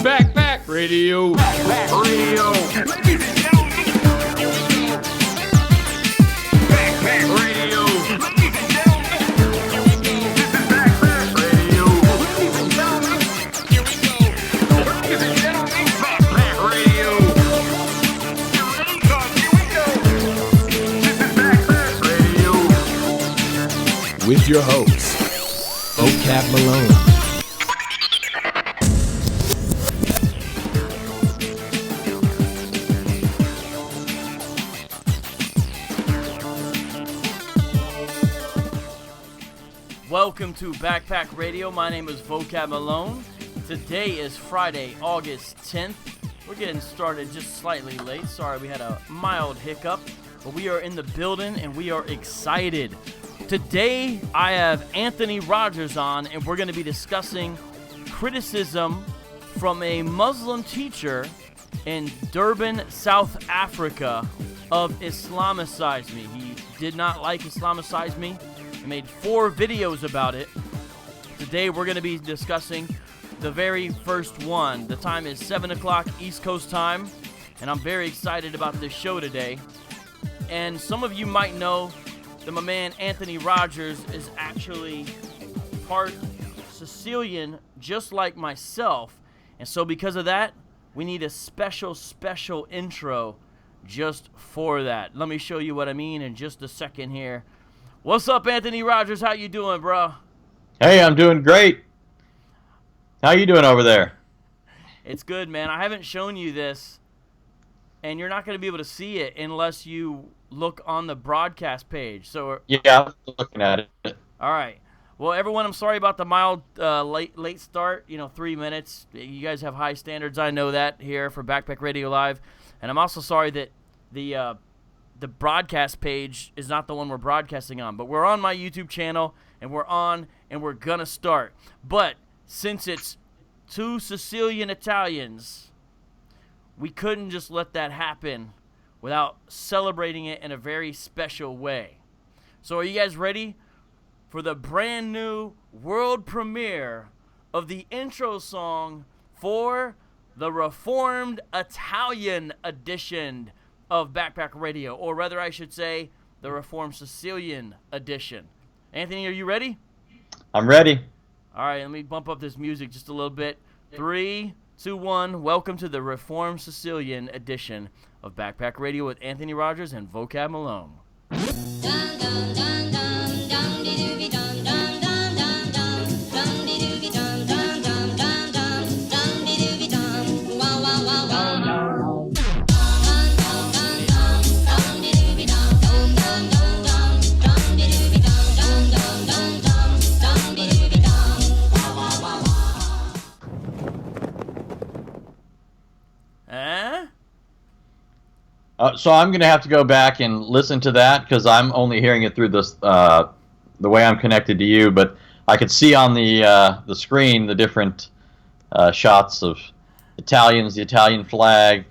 Backpack Radio. Backpack Radio. Ladies and gentlemen, here we go. Backpack Radio. Ladies and gentlemen, here we go. This is Backpack Radio. Ladies and gentlemen, here we go. Ladies and gentlemen, Backpack Radio. Get ready, 'cause here we go. This is Backpack Radio. With your host, Vocab Malone. Welcome to Backpack Radio. My name is Vocab Malone. Today is Friday, August 10th. We're getting started just slightly late. Sorry, we had a mild hiccup, but we are in the building and we are excited. Today, I have Anthony Rogers on, and we're going to be discussing criticism from a Muslim teacher in Durban, South Africa, of Islamicize me. He did not like Islamicize me. He made 4 videos about it. Today, we're going to be discussing the very first one. The time is 7 o'clock East Coast time, and I'm very excited about this show today. And some of you might know that my man Anthony Rogers is actually part Sicilian, just like myself. And so because of that, we need a special intro just for that. Let me show you what I mean in just a second here. What's up, Anthony Rogers? How you doing, bro? Hey, I'm doing great. How you doing over there? It's good, man. I haven't shown you this, and you're not going to be able to see it unless you look on the broadcast page. So yeah, I'm looking at it. All right. Well, everyone, I'm sorry about the mild late start. 3 minutes. You guys have high standards. I know that here for Backpack Radio Live, and I'm also sorry that the broadcast page is not the one we're broadcasting on. But we're on my YouTube channel, and we're going to start. But since it's 2 Sicilian Italians, we couldn't just let that happen without celebrating it in a very special way. So are you guys ready for the brand new world premiere of the intro song for the Reformed Italian edition of Backpack Radio, or rather I should say the Reformed Sicilian edition? Anthony, are you ready? I'm ready. All right, let me bump up this music just a little bit. 3, 2, 1. Welcome to the Reformed Sicilian edition of Backpack Radio with Anthony Rogers and Vocab Malone. So I'm going to have to go back and listen to that because I'm only hearing it through this the way I'm connected to you. But I could see on the screen the different shots of Italians, the Italian flag.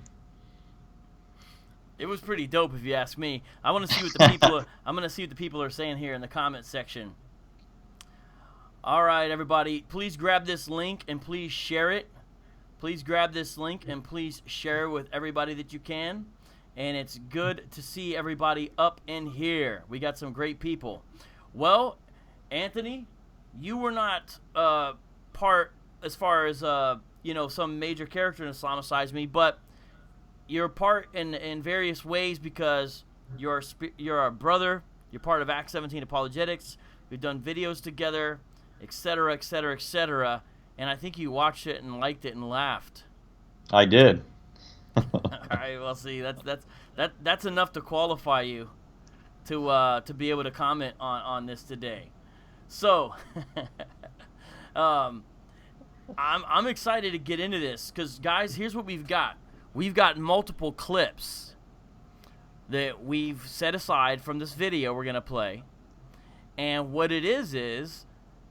It was pretty dope, if you ask me. I want to see what the people. I'm going to see what the people are saying here in the comment section. All right, everybody, please grab this link and please share it. Please grab this link and please share it with everybody that you can. And it's good to see everybody up in here. We got some great people. Well, Anthony, you were not part as far as some major character in Islamicize me, but you're part in various ways because you're our brother. You're part of Act 17 Apologetics. We've done videos together, etc., etc., etc. And I think you watched it and liked it and laughed. I did. All right, well, see, that's enough to qualify you to be able to comment on this today. So, I'm excited to get into this because, guys, here's what we've got. We've got multiple clips that we've set aside from this video we're gonna play, and what it is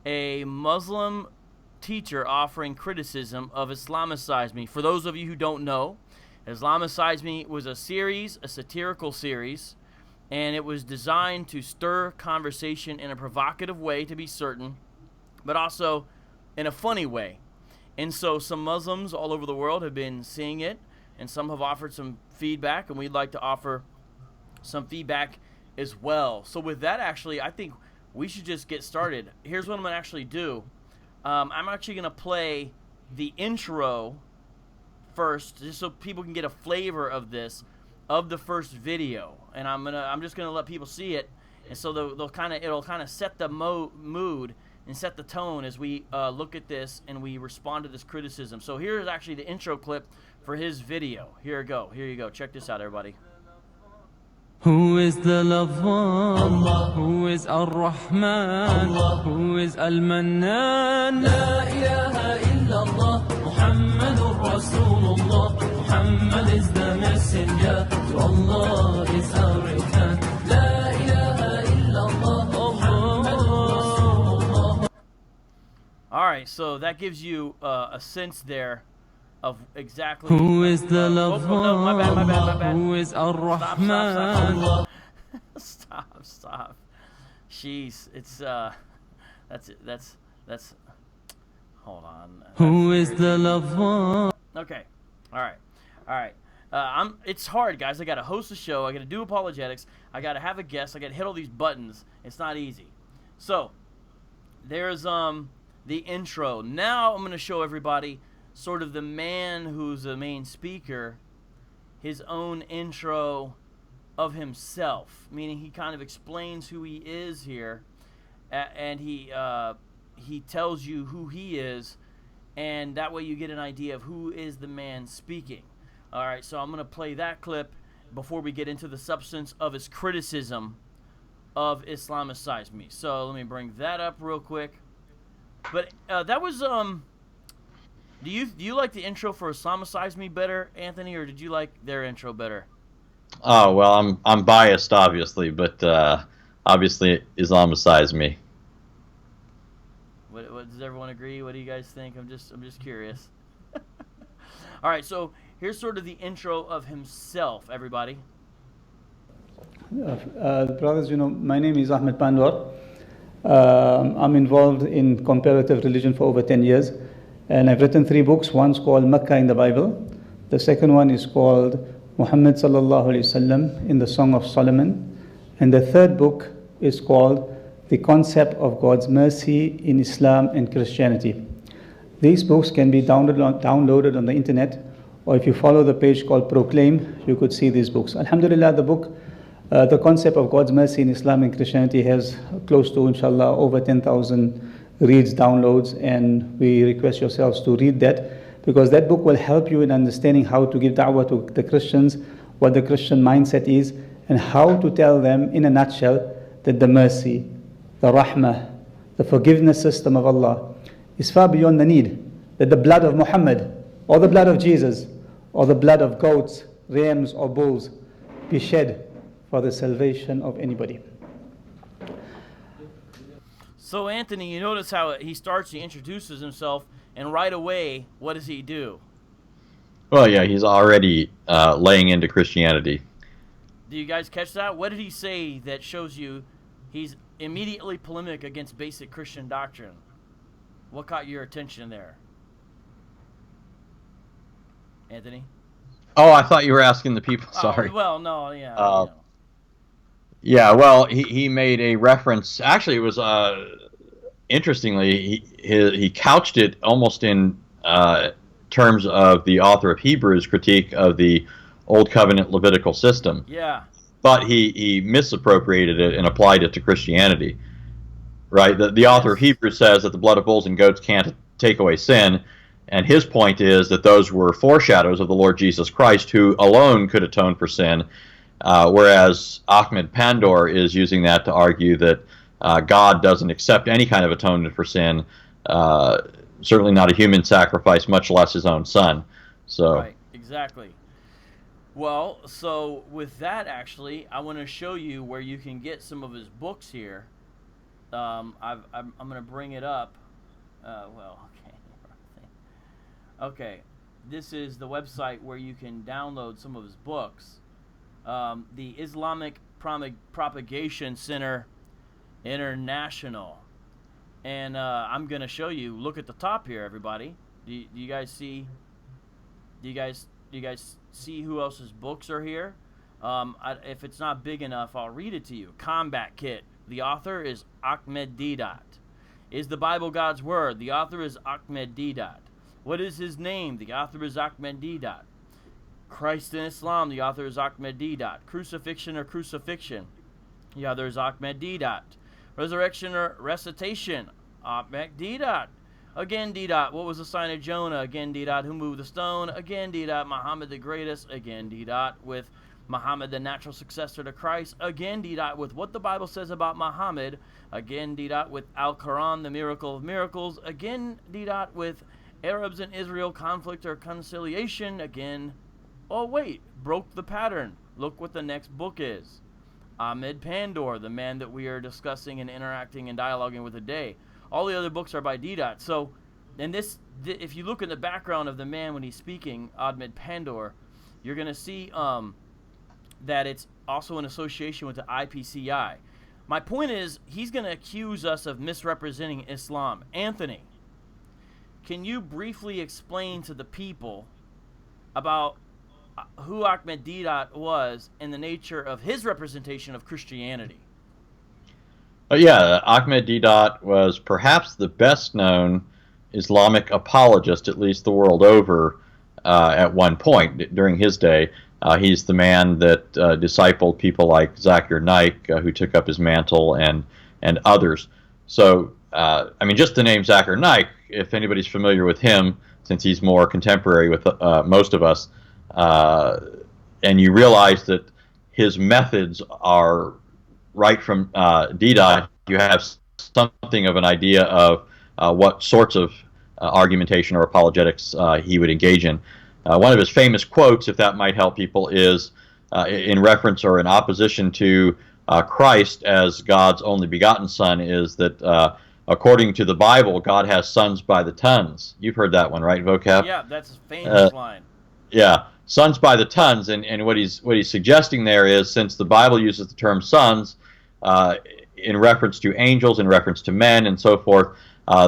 a Muslim teacher offering criticism of Islamicize me. For those of you who don't know, Islamicize me was a satirical series, and it was designed to stir conversation in a provocative way, to be certain, but also in a funny way. And so some Muslims all over the world have been seeing it, and some have offered some feedback, and we'd like to offer some feedback as well. So with that, actually, I think we should just get started. Here's what I'm going to actually do. I'm actually going to play the intro first, just so people can get a flavor of this, of the first video. And I'm just going to let people see it, and so it'll kind of set the mood and set the tone as we look at this and we respond to this criticism. So here's actually the intro clip for his video. Here you go. Check this out, everybody. Who is the lover? Allah. Who is Ar-Rahman? Allah. Who is Al-Mannan? La ilaha illallah. Muhammadur Rasulullah. Muhammad is the messenger. To Allah is our return. La ilaha illallah. All right, so that gives you a sense there of exactly who is the lover. No, my bad. Who is Ar-Rahman? Stop. Jeez, it's that's hold on. Who is the lover? Okay, all right. It's hard, guys. I got to host a show. I got to do apologetics. I got to have a guest. I got to hit all these buttons. It's not easy. So there's the intro. Now I'm going to show everybody sort of the man who's the main speaker, his own intro of himself, meaning he kind of explains who he is here, and he tells you who he is, and that way you get an idea of who is the man speaking. All right, so I'm going to play that clip before we get into the substance of his criticism of Islamicize me. So let me bring that up real quick. But that was do you like the intro for Islamicize me better, Anthony, or did you like their intro better? Oh well, I'm biased, obviously, but obviously Islamicize me. What does everyone agree? What do you guys think? I'm just curious. All right, so here's sort of the intro of himself, everybody. Brothers, my name is Ahmed Pandor. I'm involved in comparative religion for over 10 years, and I've written 3 books. One's called Mecca in the Bible. The second one is called Muhammad sallallahu alaihi wasallam in the Song of Solomon, and the third book is called The Concept of God's Mercy in Islam and Christianity. These books can be downloaded on the internet, or if you follow the page called Proclaim, you could see these books. Alhamdulillah, the book The Concept of God's Mercy in Islam and Christianity has close to, inshallah, over 10,000 reads, downloads, and we request yourselves to read that, because that book will help you in understanding how to give da'wah to the Christians, what the Christian mindset is, and how to tell them in a nutshell that the mercy, the rahmah, the forgiveness system of Allah is far beyond the need that the blood of Muhammad or the blood of Jesus or the blood of goats, rams, or bulls be shed for the salvation of anybody. So Anthony, you notice how he introduces himself, and right away, what does he do? Well, yeah, he's already laying into Christianity. Do you guys catch that? What did he say that shows you he's immediately polemic against basic Christian doctrine? What caught your attention there, Anthony? Oh, I thought you were asking the people. Sorry. Well, no, yeah. Yeah, well, he made a reference. Actually, it was interestingly he couched it almost in terms of the author of Hebrews' critique of the Old Covenant Levitical system. Yeah. But he misappropriated it and applied it to Christianity. Right? The author of Hebrews says that the blood of bulls and goats can't take away sin, and his point is that those were foreshadows of the Lord Jesus Christ, who alone could atone for sin. Whereas Ahmed Pandor is using that to argue that God doesn't accept any kind of atonement for sin, certainly not a human sacrifice, much less his own son. So. Right, exactly. Well, so with that, actually, I want to show you where you can get some of his books here. I'm going to bring it up. Okay, this is the website where you can download some of his books. The Islamic Propagation Center International. And I'm going to show you, look at the top here, everybody. Do you guys see? Do you guys see who else's books are here? If it's not big enough, I'll read it to you. Combat Kit. The author is Ahmed Didat. Is the Bible God's Word? The author is Ahmed Didat. What is his name? The author is Ahmed Didat. Christ in Islam. The author is Ahmed Didat. Crucifixion or Crucifixion. The other is Ahmed Didat. Resurrection or Recitation. Ahmed Didat. Again, Didat. What was the sign of Jonah? Again, Didat. Who moved the stone? Again, Didat. Muhammad the greatest. Again, Didat. With Muhammad, the natural successor to Christ. Again, Didat. With what the Bible says about Muhammad. Again, Didat. With Al-Quran, the miracle of miracles. Again, Didat. With Arabs and Israel, conflict or conciliation. Again, oh wait, broke the pattern. Look what the next book is. Ahmed Pandor, the man that we are discussing and interacting and dialoguing with today. All the other books are by Didat. So, and this, if you look in the background of the man when he's speaking, Ahmed Pandor, you're going to see that it's also in association with the IPCI. My point is, he's going to accuse us of misrepresenting Islam. Anthony, can you briefly explain to the people about who Ahmed Didat was and the nature of his representation of Christianity? Yeah, Ahmed Didat was perhaps the best known Islamic apologist, at least the world over, at one point during his day. He's the man that discipled people like Zakir Naik, who took up his mantle, and others. So, I mean, just the name Zakir Naik, if anybody's familiar with him, since he's more contemporary with most of us, and you realize that his methods are right from Didat, you have something of an idea of what sorts of argumentation or apologetics he would engage in. One of his famous quotes, if that might help people, is in reference or in opposition to Christ as God's only begotten Son, is that according to the Bible, God has sons by the tons. You've heard that one, right, Vocab? Yeah, that's a famous line. Yeah, sons by the tons, and what he's suggesting there is, since the Bible uses the term sons in reference to angels, in reference to men, and so forth,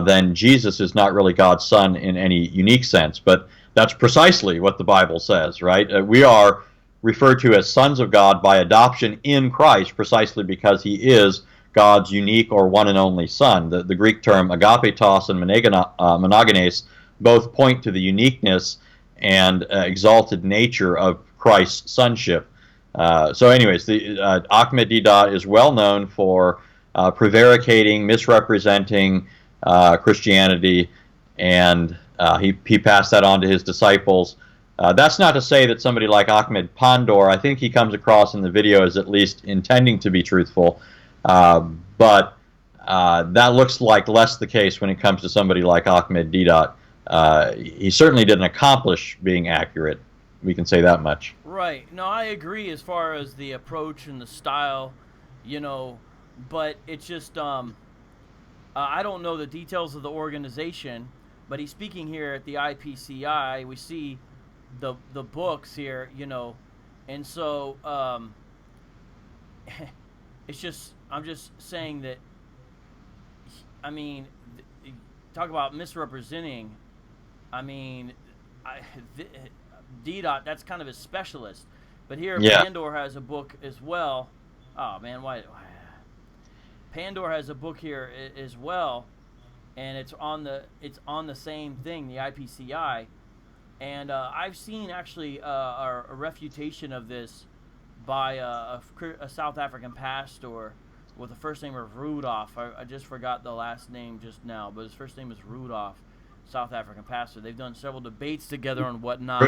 then Jesus is not really God's son in any unique sense. But that's precisely what the Bible says, right? We are referred to as sons of God by adoption in Christ, precisely because he is God's unique or one and only Son. The Greek term agapetos and monogenes both point to the uniqueness and exalted nature of Christ's sonship. So anyways, Ahmed Didat is well known for prevaricating, misrepresenting Christianity, and he passed that on to his disciples. That's not to say that somebody like Ahmed Pandor, I think he comes across in the video as at least intending to be truthful, but that looks like less the case when it comes to somebody like Ahmed Didat. He certainly didn't accomplish being accurate. We can say that much. Right. No, I agree as far as the approach and the style, but it's just, I don't know the details of the organization, but he's speaking here at the IPCI. We see the books here, and so it's just, I'm just saying that, I mean, talk about misrepresenting. I mean, Didat, that's kind of his specialist. But here, yeah. Pandor has a book as well. Oh, man, why? Pandor has a book here as well, and it's on the same thing, the IPCI. And I've seen actually a refutation of this by a South African pastor with the first name of Rudolph. I just forgot the last name just now, but his first name is Rudolph, South African pastor. They've done several debates together on whatnot.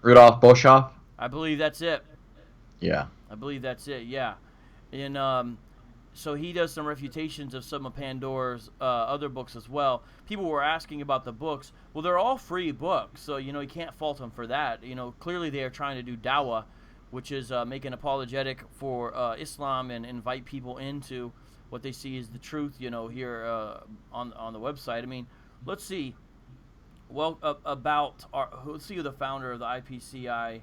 Rudolph Boshoff? I believe that's it. Yeah. I believe that's it, yeah. And so he does some refutations of some of Pandor's other books as well. People were asking about the books. Well, they're all free books, so, you can't fault them for that. Clearly they are trying to do Dawah, which is make an apologetic for Islam and invite people into what they see as the truth, here on the website. I mean, let's see. Well, let's see who the founder of the IPCI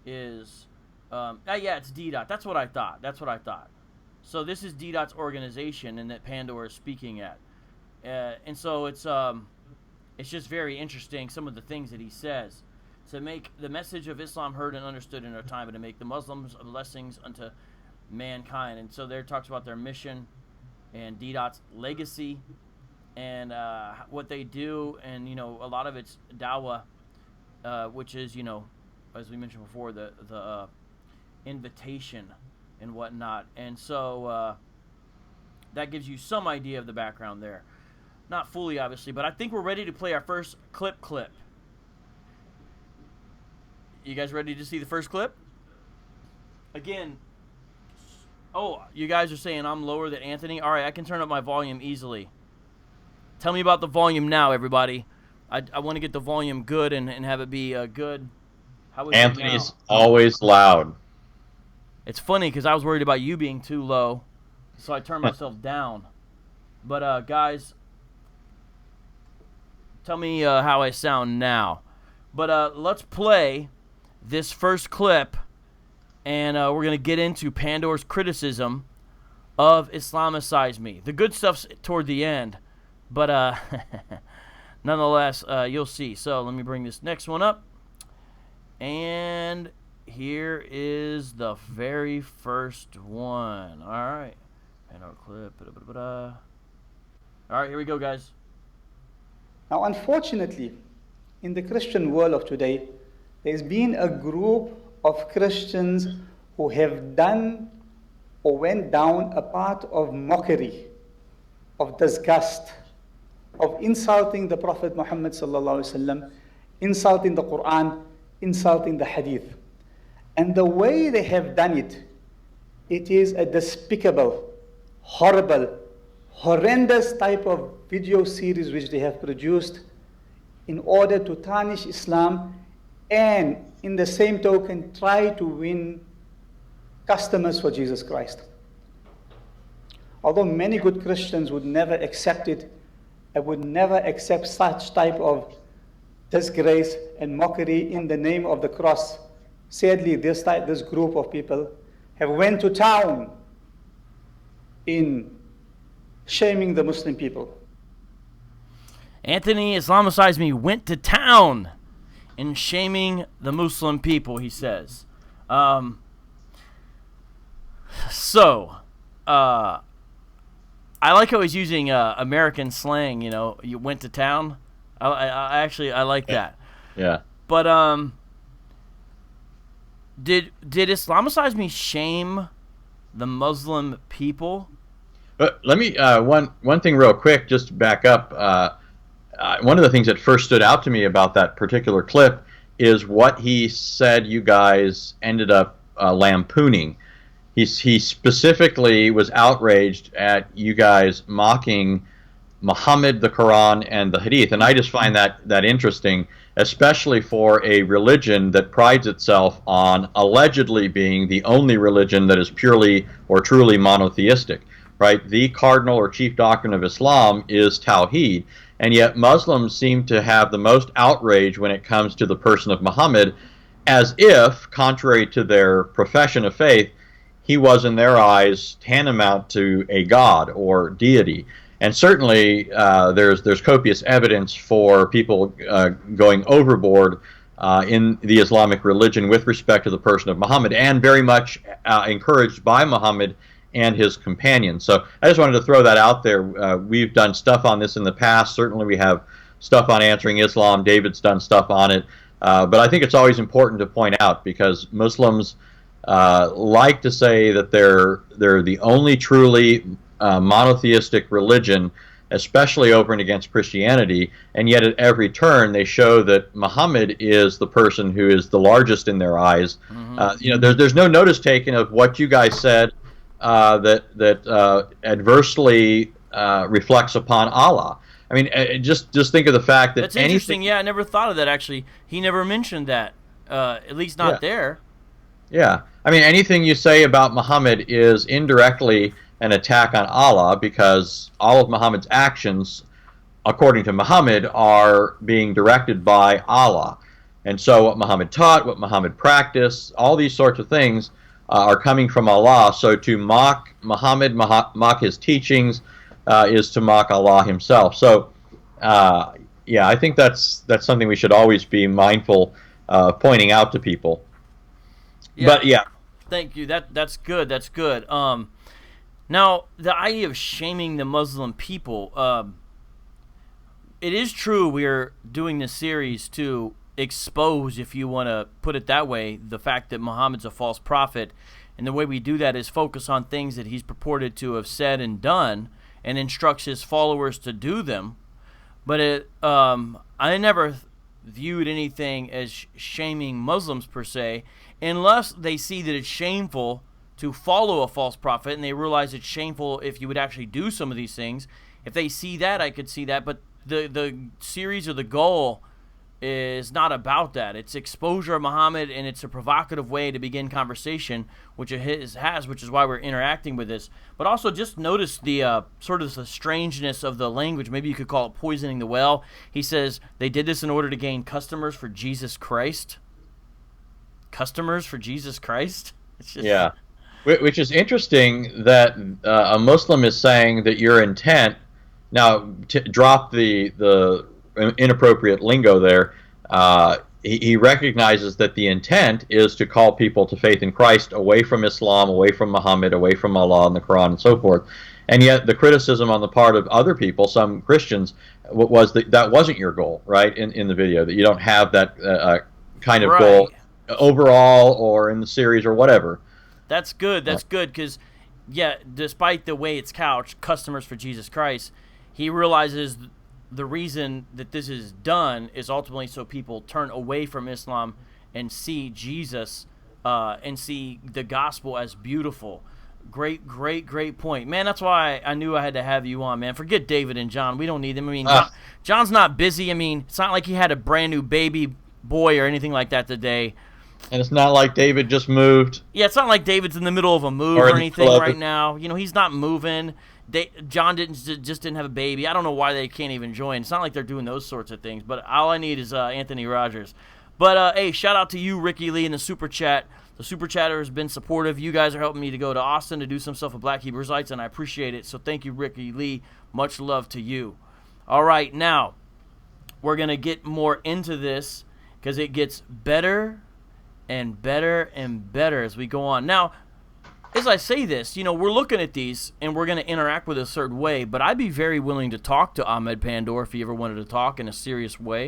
is. Yeah, it's Didat. That's what I thought. So this is Didat's organization, and that Pandor is speaking at. And so it's it's just very interesting, some of the things that he says. To make the message of Islam heard and understood in our time, and to make the Muslims blessings unto mankind. And so there talks about their mission and D-Dot's legacy and what they do. And, you know, a lot of it's Dawah, which is, you know, as we mentioned before, the invitation and whatnot. And so that gives you some idea of the background there. Not fully, obviously, but I think we're ready to play our first clip. You guys ready to see the first clip? Again, oh, you guys are saying I'm lower than Anthony? All right, I can turn up my volume easily. Tell me about the volume now, everybody. I want to get the volume good and have it be good. How is Anthony's it now? always loud. It's funny because I was worried about you being too low, so I turned myself down. But, guys, tell me how I sound now. But let's play this first clip, and we're going to get into Pandor's criticism of Islamicize Me. The good stuff's toward the end, but nonetheless, you'll see. So let me bring this next one up. And here is the very first one. All right. Pandor clip. All right, here we go, guys. Now, unfortunately, in the Christian world of today, there's been a group of Christians who have done or went down a path of mockery, of disgust, of insulting the Prophet Muhammad sallallahu alaihi wasallam, insulting the Quran, insulting the Hadith. And the way they have done it, it is a despicable, horrible, horrendous type of video series which they have produced in order to tarnish Islam and, in the same token, try to win customers for Jesus Christ. Although many good Christians would never accept it, and would never accept such type of disgrace and mockery in the name of the cross, sadly, this group of people have went to town in shaming the Muslim people. Anthony Islamicize Me went to town in shaming the Muslim people, he says. I like how he's using American slang, you know, you went to town. I like that. Yeah. But did Islamicize Me shame the Muslim people? Let me one thing real quick, just to back up. One of the things that first stood out to me about that particular clip is what he said you guys ended up lampooning. He specifically was outraged at you guys mocking Muhammad, the Quran, and the Hadith. And I just find that interesting, especially for a religion that prides itself on allegedly being the only religion that is purely or truly monotheistic. Right? The cardinal or chief doctrine of Islam is Tawheed, and yet Muslims seem to have the most outrage when it comes to the person of Muhammad, as if, contrary to their profession of faith, he was in their eyes tantamount to a god or deity. And certainly there's copious evidence for people going overboard in the Islamic religion with respect to the person of Muhammad, and very much encouraged by Muhammad and his companions. So I just wanted to throw that out there. We've done stuff on this in the past. Certainly we have stuff on Answering Islam. David's done stuff on it. But I think it's always important to point out, because Muslims like to say that they're the only truly monotheistic religion, especially over and against Christianity, and yet at every turn they show that Muhammad is the person who is the largest in their eyes. You know, there's no notice taken of what you guys said that adversely reflects upon Allah. I mean, just think of the fact that that's interesting. Yeah, I never thought of that, actually. He never mentioned that, at least not there. Yeah. I mean, anything you say about Muhammad is indirectly an attack on Allah, because all of Muhammad's actions, according to Muhammad, are being directed by Allah. And so what Muhammad taught, what Muhammad practiced, all these sorts of things are coming from Allah. So to mock Muhammad, mock his teachings, is to mock Allah himself. So yeah, I think that's something we should always be mindful of pointing out to people. Yeah. But yeah, Thank you. That's good. That's good. Now the idea of shaming the Muslim people. It is true we're doing this series to expose, if you want to put it that way, the fact that Muhammad's a false prophet. And the way we do that is focus on things that he's purported to have said and done and instructs his followers to do them. But I never viewed anything as shaming Muslims per se, unless they see that it's shameful to follow a false prophet and they realize it's shameful if you would actually do some of these things. If they see that, I could see that. But the series or the goal is not about that. It's exposure of Muhammad, and it's a provocative way to begin conversation, which it has, which is why we're interacting with this. But also just notice the sort of the strangeness of the language. Maybe you could call it poisoning the well. He says they did this in order to gain customers for Jesus Christ. Customers for Jesus Christ? It's just... yeah. Which is interesting that a Muslim is saying that your intent, now drop the inappropriate lingo there, he recognizes that the intent is to call people to faith in Christ away from Islam, away from Muhammad, away from Allah and the Quran and so forth. And yet the criticism on the part of other people, some Christians, was that wasn't your goal, right, in the video, that you don't have that kind of goal overall or in the series or whatever. That's good. That's good because, yeah, despite the way it's couched, customers for Jesus Christ, he realizes the reason that this is done is ultimately so people turn away from Islam and see Jesus and see the gospel as beautiful. Great point. Man, that's why I knew I had to have you on, man. Forget David and John. We don't need them. I mean, John's not busy. I mean, it's not like he had a brand new baby boy or anything like that today. And it's not like David just moved. Yeah, it's not like David's in the middle of a move or anything right now. You know, he's not moving. John just didn't have a baby. I don't know why they can't even join. It's not like they're doing those sorts of things. But all I need is Anthony Rogers. But, hey, shout out to you, Ricky Lee, in the Super Chat. The Super Chatter has been supportive. You guys are helping me to go to Austin to do some stuff with Black Hebrew Israelites, and I appreciate it. So thank you, Ricky Lee. Much love to you. All right, now we're going to get more into this because it gets better and better and better as we go on. Now, as I say this, you know, we're looking at these and we're going to interact with a certain way, but I'd be very willing to talk to Ahmed Pandor if he ever wanted to talk in a serious way.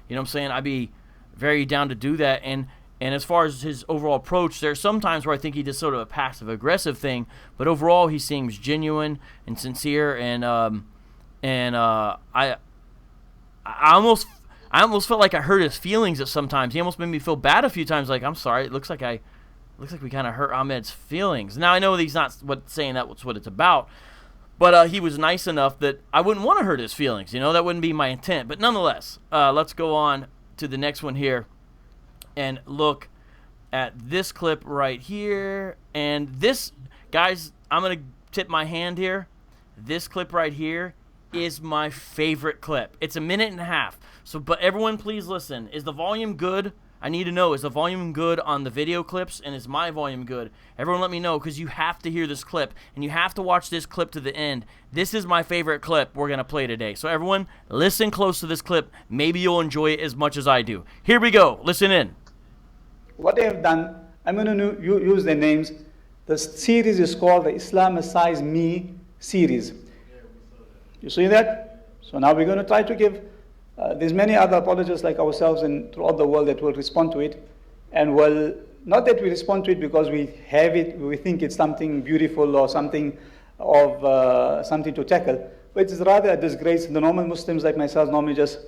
You know what I'm saying? I'd be very down to do that. And as far as his overall approach, there's some times where I think he does sort of a passive-aggressive thing, but overall he seems genuine and sincere, and I almost felt like I hurt his feelings at sometimes. He almost made me feel bad a few times, like, I'm sorry, it looks like we kind of hurt Ahmed's feelings. Now, I know he's not saying that's what it's about, but he was nice enough that I wouldn't want to hurt his feelings. You know, that wouldn't be my intent. But nonetheless, let's go on to the next one here and look at this clip right here. And this, guys, I'm going to tip my hand here. This clip right here is my favorite clip. It's a minute and a half. So, but everyone, please listen. Is the volume good? I need to know, is the volume good on the video clips, and is my volume good? Everyone let me know, because you have to hear this clip, and you have to watch this clip to the end. This is my favorite clip we're going to play today. So everyone, listen close to this clip. Maybe you'll enjoy it as much as I do. Here we go. Listen in. What they have done, I'm going to use their names. The series is called the Islamicize Me series. You see that? So now we're going to try to give... there's many other apologists like ourselves and throughout the world that will respond to it. And well, not that we respond to it because we have it, we think it's something beautiful or something of something to tackle, but it's rather a disgrace. The normal Muslims like myself normally just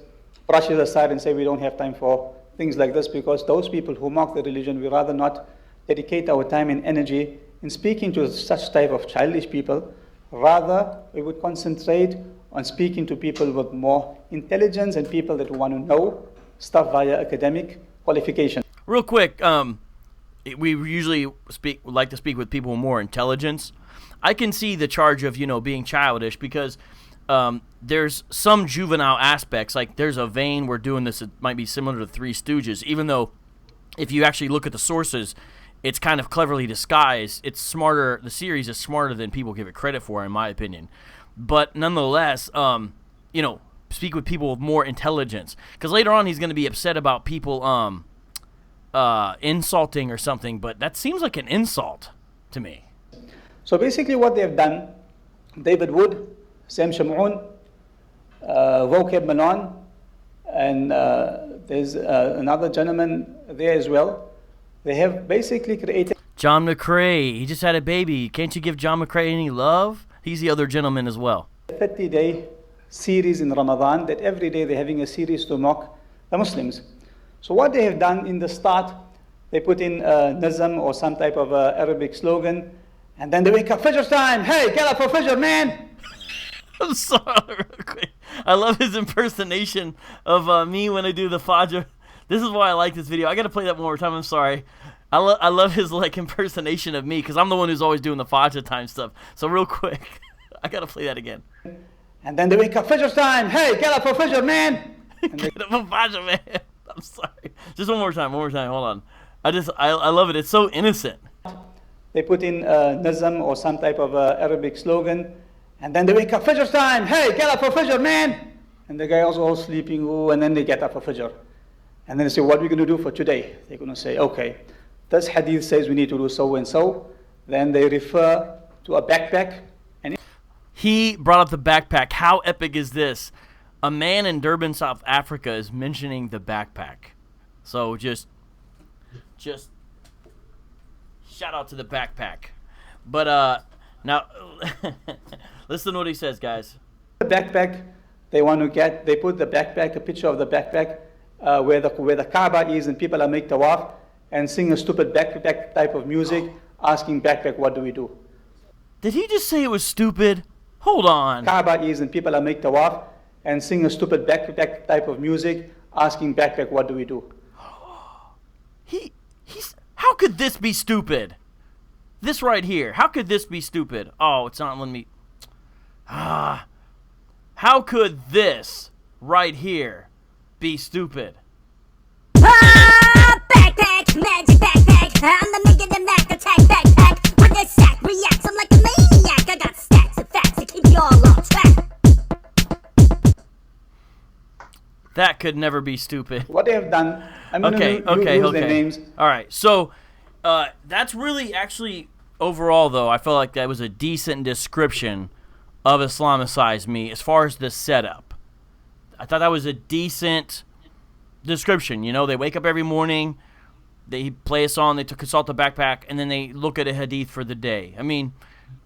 brush it aside and say we don't have time for things like this, because those people who mock the religion, we rather not dedicate our time and energy in speaking to such type of childish people. Rather, we would concentrate on speaking to people with more intelligence and people that want to know stuff via academic qualification. Real quick, we usually like to speak with people with more intelligence. I can see the charge of, being childish, because there's some juvenile aspects. Like, there's a vein we're doing this, it might be similar to Three Stooges, even though if you actually look at the sources, it's kind of cleverly disguised. It's smarter. The series is smarter than people give it credit for, in my opinion. But nonetheless, speak with people with more intelligence. Because later on, he's going to be upset about people insulting or something, but that seems like an insult to me. So basically what they've done, David Wood, Sam Shamoun, Vocab Malone, and there's another gentleman there as well. They have basically created... John McCrae, he just had a baby. Can't you give John McCrae any love? He's the other gentleman as well. 30-day series in Ramadan that every day they're having a series to mock the Muslims. So what they have done in the start, they put in Nazm or some type of Arabic slogan, and then they wake up, Fajr time, hey, get up for Fajr, man! I'm sorry, real quick. I love his impersonation of me when I do the Fajr. This is why I like this video. I got to play that one more time, I'm sorry. I love his like impersonation of me because I'm the one who's always doing the Fajr time stuff. So real quick, I got to play that again. And then they wake up, Fajr time, hey, get up for Fajr, man! Get up for Fajr, man. I'm sorry. Just one more time, hold on. I love it. It's so innocent. They put in Nazm or some type of Arabic slogan, and then they wake up, Fajr time, hey, get up for Fajr, man! And the guy was all sleeping, and then they get up for Fajr. And then they say, what are we going to do for today? They're going to say, okay, this hadith says we need to do so and so. Then they refer to a backpack. And he brought up the backpack. How epic is this? A man in Durban, South Africa is mentioning the backpack. So just shout out to the backpack. But now listen to what he says, guys. The backpack they want to get, they put the backpack, a picture of the backpack where the Kaaba is, and people are make tawaf and sing a stupid backpack type of music, asking backpack, what do we do? Did he just say it was stupid? Hold on. Kaaba is, and people are make tawaf and sing a stupid backpack type of music, asking backpack, what do we do? He's. How could this be stupid? This right here. How could this be stupid? Oh, it's not letting me. How could this right here be stupid? Backpack, magic backpack. I'm the make the Mac attack backpack. With this sack reacts, I'm like a maniac. I got stacks of facts to keep you all on track. That could never be stupid. What they have done, I'm going to use their names. All right, so that's really actually, overall though, I felt like that was a decent description of Islamicize me as far as the setup. I thought that was a decent description. You know, they wake up every morning, they play a song, they consult the backpack, and then they look at a hadith for the day. I mean,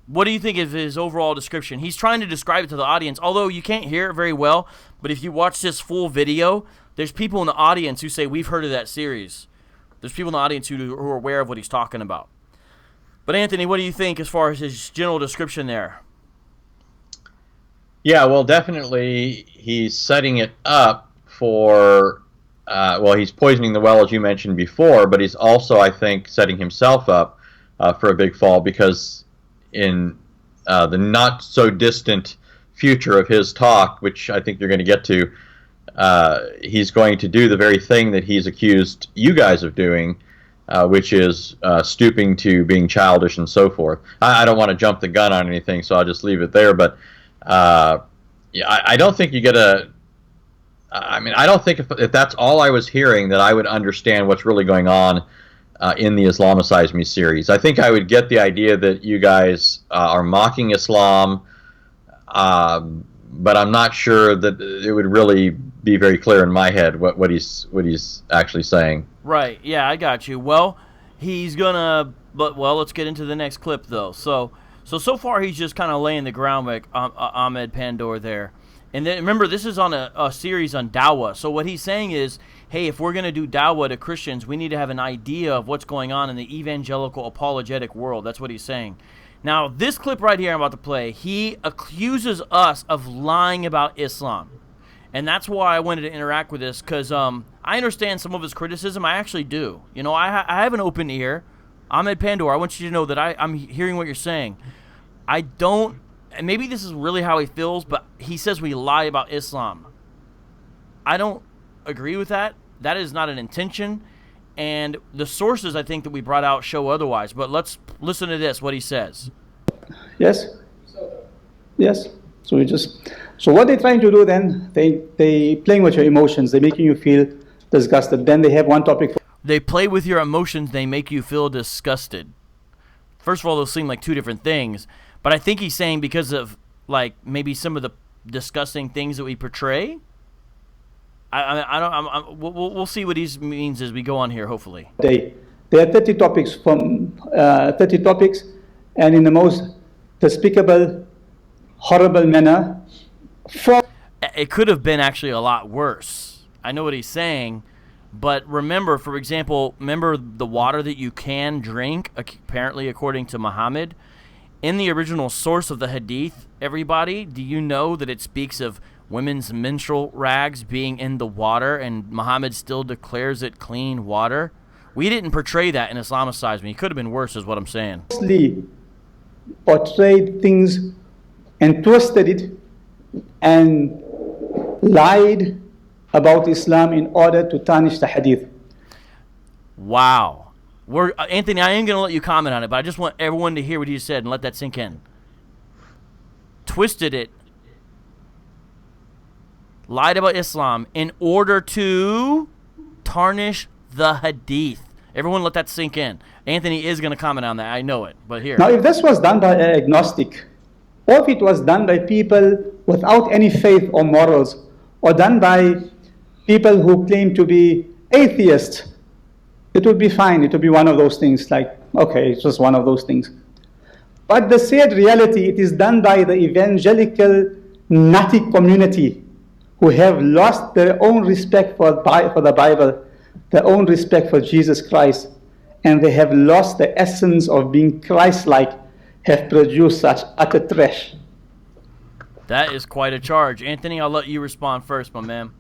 what do you think of his overall description? He's trying to describe it to the audience, although you can't hear it very well, but if you watch this full video, there's people in the audience who say, we've heard of that series. There's people in the audience who are aware of what he's talking about. But Anthony, what do you think as far as his general description there? Yeah, well, definitely he's setting it up for, he's poisoning the well, as you mentioned before, but he's also, I think, setting himself up for a big fall, because in the not-so-distant future of his talk, which I think you're going to get to, he's going to do the very thing that he's accused you guys of doing, which is stooping to being childish and so forth. I don't want to jump the gun on anything, so I'll just leave it there, but I don't think you get a... I mean, I don't think if that's all I was hearing, that I would understand what's really going on in the Islamicize Me series. I think I would get the idea that you guys are mocking Islam, but I'm not sure that it would really be very clear in my head what he's actually saying. Right. Yeah, I got you. Well, he's gonna. But let's get into the next clip though. So far he's just kind of laying the groundwork. Ahmed Pandor there. And then remember, this is on a series on Dawah. So what he's saying is, hey, if we're going to do Dawah to Christians, we need to have an idea of what's going on in the evangelical apologetic world. That's what he's saying. Now, this clip right here I'm about to play, he accuses us of lying about Islam. And that's why I wanted to interact with this, because I understand some of his criticism. I actually do. You know, I have an open ear. Ahmed Pandor, I want you to know that I'm hearing what you're saying. I don't... And maybe this is really how he feels, but he says we lie about Islam. I don't agree with that. That is not an intention. And the sources, I think, that we brought out show otherwise. But let's listen to this, what he says. Yes? Yes? So what they're trying to do then, they playing with your emotions, they're making you feel disgusted. Then they have one topic. They play with your emotions, they make you feel disgusted. First of all, those seem like two different things, but I think he's saying because of like maybe some of the disgusting things that we portray. We'll see what he means as we go on here, hopefully. There are 30 topics and in the most despicable, horrible manner. It could have been actually a lot worse. I know what he's saying, but remember, for example, the water that you can drink, apparently according to Muhammad, in the original source of the hadith, everybody, do you know that it speaks of women's menstrual rags being in the water, and Muhammad still declares it clean water? We didn't portray that in Islamicize Me. It could have been worse, is what I'm saying. Portrayed things and twisted it and lied about Islam in order to tarnish the hadith. Wow. Anthony, I am going to let you comment on it, but I just want everyone to hear what he said and let that sink in. Twisted it, lied about Islam in order to tarnish the hadith. Everyone let that sink in. Anthony is going to comment on that. I know it, but here. Now, if this was done by an agnostic, or if it was done by people without any faith or morals, or done by people who claim to be atheists, it would be fine. It would be one of those things, like, okay, it's just one of those things. But the sad reality, it is done by the evangelical nutty community who have lost their own respect for the Bible, their own respect for Jesus Christ, and they have lost the essence of being Christ-like, have produced such utter trash. That is quite a charge. Anthony, I'll let you respond first, my man.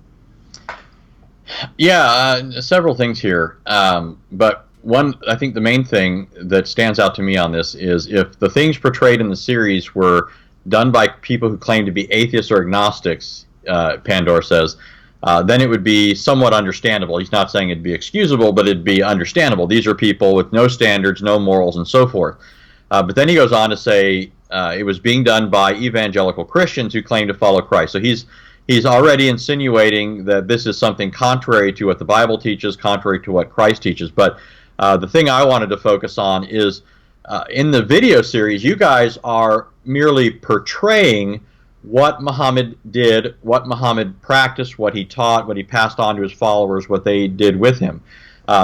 Yeah, several things here. But one, I think the main thing that stands out to me on this is if the things portrayed in the series were done by people who claim to be atheists or agnostics, Pandor says, then it would be somewhat understandable. He's not saying it'd be excusable, but it'd be understandable. These are people with no standards, no morals, and so forth. But then he goes on to say it was being done by evangelical Christians who claim to follow Christ. So he's already insinuating that this is something contrary to what the Bible teaches, contrary to what Christ teaches. But the thing I wanted to focus on is in the video series, you guys are merely portraying what Muhammad did, what Muhammad practiced, what he taught, what he passed on to his followers, what they did with him,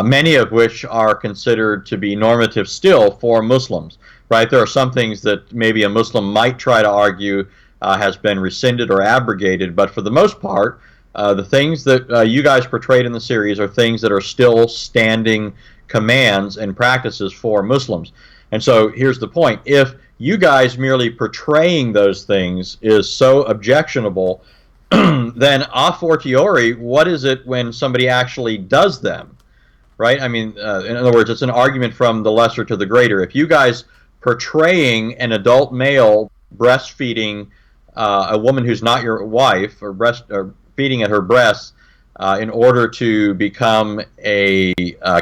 many of which are considered to be normative still for Muslims. Right? There are some things that maybe a Muslim might try to argue has been rescinded or abrogated, but for the most part, the things that you guys portrayed in the series are things that are still standing commands and practices for Muslims. And so here's the point. If you guys merely portraying those things is so objectionable, then a fortiori, what is it when somebody actually does them? Right? I mean, in other words, it's an argument from the lesser to the greater. If you guys portraying an adult male breastfeeding a woman who's not your wife or feeding at her breasts in order to become a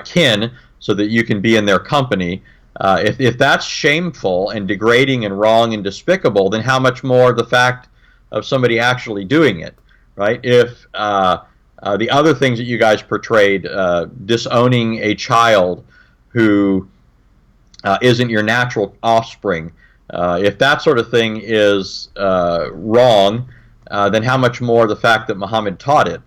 kin so that you can be in their company, if that's shameful and degrading and wrong and despicable, then how much more the fact of somebody actually doing it, right? If the other things that you guys portrayed, disowning a child who isn't your natural offspring, if that sort of thing is wrong, then how much more the fact that Muhammad taught it,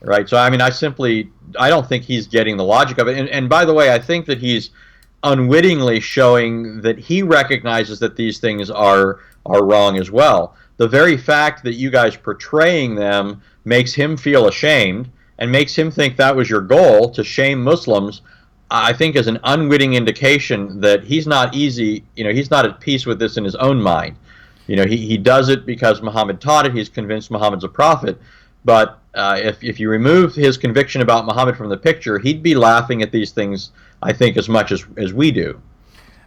right? So I mean, I don't think he's getting the logic of it. And by the way, I think that he's unwittingly showing that he recognizes that these things are wrong as well. The very fact that you guys portraying them makes him feel ashamed and makes him think that was your goal, to shame Muslims. I think is an unwitting indication that he's not he's not at peace with this in his own mind. He does it because Muhammad taught it. He's convinced Muhammad's a prophet. But if you remove his conviction about Muhammad from the picture, he'd be laughing at these things, I think, as much as we do.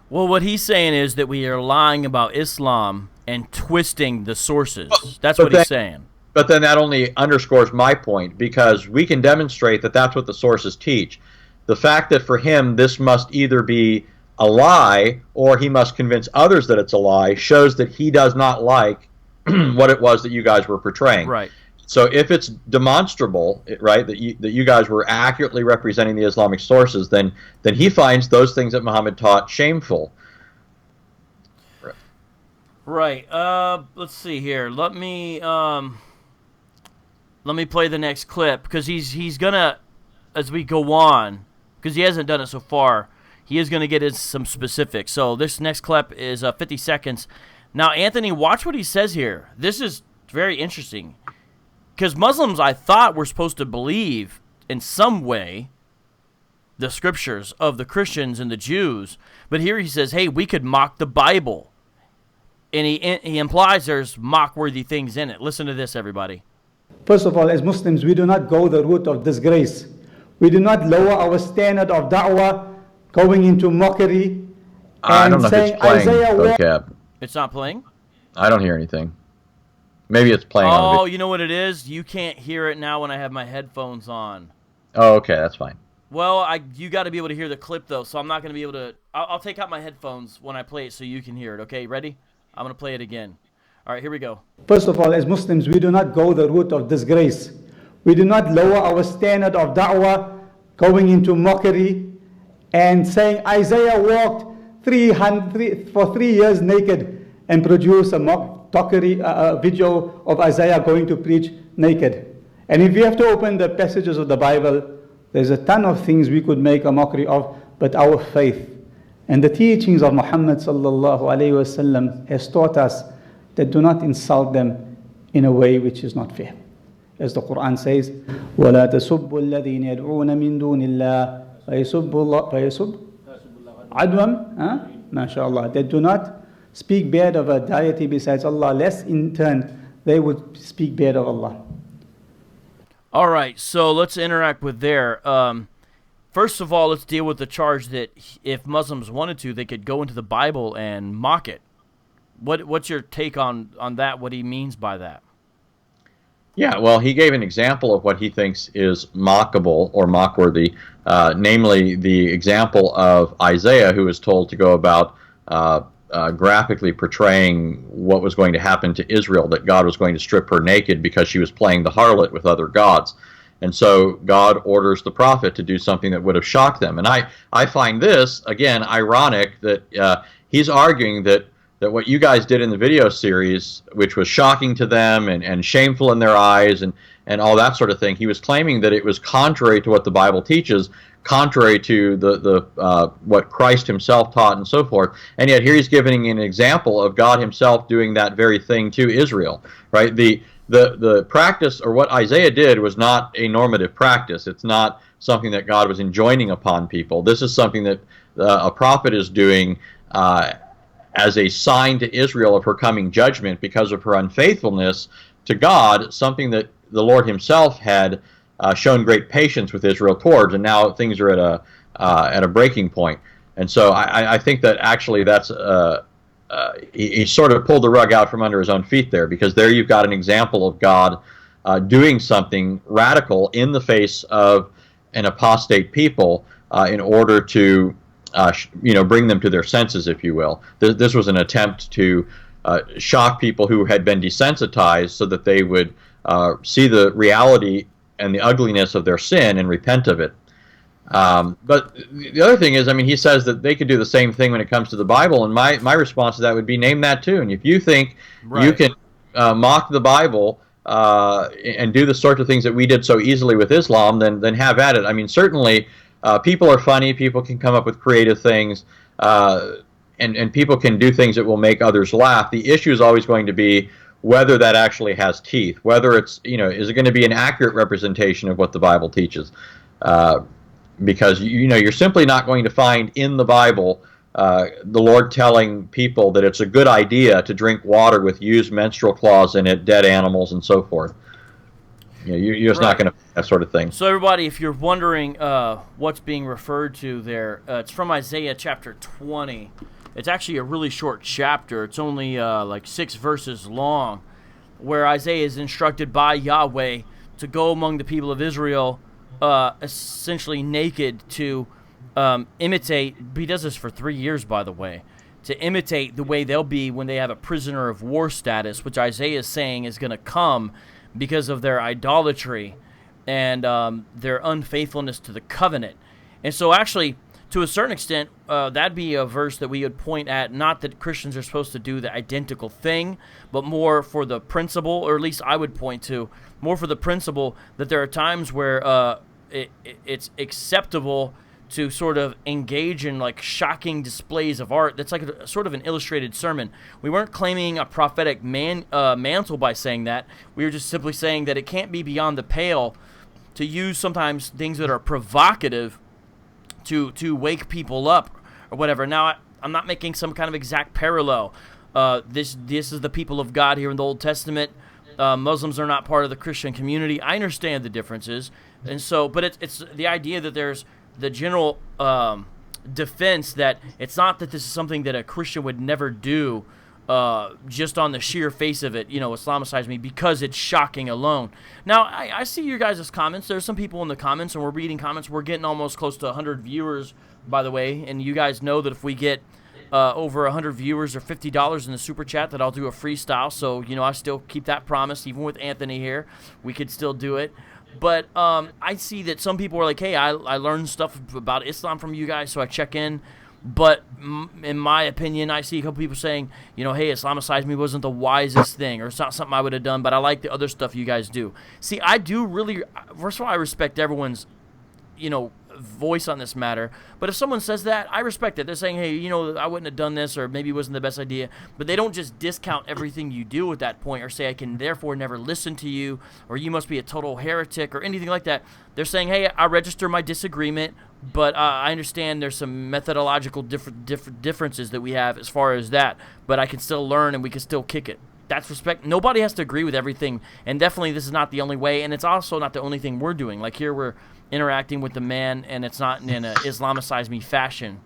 Well, what he's saying is that we are lying about Islam and twisting the sources. That's what he's saying. But then that only underscores my point, because we can demonstrate that that's what the sources teach. The fact that for him this must either be a lie or he must convince others that it's a lie shows that he does not like what it was that you guys were portraying. Right. So if it's demonstrable, right, that you guys were accurately representing the Islamic sources, then he finds those things that Muhammad taught shameful. Right. Let's see here. Let me play the next clip, because he's gonna, as we go on, because he hasn't done it so far, he is gonna get into some specifics. So this next clip is 50 seconds. Now, Anthony, watch what he says here. This is very interesting, because Muslims, I thought, were supposed to believe in some way the scriptures of the Christians and the Jews, but here he says, hey, we could mock the Bible. And he implies there's mock-worthy things in it. Listen to this, everybody. First of all, as Muslims, we do not go the route of disgrace. We do not lower our standard of da'wah, going into mockery, I don't and know if saying it's playing Isaiah vocab. It's not playing? I don't hear anything. Maybe it's playing on the Oh, video. you know what it is? You can't hear it now when I have my headphones on. Oh, okay, that's fine. Well, you got to be able to hear the clip, though, so I'm not going to be able to... I'll take out my headphones when I play it so you can hear it, okay? Ready? I'm going to play it again. All right, here we go. First of all, as Muslims, we do not go the route of disgrace. We do not lower our standard of da'wah, going into mockery, and saying Isaiah walked for 3 years naked, and produced a mockery video of Isaiah going to preach naked. And if we have to open the passages of the Bible, there's a ton of things we could make a mockery of, but our faith and the teachings of Muhammad sallallahu alayhi wasallam has taught us that do not insult them in a way which is not fair. As the Quran says, وَلَا تَسُبُّوا الَّذِينَ يَدْعُونَ مِن دُونِ اللَّهِ فَيَسُبُّوا عَدْوًا MashaAllah. They do not speak bad of a deity besides Allah, lest in turn they would speak bad of Allah. All right, so let's interact with there. First of all, let's deal with the charge that if Muslims wanted to, they could go into the Bible and mock it. What's your take on that, what he means by that? Yeah, well, he gave an example of what he thinks is mockable or mockworthy, namely the example of Isaiah, who was told to go about graphically portraying what was going to happen to Israel, that God was going to strip her naked because she was playing the harlot with other gods. And so God orders the prophet to do something that would have shocked them. And I find this, again, ironic that he's arguing that what you guys did in the video series, which was shocking to them and shameful in their eyes and all that sort of thing, he was claiming that it was contrary to what the Bible teaches, contrary to the what Christ himself taught and so forth. And yet here he's giving an example of God himself doing that very thing to Israel, right? The practice, or what Isaiah did, was not a normative practice. It's not something that God was enjoining upon people. This is something that a prophet is doing as a sign to Israel of her coming judgment because of her unfaithfulness to God, something that the Lord himself had shown great patience with Israel towards, and now things are at a breaking point. And so I think that actually that's he sort of pulled the rug out from under his own feet there, because there you've got an example of God doing something radical in the face of an apostate people in order to bring them to their senses, if you will. This was an attempt to shock people who had been desensitized so that they would see the reality and the ugliness of their sin and repent of it. But the other thing is, I mean, he says that they could do the same thing when it comes to the Bible, and my response to that would be, name that too. And if you think you can mock the Bible and do the sort of things that we did so easily with Islam, then have at it. I mean, certainly people are funny, people can come up with creative things, and people can do things that will make others laugh. The issue is always going to be whether that actually has teeth, whether it's, is it going to be an accurate representation of what the Bible teaches? Because you're simply not going to find in the Bible the Lord telling people that it's a good idea to drink water with used menstrual cloths in it, dead animals, and so forth. You're just not going to find that sort of thing. So everybody, if you're wondering what's being referred to there, it's from Isaiah chapter 20. It's actually a really short chapter. It's only like 6 verses long, where Isaiah is instructed by Yahweh to go among the people of Israel essentially naked to imitate. He does this for 3 years, by the way, to imitate the way they'll be when they have a prisoner of war status, which Isaiah is saying is going to come because of their idolatry and their unfaithfulness to the covenant. And so actually, to a certain extent, that'd be a verse that we would point at, not that Christians are supposed to do the identical thing, but more for the principle, or at least I would point to, more for the principle that there are times where it's acceptable to sort of engage in like shocking displays of art. That's like a sort of an illustrated sermon. We weren't claiming a prophetic mantle by saying that. We were just simply saying that it can't be beyond the pale to use sometimes things that are provocative to wake people up or whatever. Now, I'm not making some kind of exact parallel. This is the people of God here in the Old Testament. Muslims are not part of the Christian community. I understand the differences, and so, but it's the idea that there's the general defense that it's not that this is something that a Christian would never do just on the sheer face of it, Islamicize me, because it's shocking alone. Now, I see your guys' comments. There's some people in the comments, and we're reading comments. We're getting almost close to 100 viewers, by the way, and you guys know that if we get over 100 viewers or $50 in the super chat, that I'll do a freestyle. So, I still keep that promise, even with Anthony here. We could still do it. But I see that some people are like, hey, I learned stuff about Islam from you guys, so I check in. But in my opinion, I see a couple people saying, hey, Islamicize me wasn't the wisest thing, or it's not something I would have done, but I like the other stuff you guys do. See, I do really, first of all, I respect everyone's, voice on this matter. But if someone says that, I respect it. They're saying, hey, I wouldn't have done this, or maybe it wasn't the best idea. But they don't just discount everything you do at that point, or say I can therefore never listen to you, or you must be a total heretic, or anything like that. They're saying, hey, I register my disagreement, but I understand there's some methodological differences that we have as far as that. But I can still learn, and we can still kick it. That's respect. Nobody has to agree with everything, and definitely this is not the only way, and it's also not the only thing we're doing. Like here we're interacting with the man, and it's not in a Islamicize me fashion.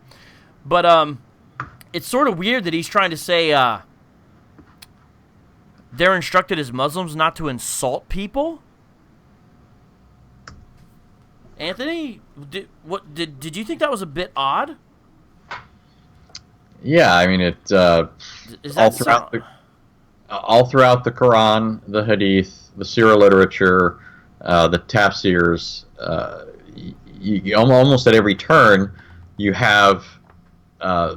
But it's sort of weird that he's trying to say they're instructed as Muslims not to insult people. Anthony, did you think that was a bit odd? Yeah, I mean all throughout the Quran, the Hadith, the Sirah literature, the tafsirs, you almost at every turn you have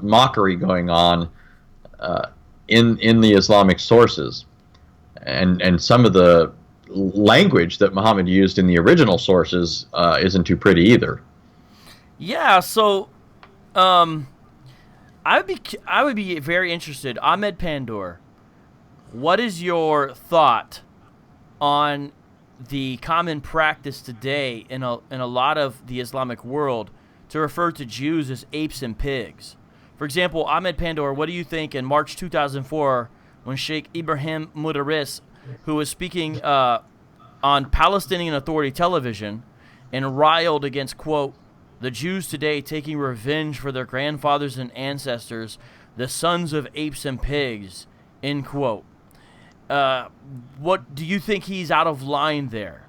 mockery going on in the Islamic sources, and some of the language that Muhammad used in the original sources isn't too pretty either. Yeah, so I would be very interested, Ahmed Pandor. What is your thought on the common practice today in a lot of the Islamic world to refer to Jews as apes and pigs? For example, Ahmed Pandor, what do you think in March 2004 when Sheikh Ibrahim Mudaris, who was speaking on Palestinian Authority television and riled against, quote, the Jews today taking revenge for their grandfathers and ancestors, the sons of apes and pigs, end quote. What do you think he's out of line there?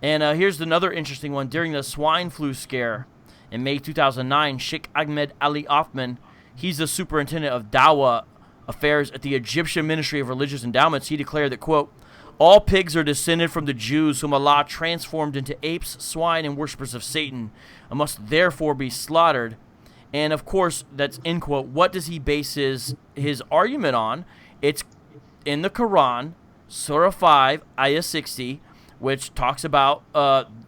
And here's another interesting one. During the swine flu scare in May 2009, Sheikh Ahmed Ali Othman, he's the superintendent of Dawah affairs at the Egyptian Ministry of Religious Endowments. He declared that, quote, all pigs are descended from the Jews whom Allah transformed into apes, swine, and worshippers of Satan, and must therefore be slaughtered. And of course, that's end quote. What does he base his argument on? It's in the Quran, Surah 5, Ayah 60, which talks about,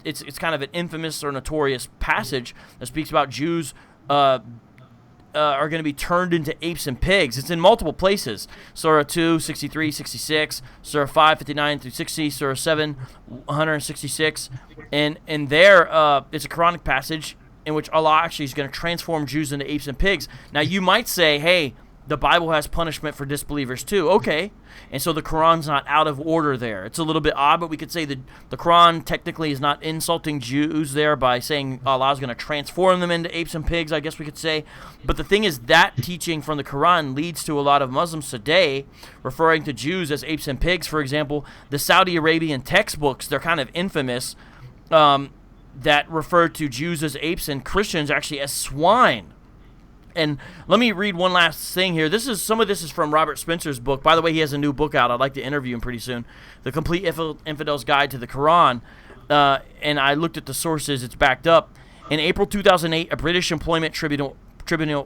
it's kind of an infamous or notorious passage that speaks about Jews are going to be turned into apes and pigs. It's in multiple places. Surah 2, 63, 66, Surah 5, 59 through 60, Surah 7, 166. And there, it's a Quranic passage in which Allah actually is going to transform Jews into apes and pigs. Now, you might say, hey, the Bible has punishment for disbelievers too. Okay. And so the Quran's not out of order there. It's a little bit odd, but we could say that the Quran technically is not insulting Jews there by saying Allah's going to transform them into apes and pigs, I guess we could say. But the thing is, that teaching from the Quran leads to a lot of Muslims today referring to Jews as apes and pigs. For example, the Saudi Arabian textbooks, they're kind of infamous, that refer to Jews as apes and Christians actually as swine. And let me read one last thing here. Some of this is from Robert Spencer's book. By the way, he has a new book out. I'd like to interview him pretty soon. The Complete Infidel's Guide to the Quran. And I looked at the sources. It's backed up. In April 2008, a British employment tribunal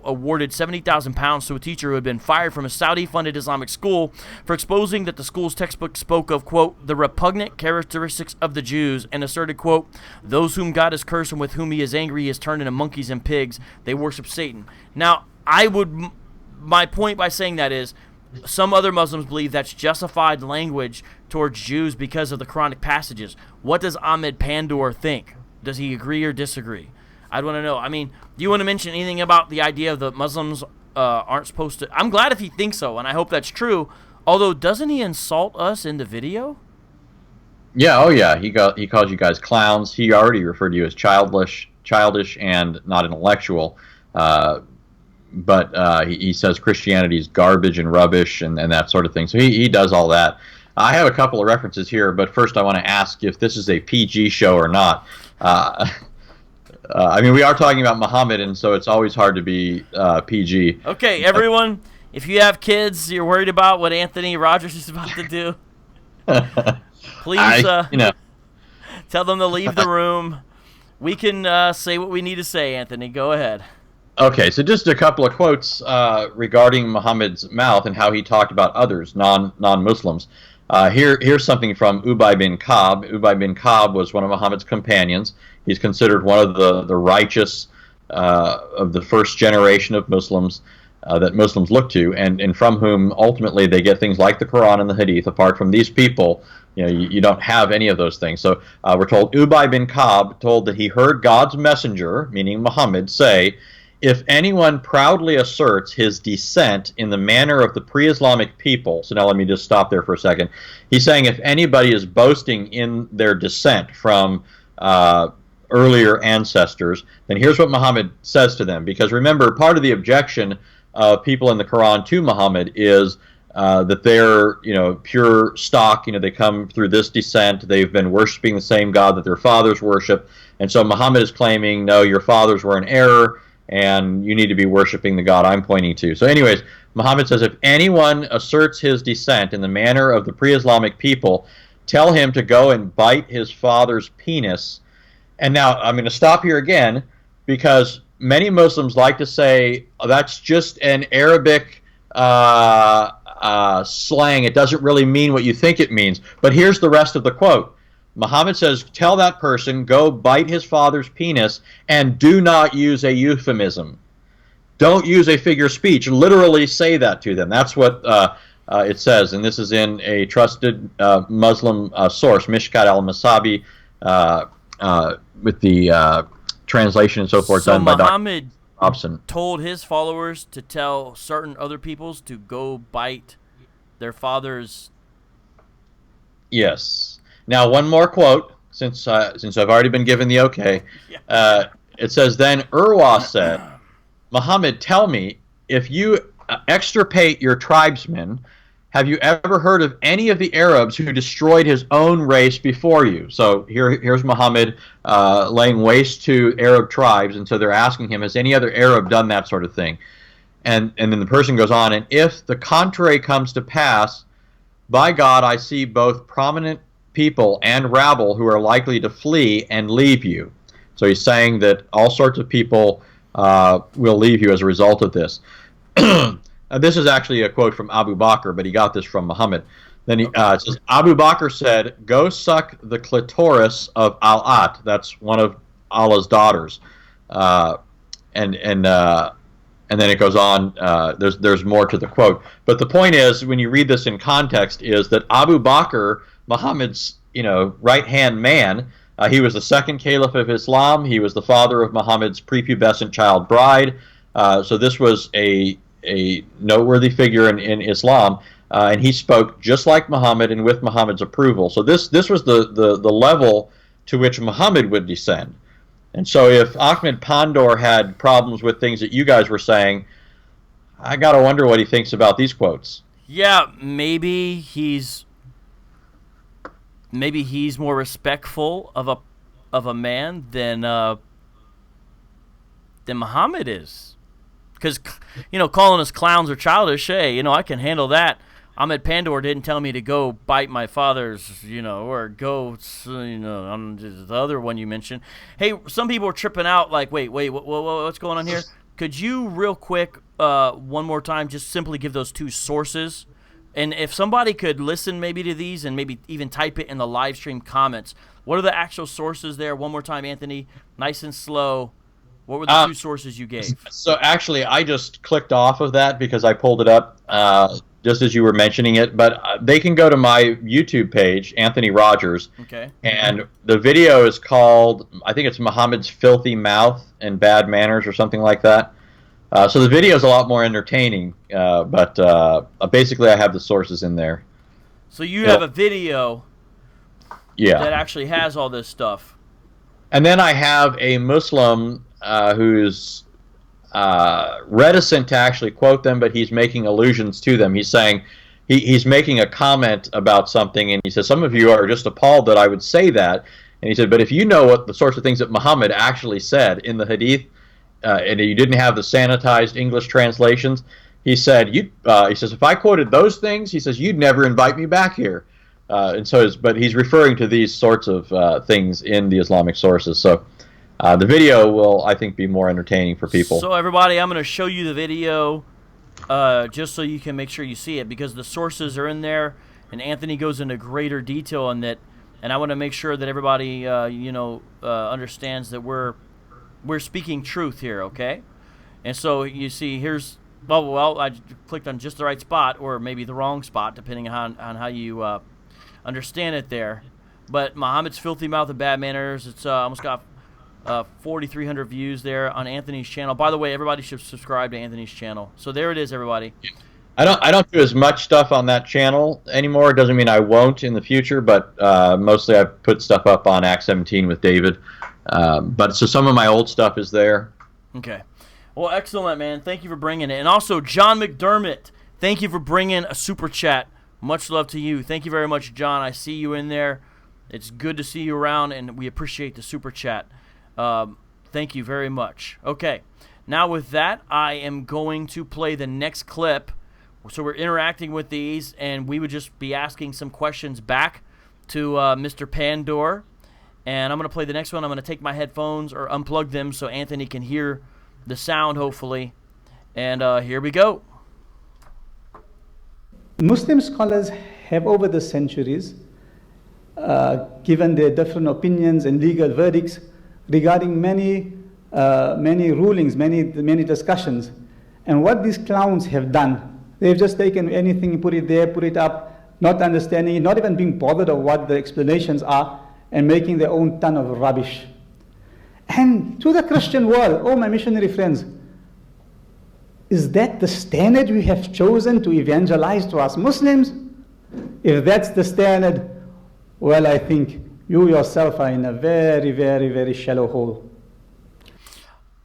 awarded £70,000 to a teacher who had been fired from a Saudi-funded Islamic school for exposing that the school's textbook spoke of, quote, the repugnant characteristics of the Jews, and asserted, quote, those whom God has cursed and with whom he is angry he has turned into monkeys and pigs. They worship Satan. Now, my point by saying that is, some other Muslims believe that's justified language towards Jews because of the Quranic passages. What does Ahmed Pandor think? Does he agree or disagree? I'd want to know. I mean, do you want to mention anything about the idea of the Muslims aren't supposed to? I'm glad if he thinks so, and I hope that's true. Although, doesn't he insult us in the video? Yeah, oh yeah. He calls you guys clowns. He already referred to you as childish, and not intellectual. But he says Christianity is garbage and rubbish and that sort of thing. So he does all that. I have a couple of references here, but first I want to ask if this is a PG show or not. I mean, we are talking about Muhammad, and so it's always hard to be PG. Okay, everyone, if you have kids, you're worried about what Anthony Rogers is about to do, please tell them to leave the room. We can say what we need to say, Anthony. Go ahead. Okay, so just a couple of quotes regarding Muhammad's mouth and how he talked about others, non-Muslims. Here's something from Ubay bin Ka'b. Ubay bin Ka'b was one of Muhammad's companions. He's considered one of the righteous of the first generation of Muslims that Muslims look to, and from whom ultimately they get things like the Quran and the Hadith. Apart from these people, you don't have any of those things. So we're told Ubay bin Ka'b told that he heard God's messenger, meaning Muhammad, say, if anyone proudly asserts his descent in the manner of the pre-Islamic people, so now let me just stop there for a second. He's saying if anybody is boasting in their descent from earlier ancestors, then here's what Muhammad says to them. Because remember, part of the objection of people in the Quran to Muhammad is that they're, pure stock. They come through this descent. They've been worshiping the same God that their fathers worship. And so Muhammad is claiming, no, your fathers were in error, and you need to be worshiping the God I'm pointing to. So anyways, Muhammad says, if anyone asserts his descent in the manner of the pre-Islamic people, tell him to go and bite his father's penis. And now I'm going to stop here again, because many Muslims like to say, that's just an Arabic slang. It doesn't really mean what you think it means. But here's the rest of the quote. Muhammad says, tell that person, go bite his father's penis, and do not use a euphemism. Don't use a figure of speech. Literally say that to them. That's what it says, and this is in a trusted Muslim source, Mishkat al-Masabi, with the translation and so forth done by Dr. Muhammad Hobson. Told his followers to tell certain other peoples to go bite their father's... Yes. Now, one more quote, since I've already been given the okay. It says, then Urwa said, Muhammad, tell me, if you extirpate your tribesmen, have you ever heard of any of the Arabs who destroyed his own race before you? So here's Muhammad laying waste to Arab tribes, and so they're asking him, has any other Arab done that sort of thing? And then the person goes on, and if the contrary comes to pass, by God, I see both prominent people and rabble who are likely to flee and leave you. So he's saying that all sorts of people will leave you as a result of this. This is actually a quote from Abu Bakr, but he got this from Muhammad. Then it says, Abu Bakr said, go suck the clitoris of Al-At. That's one of Allah's daughters. And then it goes on. There's more to the quote. But the point is, when you read this in context, is that Abu Bakr, Muhammad's right-hand man, he was the second caliph of Islam. He was the father of Muhammad's prepubescent child bride. So this was a noteworthy figure in Islam, and he spoke just like Muhammad and with Muhammad's approval. So this was the level to which Muhammad would descend. And so if Ahmed Pandor had problems with things that you guys were saying, I got to wonder what he thinks about these quotes. Yeah, maybe he's more respectful of a man than Muhammad is. because calling us clowns or childish, hey, I can handle that. Ahmed Pandor didn't tell me to go bite my father's, or go, on the other one you mentioned. Hey, some people are tripping out like, wait, what's going on here? Could you real quick, one more time, just simply give those two sources? And if somebody could listen maybe to these and maybe even type it in the live stream comments, what are the actual sources there? One more time, Anthony, nice and slow. What were the two sources you gave? So actually, I just clicked off of that because I pulled it up just as you were mentioning it. But they can go to my YouTube page, Anthony Rogers. Okay. And the video is called, I think it's Muhammad's Filthy Mouth and Bad Manners or something like that. So the video is a lot more entertaining, but basically I have the sources in there. So you have a video that actually has all this stuff. And then I have a Muslim who's reticent to actually quote them, but he's making allusions to them. He's saying, he's making a comment about something, and he says, some of you are just appalled that I would say that. And he said, but if you know what the sorts of things that Muhammad actually said in the Hadith, and you didn't have the sanitized English translations, he said, he says, if I quoted those things, he says, you'd never invite me back here. But he's referring to these sorts of things in the Islamic sources. So the video will, I think, be more entertaining for people. So everybody, I'm going to show you the video just so you can make sure you see it, because the sources are in there, and Anthony goes into greater detail on that. And I want to make sure that everybody, understands that we're speaking truth here, okay? And so you see, here's I clicked on just the right spot, or maybe the wrong spot, depending on how you understand it there. But Muhammad's Filthy Mouth and Bad Manners, it's almost got 4,300 views there on Anthony's channel. By the way, everybody should subscribe to Anthony's channel. So there it is, everybody. I don't do as much stuff on that channel anymore. It doesn't mean I won't in the future, but mostly I've put stuff up on Act 17 with David. But so some of my old stuff is there. Okay. Well, excellent, man. Thank you for bringing it. And also, John McDermott, thank you for bringing a super chat. Much love to you. Thank you very much, John. I see you in there. It's good to see you around, and we appreciate the super chat. Thank you very much. Okay. Now with that, I am going to play the next clip. So we're interacting with these, and we would just be asking some questions back to Mr. Pandor. And I'm going to play the next one. I'm going to take my headphones or unplug them so Anthony can hear the sound, hopefully. And here we go. Muslim scholars have over the centuries given their different opinions and legal verdicts regarding many rulings, many discussions. And what these clowns have done, they've just taken anything, put it there, put it up, not understanding it, not even being bothered of what the explanations are, and making their own ton of rubbish. And to the Christian world, oh my missionary friends, is that the standard we have chosen to evangelize to us Muslims? If that's the standard, well, I think you yourself are in a very, very, very shallow hole.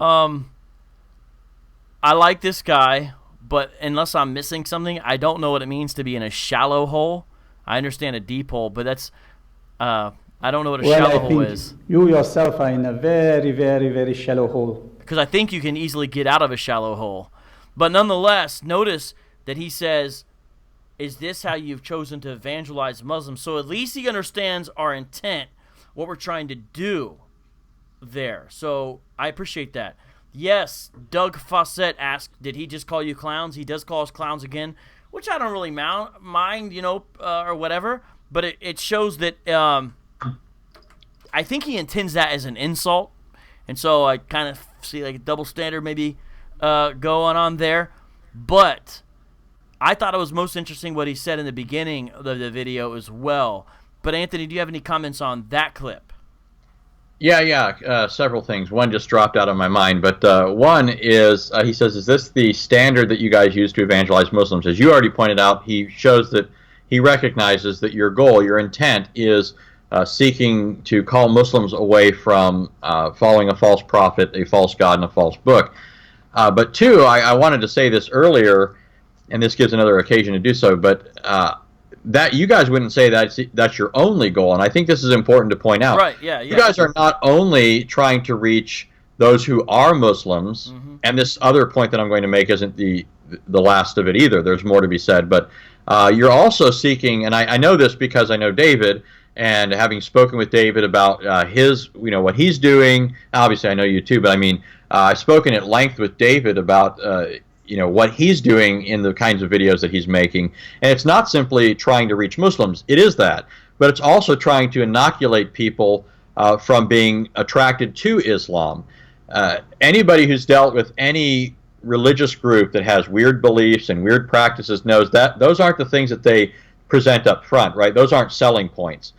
I like this guy, but unless I'm missing something, I don't know what it means to be in a shallow hole. I understand a deep hole, but that's I don't know what a shallow hole is. You yourself are in a very, very, very shallow hole. Because I think you can easily get out of a shallow hole. But nonetheless, notice that he says, is this how you've chosen to evangelize Muslims? So at least he understands our intent, what we're trying to do there. So I appreciate that. Yes, Doug Fawcett asked, did he just call you clowns? He does call us clowns again, which I don't really mind, or whatever. But it shows that I think he intends that as an insult. And so I kind of see like a double standard maybe going on there. But I thought it was most interesting what he said in the beginning of the video as well. But Anthony, do you have any comments on that clip? Yeah, several things. One just dropped out of my mind, but one is, he says, is this the standard that you guys use to evangelize Muslims? As you already pointed out, he shows that he recognizes that your goal, your intent, is seeking to call Muslims away from following a false prophet, a false god, and a false book. But two, I wanted to say this earlier, and this gives another occasion to do so, but that you guys wouldn't say that's your only goal, and I think this is important to point out. Right, yeah. You guys are not only trying to reach those who are Muslims and this other point that I'm going to make isn't the last of it either. There's more to be said, but you're also seeking, and I know this because I know David, and having spoken with David about his, what he's doing. Obviously, I know you too, but I mean, I've spoken at length with David about what he's doing in the kinds of videos that he's making, and it's not simply trying to reach Muslims. It is that, but it's also trying to inoculate people from being attracted to Islam. Anybody who's dealt with any religious group that has weird beliefs and weird practices knows that those aren't the things that they present up front, right? Those aren't selling points.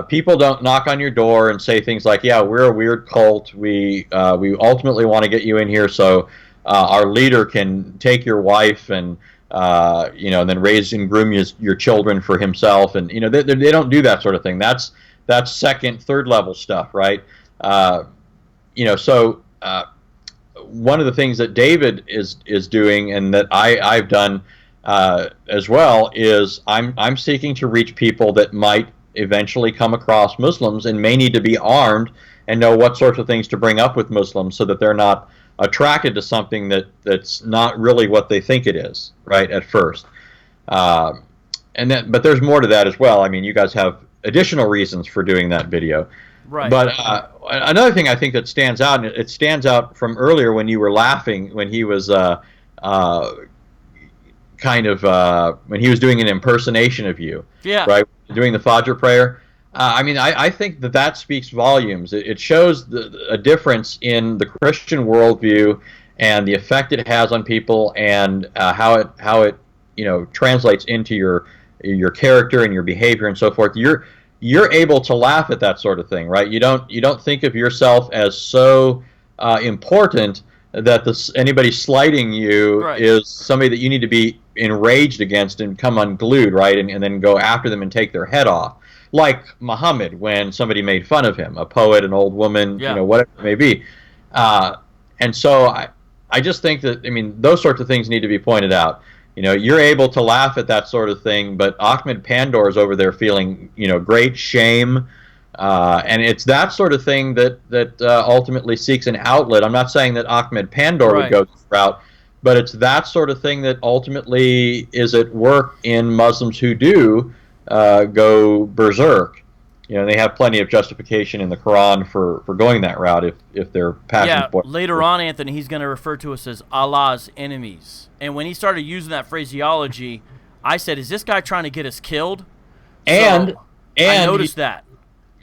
People don't knock on your door and say things like, yeah, we're a weird cult. We ultimately want to get you in here so our leader can take your wife and and then raise and groom your children for himself. And they don't do that sort of thing. That's second, third level stuff, right? So one of the things that David is doing, and that I've done as well, is I'm seeking to reach people that might eventually come across Muslims and may need to be armed and know what sorts of things to bring up with Muslims so that they're not attracted to something that's not really what they think it is, right, at first. But there's more to that as well. I mean, you guys have additional reasons for doing that video. Right. But another thing I think that stands out, and it stands out from earlier when you were laughing when he was when he was doing an impersonation of you. Yeah. Right. Doing the Fajr prayer. I think that speaks volumes. It shows a difference in the Christian worldview and the effect it has on people, and how it translates into your character and your behavior and so forth. You're able to laugh at that sort of thing, right? You don't think of yourself as so important that anybody slighting you right. is somebody that you need to be enraged against and come unglued, right? And then go after them and take their head off. Like Muhammad, when somebody made fun of him, a poet, an old woman, yeah. Whatever it may be. And so I just think that, those sorts of things need to be pointed out. You're able to laugh at that sort of thing, but Ahmed Pandor is over there feeling, great shame. And it's that sort of thing that ultimately seeks an outlet. I'm not saying that Ahmed Pandor right. would go this route, but it's that sort of thing that ultimately is at work in Muslims who do go berserk. They have plenty of justification in the Quran for going that route if they're passionate. Yeah, later on, Anthony, he's going to refer to us as Allah's enemies. And when he started using that phraseology, I said, is this guy trying to get us killed? And I noticed that.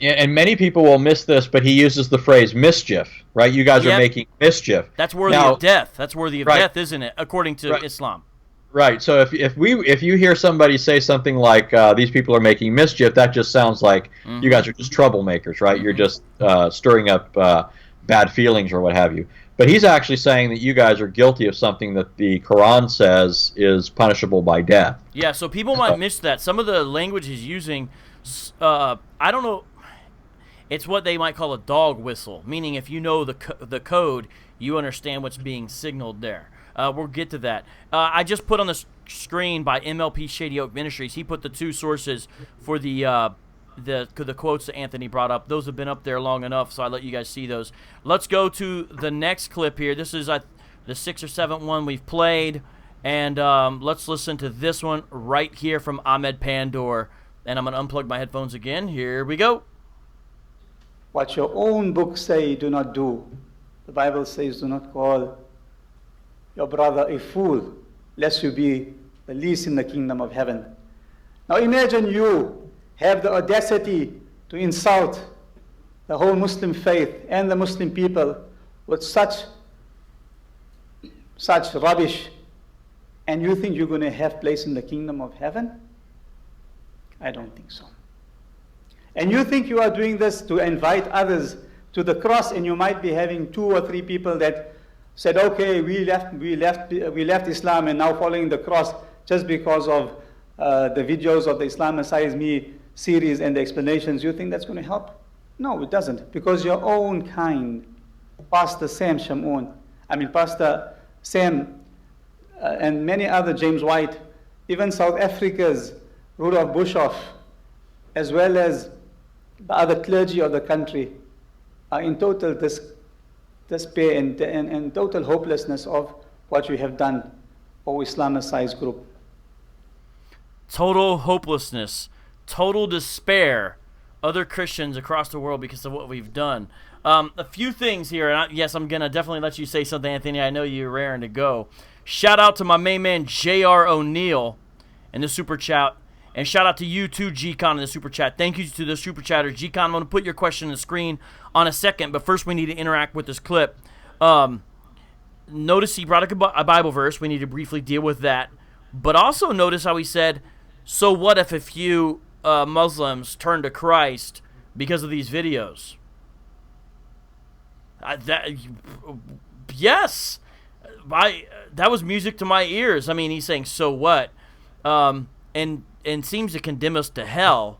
Yeah, and many people will miss this, but he uses the phrase mischief, right? You guys are making mischief. That's worthy of death. That's worthy of right. death, isn't it? According to Islam. Right. So if you hear somebody say something like these people are making mischief, that just sounds like you guys are just troublemakers, right? You're just stirring up bad feelings or what have you. But he's actually saying that you guys are guilty of something that the Quran says is punishable by death. Yeah. So people might miss that. Some of the language he's using, I don't know. It's what they might call a dog whistle, meaning if you know the code, you understand what's being signaled there. We'll get to that. I just put on the screen by MLP Shady Oak Ministries. He put the two sources for the quotes that Anthony brought up. Those have been up there long enough, so I let you guys see those. Let's go to the next clip here. This is the 6th or 7th one we've played, and let's listen to this one right here from Ahmed Pandor. And I'm going to unplug my headphones again. Here we go. What your own books say, do not do. The Bible says, do not call your brother a fool, lest you be the least in the kingdom of heaven. Now imagine you have the audacity to insult the whole Muslim faith and the Muslim people with such rubbish, and you think you're going to have place in the kingdom of heaven? I don't think so. And you think you are doing this to invite others to the cross, and you might be having 2 or 3 people that said, okay, we left Islam and now following the cross just because of the videos of the Islamicize Me series and the explanations. You think that's going to help? No, it doesn't, because your own kind, Pastor Sam, and many other, James White, even South Africa's Rudolf Bushoff, as well as the other clergy of the country, are in total despair and total hopelessness of what we have done, O Islamicize group. Total hopelessness, total despair, other Christians across the world because of what we've done. A few things here, and yes, I'm going to definitely let you say something, Anthony. I know you're raring to go. Shout out to my main man, J.R. O'Neill, in the Super Chat. And shout out to you too, G-Con, in the Super Chat. Thank you to the Super Chatters. G-Con, I'm going to put your question on the screen on a second, but first we need to interact with this clip. Notice he brought a Bible verse. We need to briefly deal with that. But also notice how he said, so what if a few Muslims turn to Christ because of these videos? Yes. That was music to my ears. I mean, he's saying, so what? And seems to condemn us to hell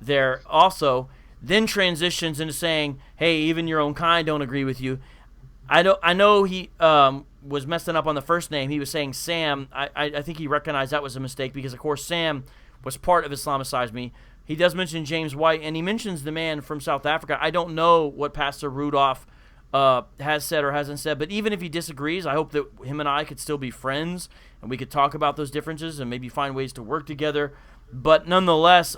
there also, then transitions into saying, hey, even your own kind don't agree with you. I know he was messing up on the first name. He was saying Sam. I think he recognized that was a mistake because, of course, Sam was part of Islamicize Me. He does mention James White, and he mentions the man from South Africa. I don't know what Pastor Rudolph has said or hasn't said, but even if he disagrees, I hope that him and I could still be friends and we could talk about those differences and maybe find ways to work together. But nonetheless,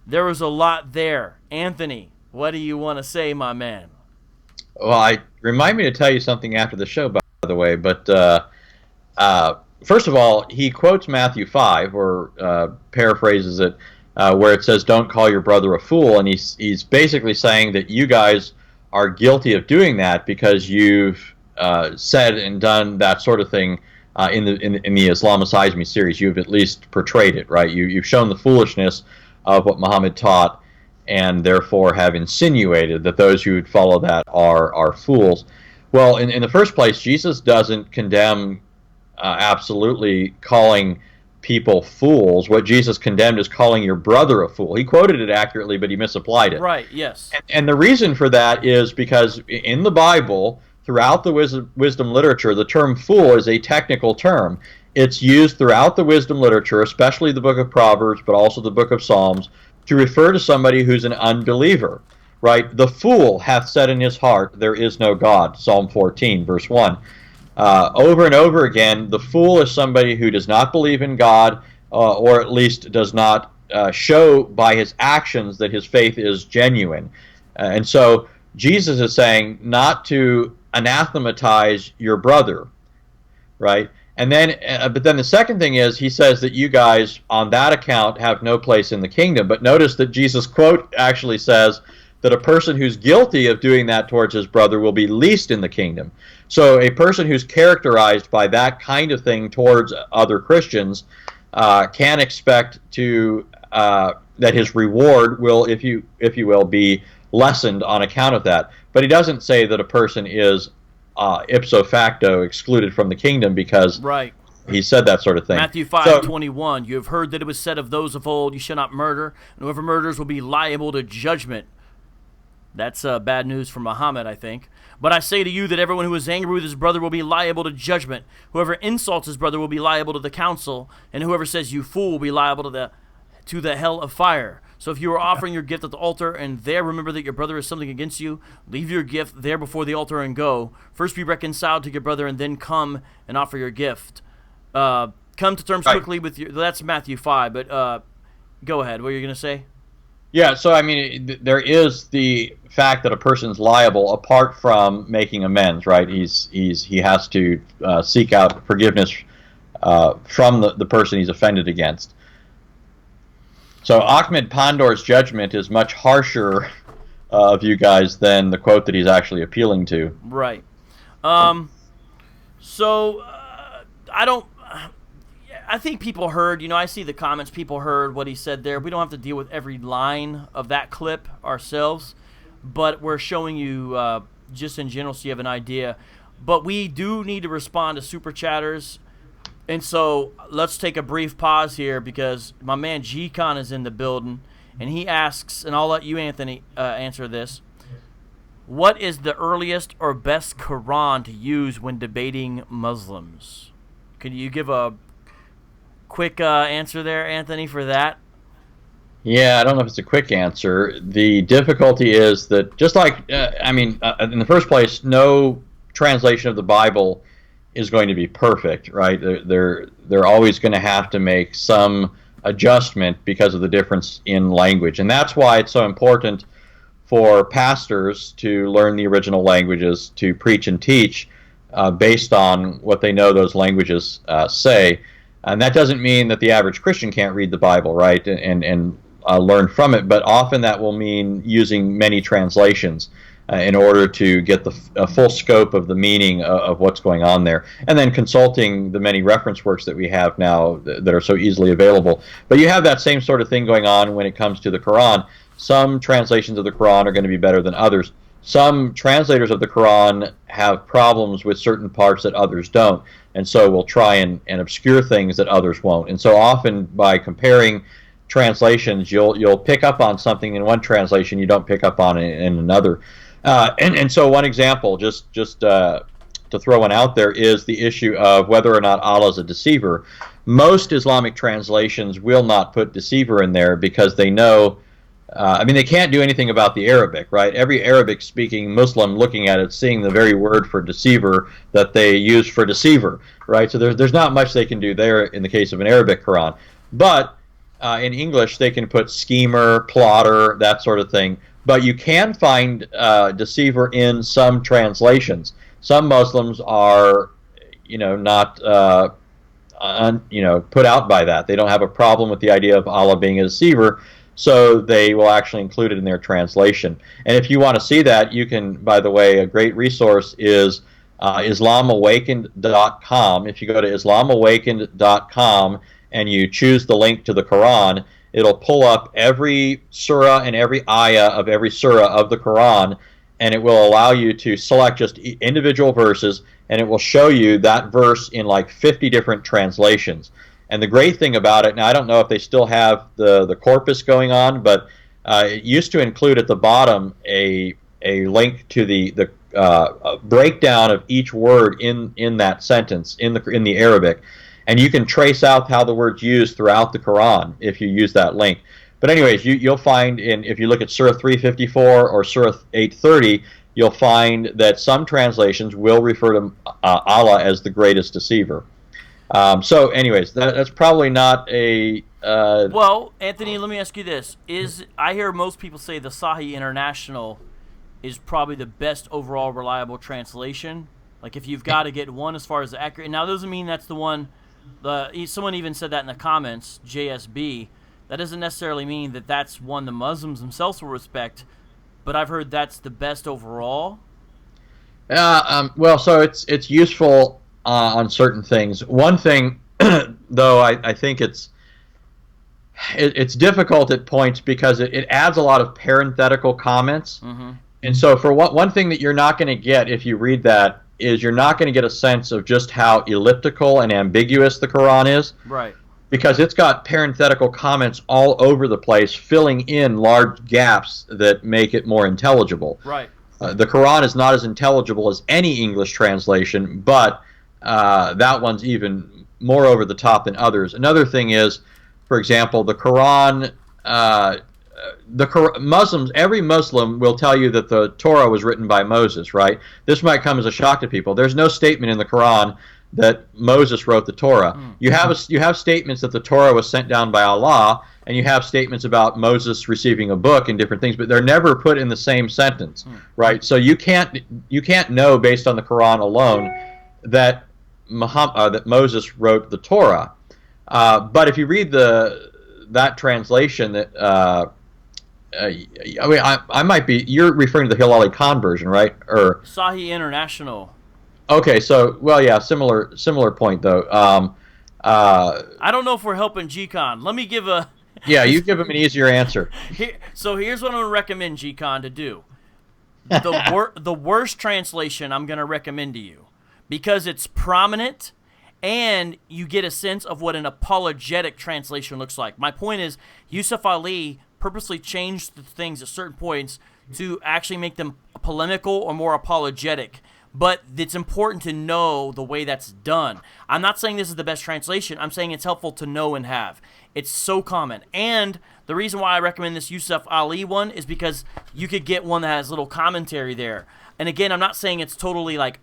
there was a lot there. Anthony, what do you want to say, my man? Well, remind me to tell you something after the show, by the way, but first of all, he quotes Matthew 5, or paraphrases it, where it says, don't call your brother a fool, and he's basically saying that you guys are guilty of doing that because you've said and done that sort of thing in the Islamicize Me series. You've at least portrayed it, right? You've shown the foolishness of what Muhammad taught, and therefore have insinuated that those who would follow that are fools. Well, in the first place, Jesus doesn't condemn absolutely calling people fools. What Jesus condemned is calling your brother a fool. He quoted it accurately, but he misapplied it. Right, yes. And the reason for that is because in the Bible, throughout the wisdom literature, the term fool is a technical term. It's used throughout the wisdom literature, especially the book of Proverbs, but also the book of Psalms, to refer to somebody who's an unbeliever, right? The fool hath said in his heart, there is no God, Psalm 14, verse 1. Over and over again, the fool is somebody who does not believe in God, or at least does not show by his actions that his faith is genuine. And so Jesus is saying not to anathematize your brother, right? And then, but then the second thing is, he says that you guys, on that account, have no place in the kingdom. But notice that Jesus' quote actually says that a person who's guilty of doing that towards his brother will be least in the kingdom. So a person who's characterized by that kind of thing towards other Christians can expect to that his reward will, if you will, be lessened on account of that. But he doesn't say that a person is ipso facto excluded from the kingdom because right. He said that sort of thing. Matthew 5:21, you have heard that it was said of those of old, you shall not murder, and whoever murders will be liable to judgment. That's bad news for Muhammad, I think. But I say to you that everyone who is angry with his brother will be liable to judgment. Whoever insults his brother will be liable to the council, and whoever says you fool will be liable to the hell of fire. So if you are offering your gift at the altar and there remember that your brother has something against you, leave your gift there before the altar and go. First be reconciled to your brother and then come and offer your gift. Come to terms quickly with your... That's Matthew 5, but go ahead. What are you going to say? Yeah, so I mean, there is the fact that a person's liable apart from making amends, right? He has to seek out forgiveness from the person he's offended against. So Ahmed Pandor's judgment is much harsher of you guys than the quote that he's actually appealing to. Right. So I think people heard, I see the comments, people heard what he said there. We don't have to deal with every line of that clip ourselves, but we're showing you just in general so you have an idea. But we do need to respond to Super Chatters. And so let's take a brief pause here because my man G-Con is in the building, and he asks, and I'll let you, Anthony, answer this. What is the earliest or best Quran to use when debating Muslims? Can you give a quick answer there, Anthony, for that? Yeah, I don't know if it's a quick answer. The difficulty is that just like, in the first place, no translation of the Bible is going to be perfect, right? They're always going to have to make some adjustment because of the difference in language. And that's why it's so important for pastors to learn the original languages, to preach and teach based on what they know those languages say. And that doesn't mean that the average Christian can't read the Bible, right, and learn from it, but often that will mean using many translations in order to get the full scope of the meaning of what's going on there, and then consulting the many reference works that we have now that are so easily available. But you have that same sort of thing going on when it comes to the Quran. Some translations of the Quran are going to be better than others. Some translators of the Quran have problems with certain parts that others don't, and so will try and obscure things that others won't. And so often by comparing translations, you'll pick up on something in one translation you don't pick up on in another. And so one example, just to throw one out there, is the issue of whether or not Allah is a deceiver. Most Islamic translations will not put deceiver in there because they know, they can't do anything about the Arabic, right? Every Arabic-speaking Muslim looking at it, seeing the very word for deceiver that they use for deceiver, right? So there's not much they can do there in the case of an Arabic Quran. But in English, they can put schemer, plotter, that sort of thing. But you can find deceiver in some translations. Some Muslims are, not, put out by that. They don't have a problem with the idea of Allah being a deceiver, so they will actually include it in their translation. And if you want to see that, you can, by the way, a great resource is islamawakened.com. If you go to islamawakened.com and you choose the link to the Quran, it'll pull up every surah and every ayah of every surah of the Quran, and it will allow you to select just individual verses, and it will show you that verse in like 50 different translations. And the great thing about it, now I don't know if they still have the corpus going on, but it used to include at the bottom a link to the breakdown of each word in that sentence in the Arabic. And you can trace out how the word's used throughout the Quran if you use that link. But anyways, you'll find if you look at Surah 354 or Surah 830, you'll find that some translations will refer to Allah as the greatest deceiver. So anyways, that's probably not a... Well, Anthony, let me ask you this. I hear most people say the Sahih International is probably the best overall reliable translation. Like if you've got to get one as far as the accurate... Now, that doesn't mean that's the one... someone even said that in the comments, JSB. That doesn't necessarily mean that that's one the Muslims themselves will respect, but I've heard that's the best overall. Well, so it's useful on certain things. One thing, though, I think it's difficult at points because it adds a lot of parenthetical comments. Mm-hmm. And so for one thing that you're not going to get if you read that is you're not going to get a sense of just how elliptical and ambiguous the Quran is. Right. Because it's got parenthetical comments all over the place, filling in large gaps that make it more intelligible. Right. The Quran is not as intelligible as any English translation, but that one's even more over the top than others. Another thing is, for example, the Quran... Muslims, every Muslim will tell you that the Torah was written by Moses, right? This might come as a shock to people. There's no statement in the Quran that Moses wrote the Torah. You have statements that the Torah was sent down by Allah, and you have statements about Moses receiving a book and different things, but they're never put in the same sentence, right? So you can't know based on the Quran alone that that Moses wrote the Torah. But if you read that translation that I might be. You're referring to the Hilali Khan version, right? Or Sahih International. Okay, so yeah, similar point though. I don't know if we're helping G-Con. Let me give a. Yeah, you give him an easier answer. So here's what I'm gonna recommend G-Con to do. The worst translation I'm gonna recommend to you because it's prominent and you get a sense of what an apologetic translation looks like. My point is, Yusuf Ali purposely changed the things at certain points to actually make them polemical or more apologetic. but it's important to know the way that's done. I'm not saying this is the best translation. I'm saying it's helpful to know and have. It's so common. And the reason why I recommend this Yusuf Ali one is because you could get one that has little commentary there. And again, I'm not saying it's totally like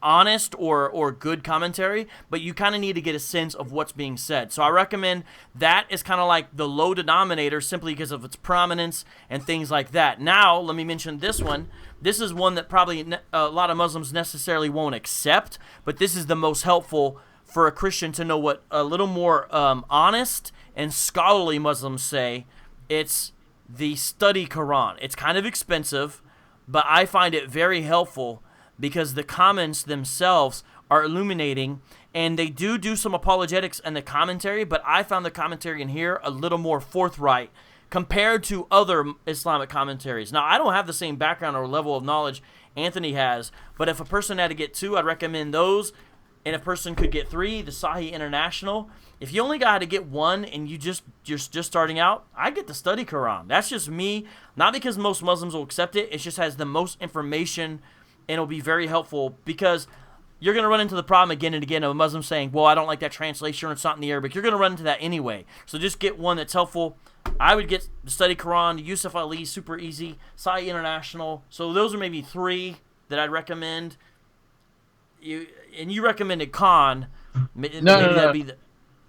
honest or good commentary, but you kind of need to get a sense of what's being said. So I recommend that is kind of like the low denominator simply because of its prominence and things like that. Now, let me mention this one. This is one that probably a lot of Muslims necessarily won't accept, but this is the most helpful for a Christian to know what a little more honest and scholarly Muslims say. It's the Study Quran. It's kind of expensive, but I find it very helpful because the comments themselves are illuminating, and they do some apologetics and the commentary, but I found the commentary in here a little more forthright compared to other Islamic commentaries. Now, I don't have the same background or level of knowledge Anthony has, but if a person had to get 2, I'd recommend those, and if a person could get 3, the Sahih International. If you only got to get 1 and you're just starting out, I get the Study Quran. That's just me, not because most Muslims will accept it, it just has the most information, and it'll be very helpful because you're going to run into the problem again and again of a Muslim saying, well, I don't like that translation or it's not in the Arabic. You're going to run into that anyway. So just get one that's helpful. I would get the Study Quran, Yusuf Ali, super easy, Sahih International. So those are maybe 3 that I'd recommend. You recommended Khan. No.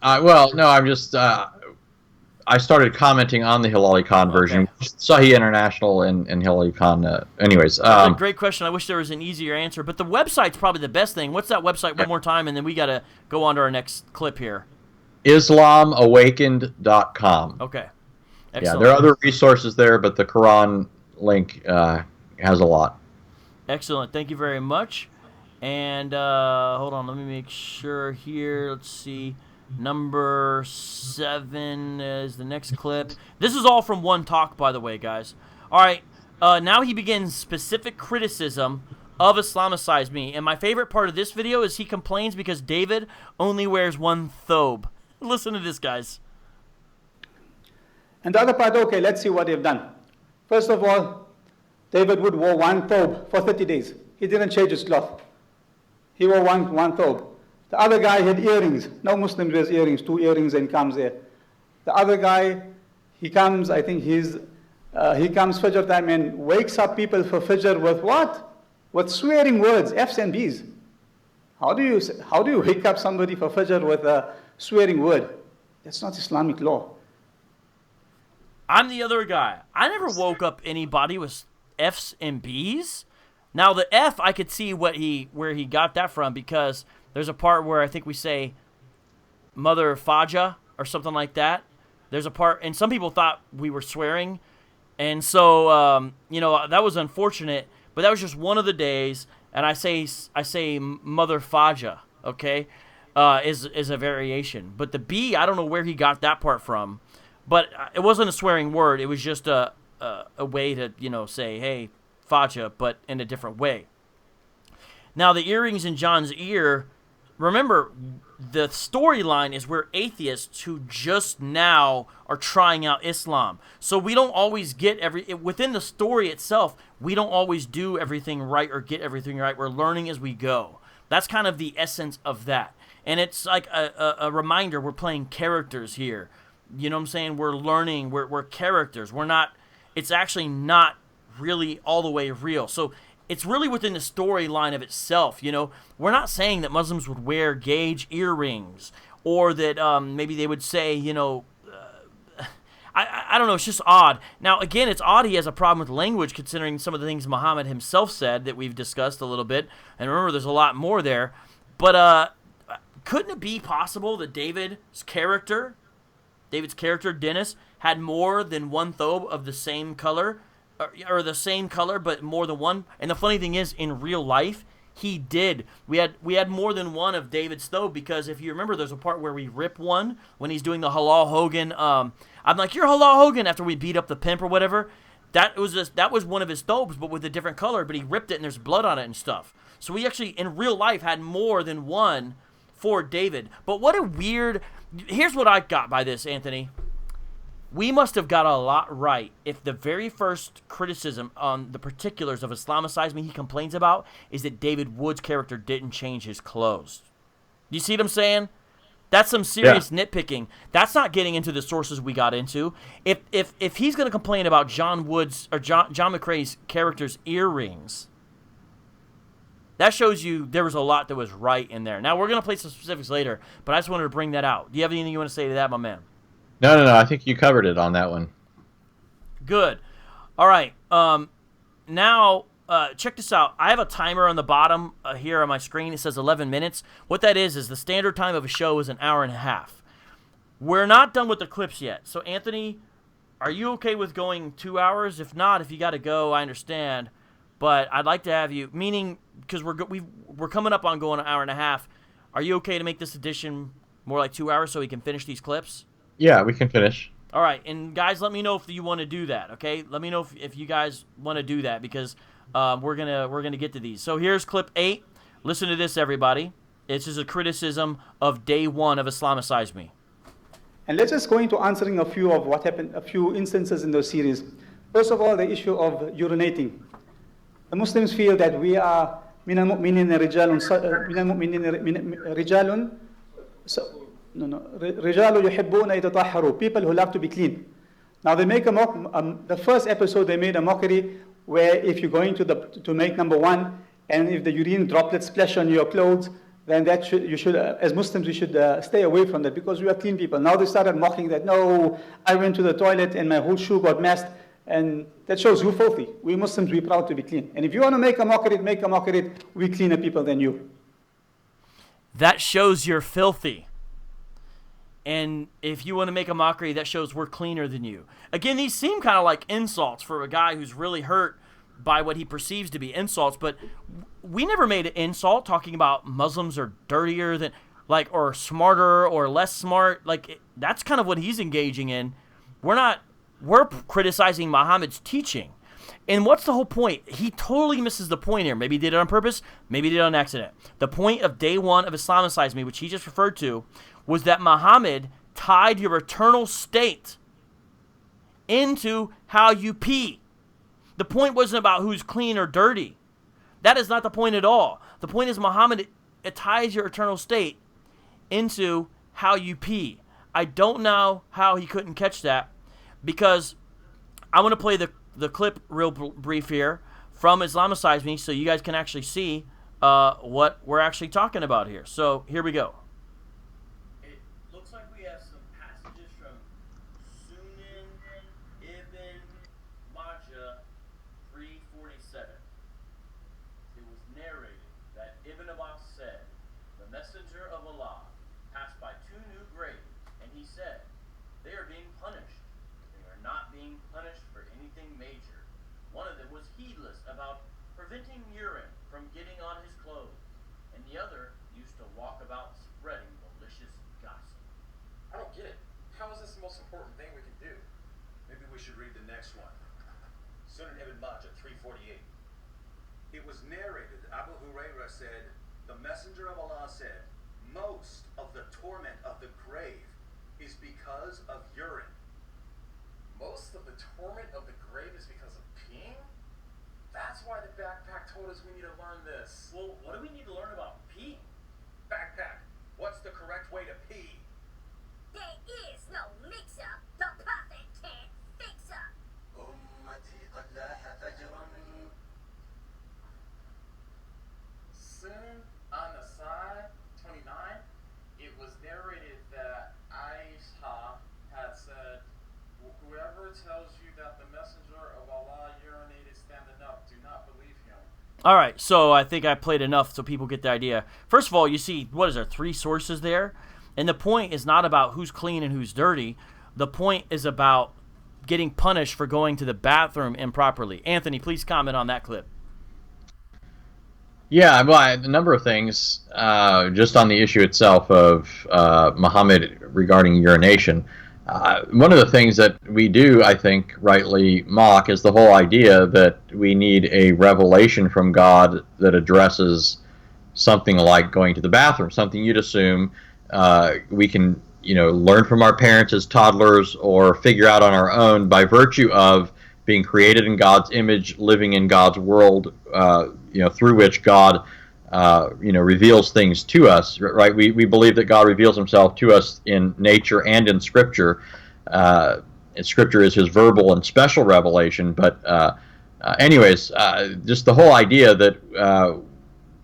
I'm just... I started commenting on the Hilali Khan version, Sahih International and Hilali Khan. Anyways, that's a great question. I wish there was an easier answer, but the website's probably the best thing. What's that website one more time, and then we got to go on to our next clip here. IslamAwakened.com. Okay. Excellent. Yeah, there are other resources there, but the Quran link has a lot. Excellent. Thank you very much. And hold on, let me make sure here. Let's see. Number 7 is the next clip. This is all from one talk, by the way, guys. All right, now he begins specific criticism of Islamicize me. And my favorite part of this video is he complains because David only wears 1 thobe. Listen to this, guys. And the other part, okay, let's see what they've done. First of all, David Wood wore 1 thobe for 30 days. He didn't change his cloth. He wore one thobe. The other guy had earrings. No Muslim wears earrings, 2 earrings and comes there. The other guy, he comes, I think he comes Fajr time and wakes up people for Fajr with what? With swearing words, F's and B's. How do you wake up somebody for Fajr with a swearing word? That's not Islamic law. I'm the other guy. I never woke up anybody with F's and B's. Now the F, I could see where he got that from because there's a part where I think we say Mother Faja or something like that. There's a part, and some people thought we were swearing, and so that was unfortunate. But that was just one of the days, and I say Mother Faja, okay, is a variation. But the B, I don't know where he got that part from, but it wasn't a swearing word. It was just a way to say hey Faja, but in a different way. Now the earrings in John's ear. Remember, the storyline is we're atheists who just now are trying out Islam. So we don't always get within the story itself, we don't always do everything right or get everything right. We're learning as we go. That's kind of the essence of that. And it's like a reminder, we're playing characters here. You know what I'm saying? We're learning, we're characters. It's actually not really all the way real. So it's really within the storyline of itself, We're not saying that Muslims would wear gauge earrings or that maybe they would say, I don't know, it's just odd. Now, again, it's odd he has a problem with language considering some of the things Muhammad himself said that we've discussed a little bit. And remember, there's a lot more there. But couldn't it be possible that David's character, Dennis, had more than 1 thobe of the same color? Or the same color, but more than 1. And the funny thing is, in real life, he did. We had more than 1 of David's thobe because if you remember, there's a part where we rip one when he's doing the Halal Hogan. I'm like, you're Halal Hogan after we beat up the pimp or whatever. That was one of his thobes, but with a different color. But he ripped it and there's blood on it and stuff. So we actually, in real life, had more than 1 for David. But what a weird. Here's what I got by this, Anthony. we must have got a lot right if the very first criticism on the particulars of Islamicize Me he complains about is that David Wood's character didn't change his clothes. You see what I'm saying? That's some serious nitpicking. That's not getting into the sources we got into. If he's going to complain about John McCrae's character's earrings, that shows you there was a lot that was right in there. Now, we're going to play some specifics later, but I just wanted to bring that out. Do you have anything you want to say to that, my man? No. I think you covered it on that one. Good. All right. Now, check this out. I have a timer on the bottom here on my screen. It says 11 minutes. What that is the standard time of a show is an hour and a half. We're not done with the clips yet. So, Anthony, are you okay with going 2 hours? If not, if you got to go, I understand. But I'd like to have you, meaning because we're coming up on going an hour and a half. Are you okay to make this edition more like 2 hours so we can finish these clips? Yeah, we can finish. All right, and guys, let me know if you want to do that. Okay, let me know if you guys want to do that because we're gonna get to these. So here's clip 8. Listen to this, everybody. This is a criticism of day 1 of Islamicize Me. And let's just go into answering a few of what happened, a few instances in those series. First of all, the issue of urinating. The Muslims feel that we are من المؤمنين رجال رجال يحبون يتطهروا, people who love to be clean. Now they make the first episode they made a mockery where if you're going to make number 1 and if the urine droplets splash on your clothes, then you should as Muslims we should stay away from that because we are clean people. Now they started mocking that, no, I went to the toilet and my whole shoe got messed, and that shows you filthy. We Muslims, we're proud to be clean. And if you want to make a mockery, we cleaner people than you. That shows you're filthy. And if you want to make a mockery, that shows we're cleaner than you. Again, these seem kind of like insults for a guy who's really hurt by what he perceives to be insults, but we never made an insult talking about Muslims are dirtier than, or smarter or less smart. That's kind of what he's engaging in. We're criticizing Muhammad's teaching. And what's the whole point? He totally misses the point here. Maybe he did it on purpose, maybe he did it on accident. The point of day 1 of Islamicize Me, which he just referred to, was that Muhammad tied your eternal state into how you pee. The point wasn't about who's clean or dirty. That is not the point at all. The point is Muhammad ties your eternal state into how you pee. I don't know how he couldn't catch that because I want to play the clip real brief here from Islamicize Me so you guys can actually see what we're actually talking about here. So here we go. preventing urine from getting on his clothes, and the other used to walk about spreading malicious gossip. I don't get it. How is this the most important thing we can do? Maybe we should read the next one. Sunan Ibn Majah 348. It was narrated that Abu Hurairah said, the Messenger of Allah said, most of the torment of the grave is because of urine. Most of the torment of the grave is because of peeing? That's why the backpack told us we need to learn this. Well, what do we need to learn about peeing? Backpack, what's the correct way to pee? There is no mix-up. The prophet can't fix up. Soon, on the side, 29, it was narrated that Aisha had said, whoever tells you that the messenger of Allah urinated standing up, do not believe him. All right, so I think I played enough so people get the idea. First of all, you see, what is there, 3 sources there? And the point is not about who's clean and who's dirty. The point is about getting punished for going to the bathroom improperly. Anthony, please comment on that clip. Yeah, well, a number of things just on the issue itself of Muhammad regarding urination. One of the things that we do, I think, rightly mock is the whole idea that we need a revelation from God that addresses something like going to the bathroom, something you'd assume we can learn from our parents as toddlers or figure out on our own by virtue of being created in God's image, living in God's world, through which God, reveals things to us, right? We believe that God reveals himself to us in nature and in Scripture. And Scripture is his verbal and special revelation. But anyways, just the whole idea that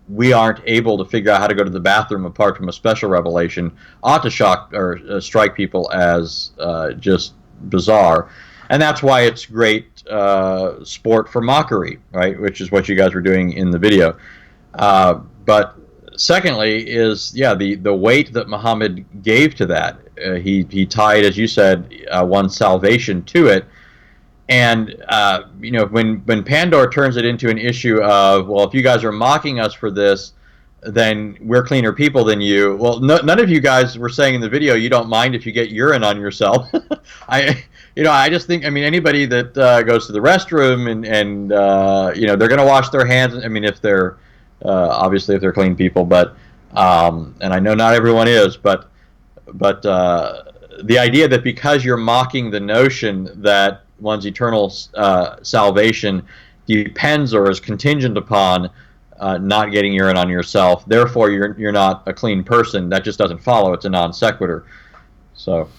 we aren't able to figure out how to go to the bathroom apart from a special revelation ought to shock or strike people as just bizarre. And that's why it's great sport for mockery, right? Which is what you guys were doing in the video. But secondly is, the weight that Muhammad gave to that. He tied, as you said, one's salvation to it. And, when Pandor turns it into an issue of, well, if you guys are mocking us for this, then we're cleaner people than you. Well, none of you guys were saying in the video you don't mind if you get urine on yourself. I just think, anybody that goes to the restroom and they're going to wash their hands. If they're, obviously if they're clean people, but, and I know not everyone is, but the idea that because you're mocking the notion that one's eternal salvation depends or is contingent upon not getting urine on yourself, therefore you're not a clean person, that just doesn't follow. It's a non sequitur. So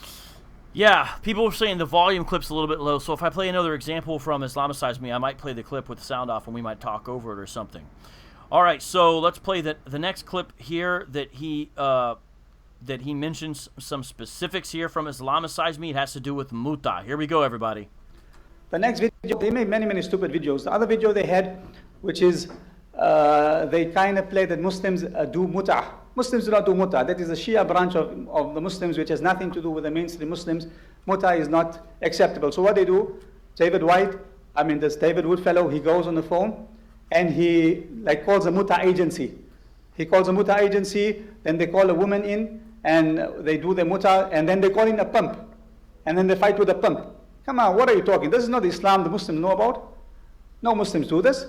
yeah, people were saying the volume clip's a little bit low, so if I play another example from Islamicize Me, I might play the clip with the sound off and we might talk over it or something. All right, so let's play the next clip here that he mentions some specifics here from Islamicize Me. It has to do with muta. Here we go, everybody. The next video, they made many stupiid videos. The other video they had, which is they kind of play that Muslims do muta. Muslims do not do muta. That is a Shia branch of the Muslims, which has nothing to do with the mainstream Muslims. Muta is not acceptable. So what they do, this David Woodfellow, he goes on the phone and he calls a muta agency. He calls a muta agency, then they call a woman in and they do the muta, and then they call in a pump. And then they fight with a pump. Come on, what are you talking? This is not the Islam the Muslims know about. No Muslims do this.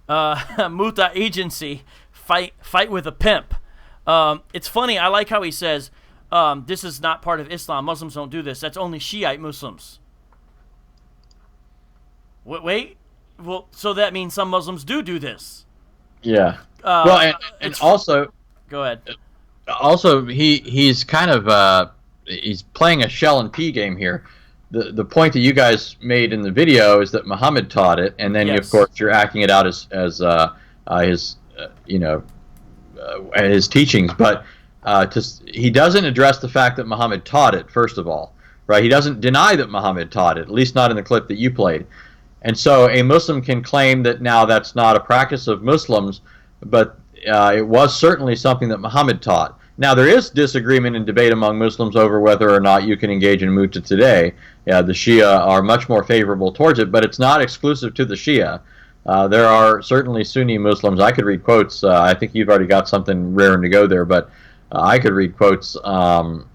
Muta agency, fight with a pimp. It's funny, I like how he says, this is not part of Islam. Muslims don't do this. That's only Shiite Muslims. Wait? Well, so that means some Muslims do this. Yeah. Well, and also... Go ahead. Also, he's kind of... he's playing a shell and pea game here. The point that you guys made in the video is that Muhammad taught it, and then yes. Of course you're acting it out as his teachings. But he doesn't address the fact that Muhammad taught it. First of all, right? He doesn't deny that Muhammad taught it, at least not in the clip that you played. And so a Muslim can claim that now that's not a practice of Muslims, but it was certainly something that Muhammad taught. Now, there is disagreement and debate among Muslims over whether or not you can engage in muta today. Yeah, the Shia are much more favorable towards it, but it's not exclusive to the Shia. There are certainly Sunni Muslims. I could read quotes. I think you've already got something raring to go there, but I could read quotes of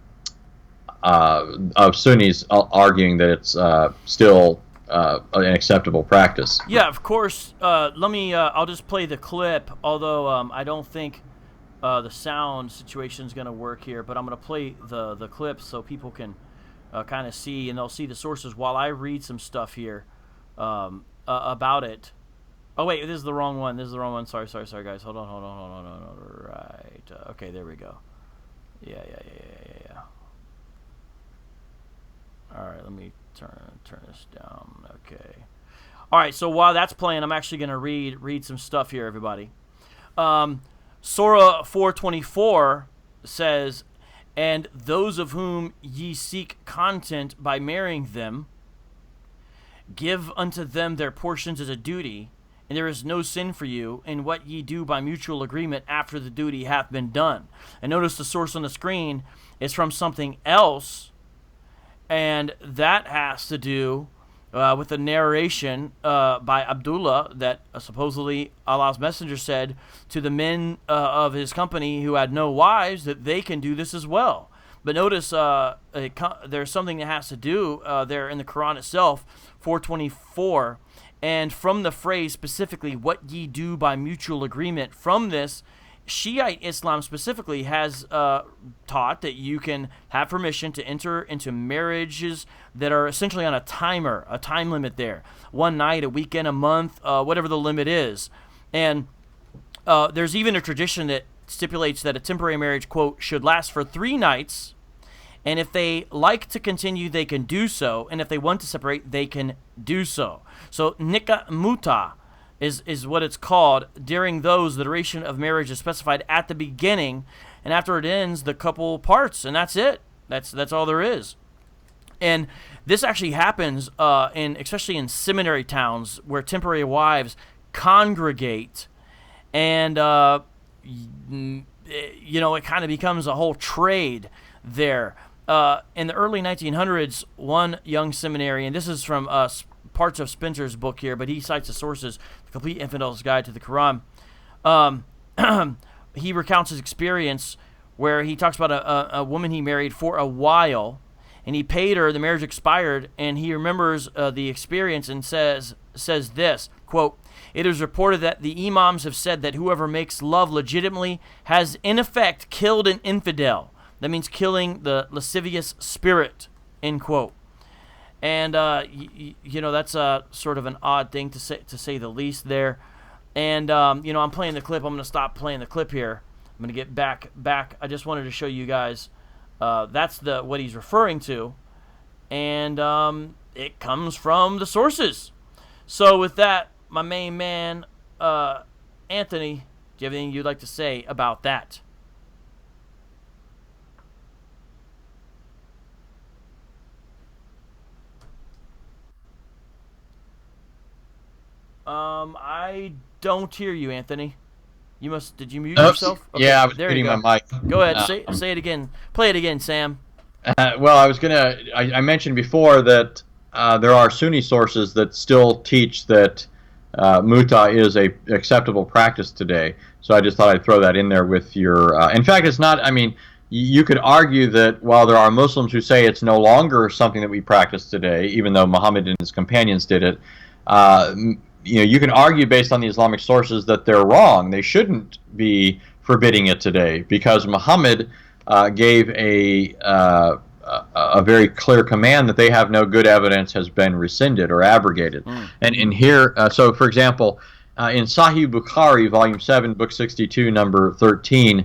Sunnis arguing that it's still an acceptable practice. Yeah, of course. I'll just play the clip, although I don't think the sound situation is going to work here, but I'm going to play the clip so people can kind of see, and they'll see the sources while I read some stuff here about it. Oh, wait, this is the wrong one. Sorry, guys. Hold on. Right. Okay, there we go. Yeah. All right, let me turn this down. Okay. All right, so while that's playing, I'm actually going to read some stuff here, everybody. Surah 424 says, "And those of whom ye seek content by marrying them, give unto them their portions as a duty, and there is no sin for you in what ye do by mutual agreement after the duty hath been done." And notice the source on the screen is from something else, and that has to do with the narration by Abdullah that supposedly Allah's messenger said to the men of his company who had no wives that they can do this as well. But notice there's something that has to do there in the Quran itself, 424, and from the phrase specifically, what ye do by mutual agreement, from this Shiite Islam specifically has taught that you can have permission to enter into marriages that are essentially on a time limit there. One night, a weekend, a month, whatever the limit is. And there's even a tradition that stipulates that a temporary marriage, quote, should last for 3 nights. And if they like to continue, they can do so. And if they want to separate, they can do so. So nikah muta is what it's called. During those, the duration of marriage is specified at the beginning, and after it ends, the couple parts, and that's it. That's all there is. And this actually happens especially in seminary towns where temporary wives congregate, and it kind of becomes a whole trade there. In the early 1900s, one young seminary, and this is from parts of Spencer's book here, but he cites the sources, The Complete Infidel's Guide to the Quran. He recounts his experience where he talks about a woman he married for a while, and he paid her, the marriage expired, and he remembers the experience and says this, quote, "It is reported that the imams have said that whoever makes love legitimately has in effect killed an infidel." That means killing the lascivious spirit, end quote. And that's sort of an odd thing to say the least there. And I'm playing the clip. I'm going to stop playing the clip here. I'm going to get back. I just wanted to show you guys that's what he's referring to, and it comes from the sources. So with that, my main man, Anthony, do you have anything you'd like to say about that? I don't hear you, Anthony. Did you mute yourself? Okay, yeah, I was muting my mic. Go ahead, say it again. Play it again, Sam. Well, I mentioned before that there are Sunni sources that still teach that muta is a acceptable practice today. So I just thought I'd throw that in there with your. In fact, it's not. I mean, you could argue that while there are Muslims who say it's no longer something that we practice today, even though Muhammad and his companions did it. You can argue based on the Islamic sources that they're wrong. They shouldn't be forbidding it today because Muhammad gave a very clear command that they have no good evidence has been rescinded or abrogated. And in here, so for example, in Sahih Bukhari, Volume 7, Book 62, number 13,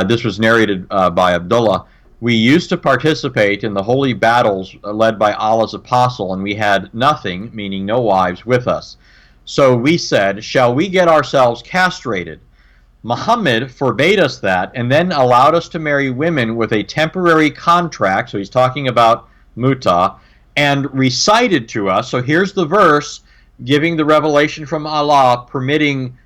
this was narrated by Abdullah. "We used to participate in the holy battles led by Allah's apostle, and we had nothing," meaning no wives, "with us. So we said, shall we get ourselves castrated? Muhammad forbade us that and then allowed us to marry women with a temporary contract," so he's talking about muta, "and recited to us," so here's the verse giving the revelation from Allah permitting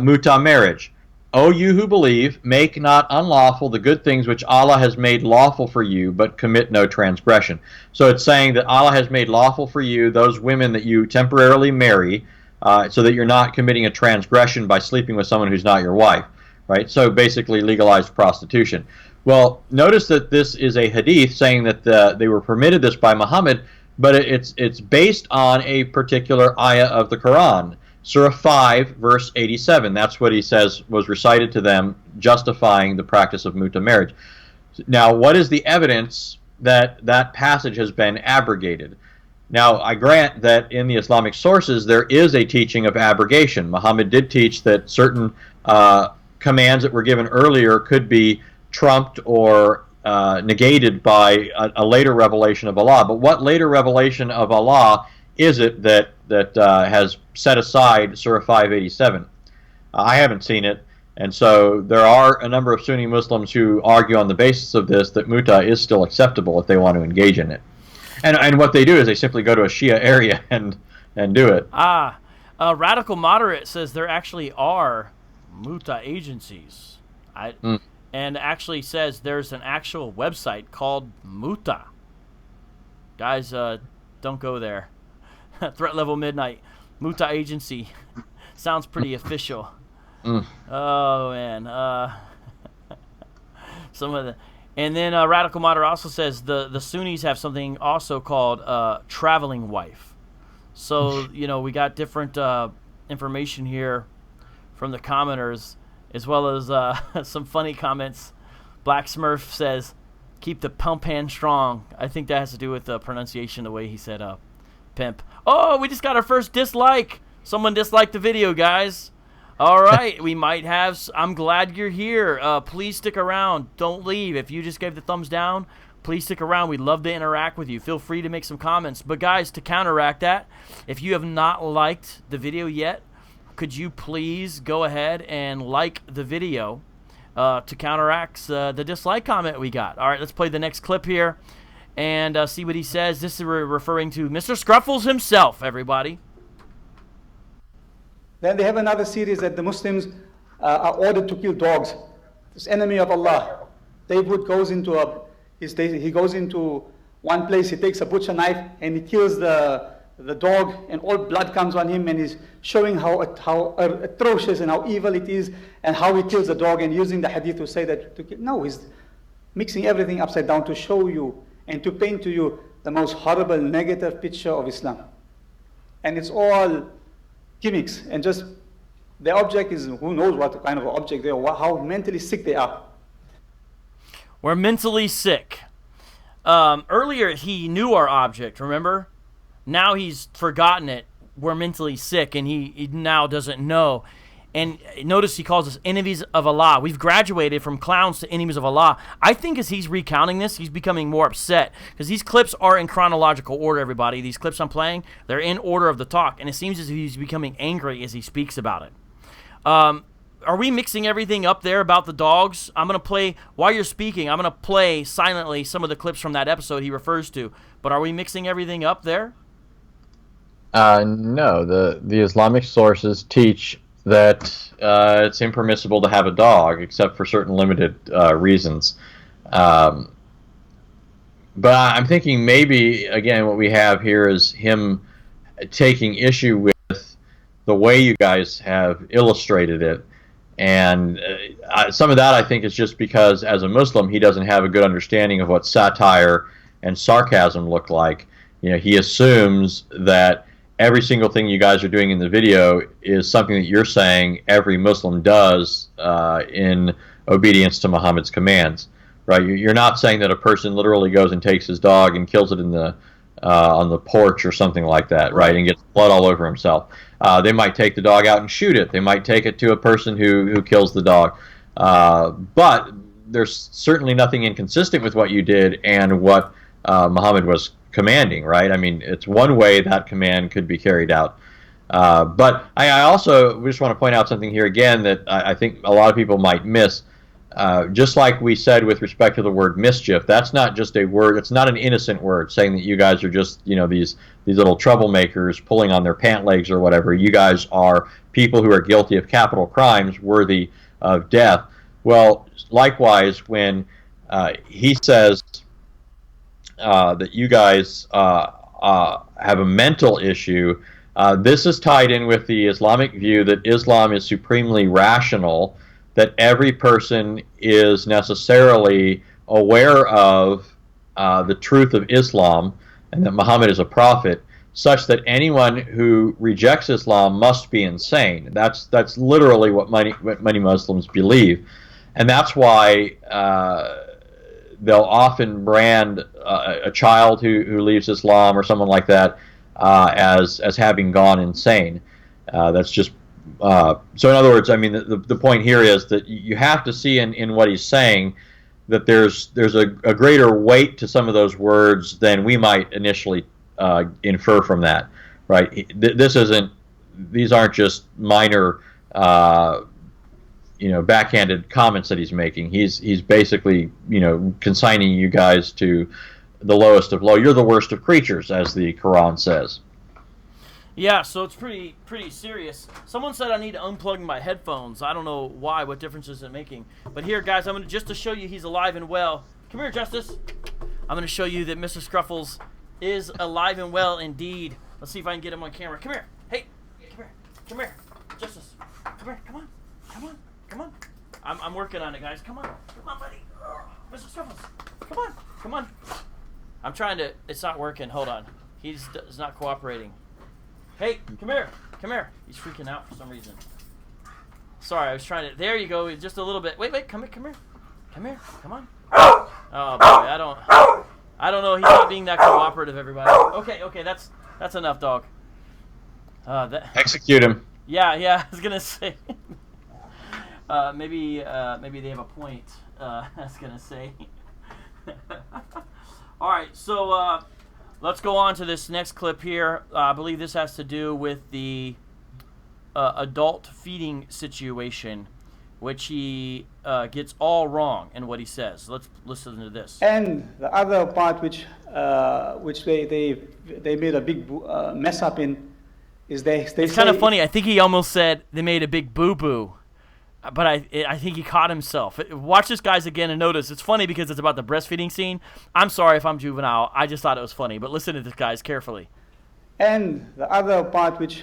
muta marriage. "O you who believe, make not unlawful the good things which Allah has made lawful for you, but commit no transgression." So it's saying that Allah has made lawful for you those women that you temporarily marry, so that you're not committing a transgression by sleeping with someone who's not your wife, right? So basically legalized prostitution. Well, notice that this is a hadith saying that they were permitted this by Muhammad, but it's based on a particular ayah of the Quran, Surah 5, verse 87. That's what he says was recited to them, justifying the practice of muta marriage. Now, what is the evidence that that passage has been abrogated? Now, I grant that in the Islamic sources there is a teaching of abrogation. Muhammad did teach that certain commands that were given earlier could be trumped or negated by a later revelation of Allah. But what later revelation of Allah is it that has set aside Surah 587? I haven't seen it, and so there are a number of Sunni Muslims who argue on the basis of this that muta is still acceptable if they want to engage in it. And what they do is they simply go to a Shia area and do it. Radical Moderate says there actually are muta agencies. And actually says there's an actual website called Muta. Guys, don't go there. Threat level midnight. Muta agency. Sounds pretty official. Oh, man. Some of the... And then Radical Moderate also says the Sunnis have something also called traveling wife. So, we got different information here from the commenters. as well as some funny comments. Black Smurf says, keep the pump hand strong. I think that has to do with the pronunciation, the way he said pimp. Oh, we just got our first dislike. Someone disliked the video, guys. All right, we might have. I'm glad you're here. Please stick around. Don't leave. If you just gave the thumbs down, please stick around. We'd love to interact with you. Feel free to make some comments. But guys, to counteract that, if you have not liked the video yet, could you please go ahead and like the video to counteract the dislike comment we got. All right, let's play the next clip here and see what he says. This is referring to Mr. Scruffles himself, everybody. Then they have another series that the Muslims are ordered to kill dogs. This enemy of Allah. David goes into he goes into one place, he takes a butcher knife and he kills the dog, and all blood comes on him, and he's showing how atrocious and how evil it is, and how he kills the dog, and using the hadith to say that no, he's mixing everything upside down to show you and to paint to you the most horrible negative picture of Islam. And it's all gimmicks, and just the object is who knows what kind of object they are, how mentally sick they are. We're mentally sick. Earlier he knew our object, remember? Now he's forgotten it. We're mentally sick, and he now doesn't know. And notice he calls us enemies of Allah. We've graduated from clowns to enemies of Allah. I think as he's recounting this, he's becoming more upset, because these clips are in chronological order, everybody. These clips I'm playing, they're in order of the talk, and it seems as if he's becoming angry as he speaks about it. Are we mixing everything up there about the dogs? I'm going to play, while you're speaking, I'm going to play silently some of the clips from that episode he refers to. But are we mixing everything up there? No, the Islamic sources teach that it's impermissible to have a dog, except for certain limited reasons. But I'm thinking maybe, again, what we have here is him taking issue with the way you guys have illustrated it. And some of that, I think, is just because, as a Muslim, he doesn't have a good understanding of what satire and sarcasm look like. You know, he assumes that every single thing you guys are doing in the video is something that you're saying every Muslim does in obedience to Muhammad's commands, right? You're not saying that a person literally goes and takes his dog and kills it in the on the porch or something like that, right? And gets blood all over himself. They might take the dog out and shoot it. They might take it to a person who kills the dog. But there's certainly nothing inconsistent with what you did and what Muhammad was commanding, right? I mean, it's one way that command could be carried out. But I also just want to point out something here again that I think a lot of people might miss. Just like we said with respect to the word mischief, that's not just a word, it's not an innocent word saying that you guys are just, you know, these little troublemakers pulling on their pant legs or whatever. You guys are people who are guilty of capital crimes worthy of death. Well, likewise, when he says that you guys have a mental issue, this is tied in with the Islamic view that Islam is supremely rational, that every person is necessarily aware of the truth of Islam and that Muhammad is a prophet, such that anyone who rejects Islam must be insane. That's literally what many Muslims believe. And that's why they'll often brand a child who leaves Islam or someone like that as having gone insane. That's just so in other words, I mean, the point here is that you have to see in what he's saying that there's a greater weight to some of those words than we might initially infer from that, right? These aren't just minor backhanded comments that he's making. He's basically, consigning you guys to the lowest of low. You're the worst of creatures, as the Quran says. Yeah, so it's pretty serious. Someone said I need to unplug my headphones. I don't know why. What difference is it making? But here, guys, I'm going to, just to show you he's alive and well. Come here, Justice. I'm going to show you that Mr. Scruffles is alive and well indeed. Let's see if I can get him on camera. Come here. Hey, come here. Come here. Justice. Come here. Come on. Come on. Come on. I'm working on it, guys. Come on. Come on, buddy. Mr. Scruffles. Come on. Come on. I'm trying to... It's not working. Hold on. He's not cooperating. Hey, come here. Come here. He's freaking out for some reason. Sorry, I was trying to. There you go. Just a little bit. Wait. Come here. Come on. Oh boy, I don't know. He's not being that cooperative, everybody. Okay. That's enough, dog. Execute him. Yeah. I was gonna say. Maybe they have a point. I was gonna say. All right, so let's go on to this next clip here. I believe this has to do with the adult feeding situation, which he gets all wrong in what he says. Let's listen to this. And the other part which they made a big mess up in is they It's kind of funny. I think he almost said they made a big boo-boo. But I think he caught himself. Watch this, guys, again, and notice. It's funny because it's about the breastfeeding scene. I'm sorry if I'm juvenile. I just thought it was funny. But listen to this, guys, carefully. And the other part which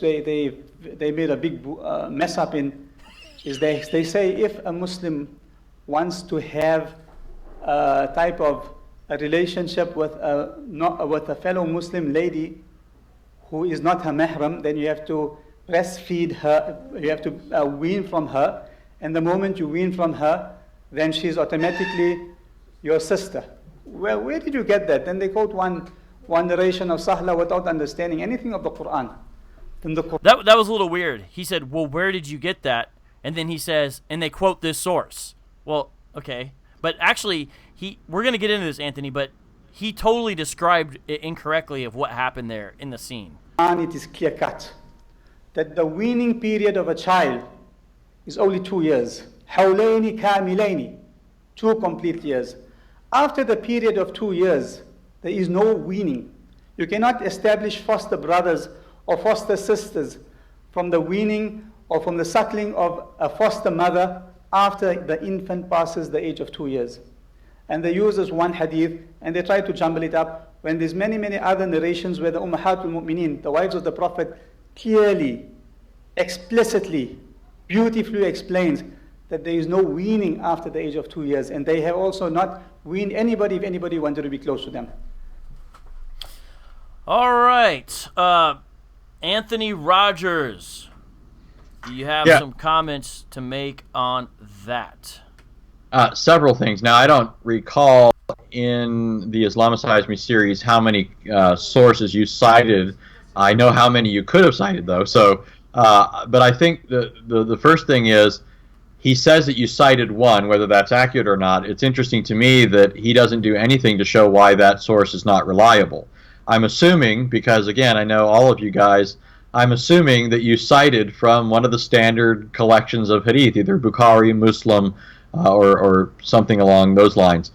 they made a big mess up in is they say if a Muslim wants to have a type of a relationship with a fellow Muslim lady who is not her mahram, then you have to breastfeed her, you have to wean from her, and the moment you wean from her, then she's automatically your sister. Well, where did you get that? Then they quote one narration of Sahla without understanding anything of the Quran. Then that was a little weird. He said, well, where did you get that? And then he says, and they quote this source. Well, okay. But actually, we're going to get into this, Anthony, but he totally described it incorrectly of what happened there in the scene. It is clear-cut that the weaning period of a child is only 2 years. حولين كاملين, 2 complete years. After the period of 2 years, there is no weaning. You cannot establish foster brothers or foster sisters from the weaning or from the suckling of a foster mother after the infant passes the age of 2 years. And they use this one hadith and they try to jumble it up when there's many other narrations where the Ummahatul Mu'mineen, the wives of the Prophet, clearly, explicitly, beautifully explains that there is no weaning after the age of 2 years, and they have also not weaned anybody if anybody wanted to be close to them. All right, Anthony Rogers, do you have some comments to make on that? Several things. Now, I don't recall in the Islamicize Me series how many sources you cited. I know how many you could have cited, though. So, but I think the first thing is he says that you cited one, whether that's accurate or not. It's interesting to me that he doesn't do anything to show why that source is not reliable. I'm assuming, because again, I know all of you guys, I'm assuming that you cited from one of the standard collections of hadith, either Bukhari, Muslim, or something along those lines.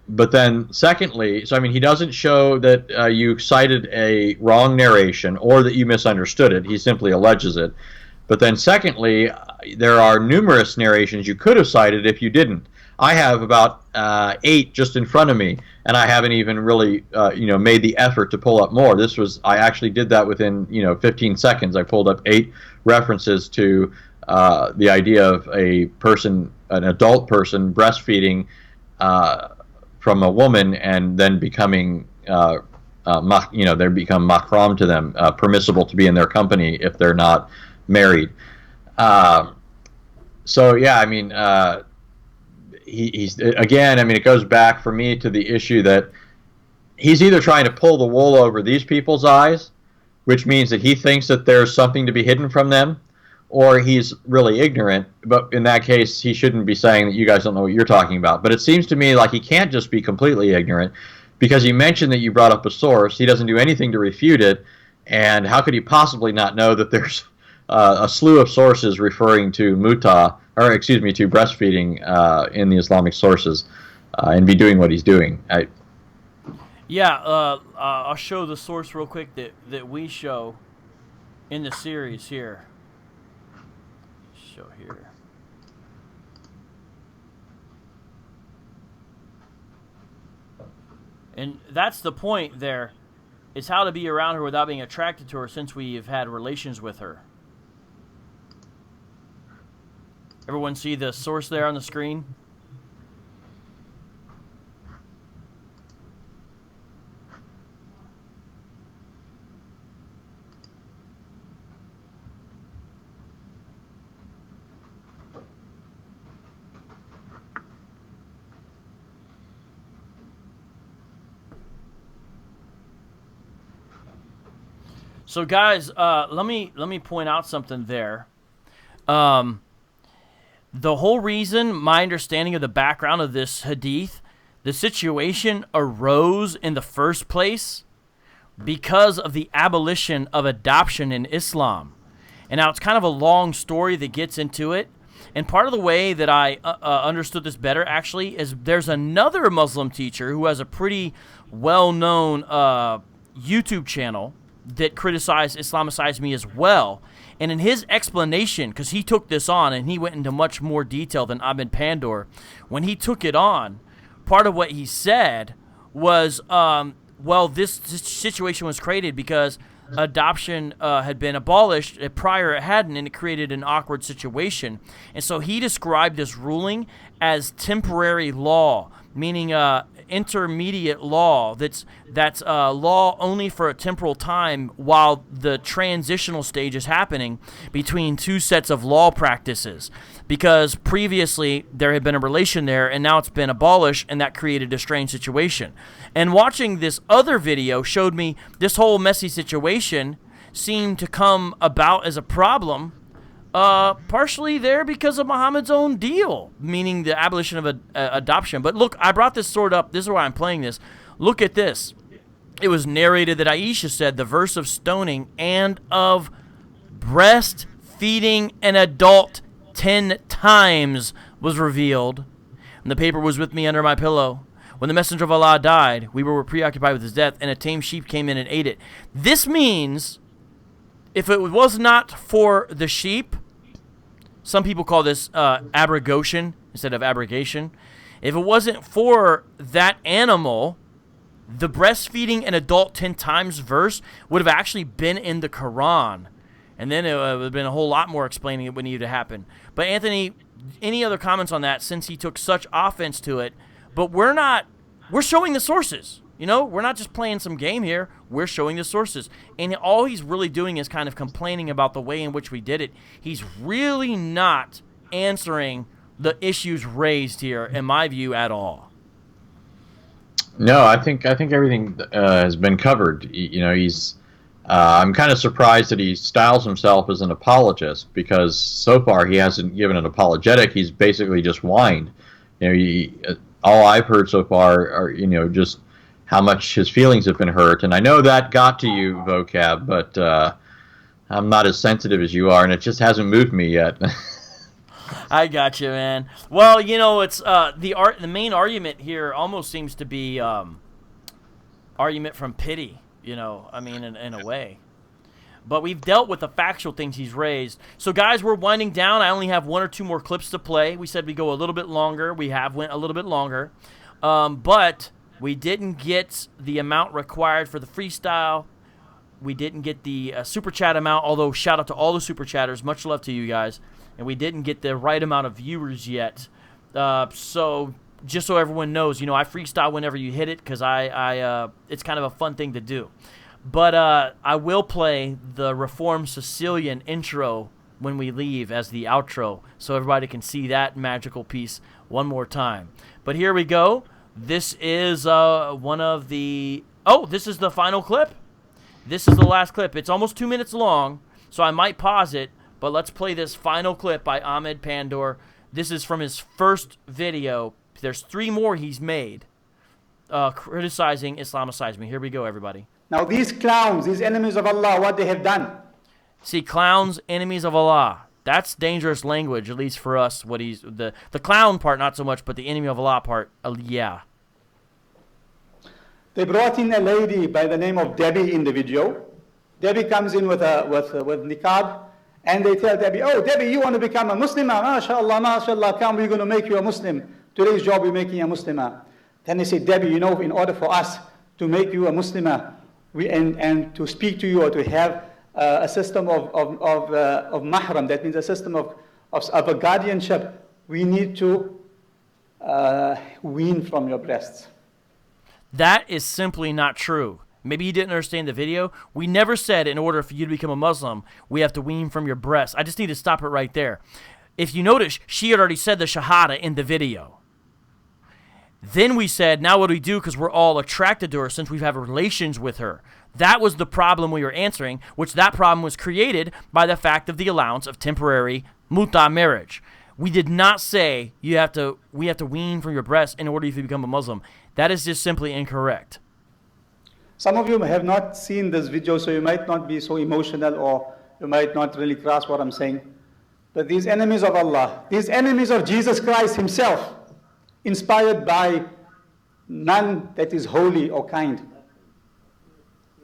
But then, secondly, so I mean, he doesn't show that you cited a wrong narration or that you misunderstood it. He simply alleges it. But then, secondly, there are numerous narrations you could have cited if you didn't. I have about 8 just in front of me, and I haven't even really, made the effort to pull up more. I actually did that within, 15 seconds. I pulled up 8 references to the idea of an adult person breastfeeding from a woman and then becoming, they become makram to them, permissible to be in their company if they're not married. So yeah, I mean, he's again. I mean, it goes back for me to the issue that he's either trying to pull the wool over these people's eyes, which means that he thinks that there's something to be hidden from them, or he's really ignorant. But in that case, he shouldn't be saying that you guys don't know what you're talking about. But it seems to me like he can't just be completely ignorant, because he mentioned that you brought up a source. He doesn't do anything to refute it, and how could he possibly not know that there's a slew of sources referring to to breastfeeding in the Islamic sources, and be doing what he's doing? I'll show the source real quick that we show in the series here. Show here. And that's the point there, is how to be around her without being attracted to her since we've had relations with her. Everyone see the source there on the screen? So guys, let me point out something there. The whole reason, my understanding of the background of this hadith, the situation arose in the first place because of the abolition of adoption in Islam. And now it's kind of a long story that gets into it. And part of the way that I understood this better, actually, is there's another Muslim teacher who has a pretty well-known YouTube channel that criticized Islamicize me as well. And in his explanation, because he took this on and he went into much more detail than Ahmed Pandor, when he took it on, part of what he said was, well, this situation was created because adoption had been abolished. Prior it hadn't, and it created an awkward situation. And so he described this ruling as temporary law, meaning intermediate law that's law only for a temporal time while the transitional stage is happening between two sets of law practices, because previously there had been a relation there and now it's been abolished, and that created a strange situation. And watching this other video showed me this whole messy situation seemed to come about as a problem partially there because of Muhammad's own deal, meaning the abolition of adoption. But look, I brought this sword up. This is why I'm playing this. Look at this. It was narrated that Aisha said the verse of stoning and of breastfeeding an adult 10 times was revealed. And the paper was with me under my pillow. When the Messenger of Allah died, we were preoccupied with his death, and a tame sheep came in and ate it. This means, if it was not for the sheep, some people call this abrogation instead of abrogation. If it wasn't for that animal, the breastfeeding an adult 10 times verse would have actually been in the Quran. And then it would have been a whole lot more explaining it would need to happen. But Anthony, any other comments on that, since he took such offense to it? But we're showing the sources. You know, we're not just playing some game here. We're showing the sources. And all he's really doing is kind of complaining about the way in which we did it. He's really not answering the issues raised here, in my view, at all. No, I think everything has been covered. You know, he's. I'm kind of surprised that he styles himself as an apologist, because so far he hasn't given an apologetic. He's basically just whined. You know, all I've heard so far are, you know, just how much his feelings have been hurt. And I know that got to you, Vocab, but I'm not as sensitive as you are, and it just hasn't moved me yet. I got you, man. Well, you know, it's the main argument here almost seems to be argument from pity, you know, I mean, in a way. But we've dealt with the factual things he's raised. So, guys, we're winding down. I only have one or two more clips to play. We said we go a little bit longer. We have went a little bit longer. But we didn't get the amount required for the freestyle. We didn't get the super chat amount, although shout out to all the super chatters. Much love to you guys. And we didn't get the right amount of viewers yet. So just so everyone knows, you know, I freestyle whenever you hit it, because it's kind of a fun thing to do. But I will play the Reformed Sicilian intro when we leave as the outro, so everybody can see that magical piece one more time. But here we go. This is one of the... Oh, this is the final clip. This is the last clip. It's almost 2 minutes long, so I might pause it, but let's play this final clip by Ahmed Pandor. This is from his first video. There's 3 more he's made criticizing Islamicize me. Here we go, everybody. Now these clowns, these enemies of Allah, what they have done. See, clowns, enemies of Allah. That's dangerous language, at least for us. What he's the clown part, not so much, but the enemy of Allah part, yeah. They brought in a lady by the name of Debbie in the video. Debbie comes in with niqab, and they tell Debbie, "Oh, Debbie, you want to become a Muslimah? MashaAllah, MashaAllah, come, we're going to make you a Muslim. Today's job, we're making you a Muslimah." Then they say, "Debbie, you know, in order for us to make you a Muslimah, and to speak to you, or to have a system of mahram, that means a system of a guardianship, we need to wean from your breasts." That is simply not true. Maybe you didn't understand the video. We never said in order for you to become a Muslim, we have to wean from your breasts. I just need to stop it right there. If you notice, she had already said the Shahada in the video. Then we said, now what do we do, because we're all attracted to her since we've had relations with her. That was the problem we were answering, which that problem was created by the fact of the allowance of temporary muta marriage. We did not say we have to wean from your breast in order to become a Muslim. That is just simply incorrect. Some of you have not seen this video, so you might not be so emotional, or you might not really grasp what I'm saying. But these enemies of Allah, these enemies of Jesus Christ himself, inspired by none that is holy or kind.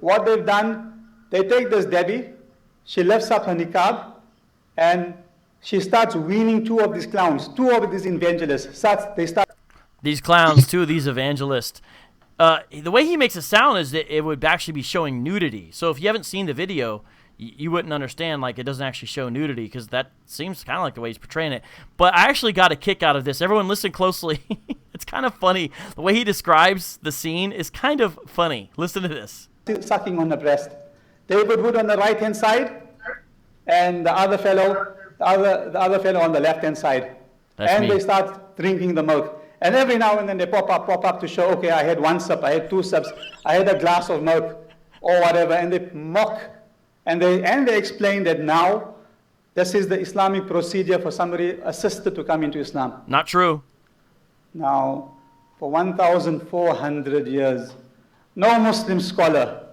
What they've done, they take this Debbie, she lifts up her niqab, and she starts weaning two of these clowns, two of these evangelists. These clowns, two of these evangelists. The way he makes it sound is that it would actually be showing nudity. So if you haven't seen the video, you wouldn't understand, like, it doesn't actually show nudity, because that seems kind of like the way he's portraying it. But I actually got a kick out of this. Everyone listen closely. It's kind of funny. The way he describes the scene is kind of funny. Listen to this. Sucking on the breast. David Wood on the right-hand side, and the other fellow on the left-hand side. That's and me. They start drinking the milk. And every now and then they pop up to show, okay, I had one sip, I had two sips, I had a glass of milk, or whatever, and they mock. And they explain that now this is the Islamic procedure for somebody, a sister, to come into Islam. Not true. Now, for 1,400 years, no Muslim scholar,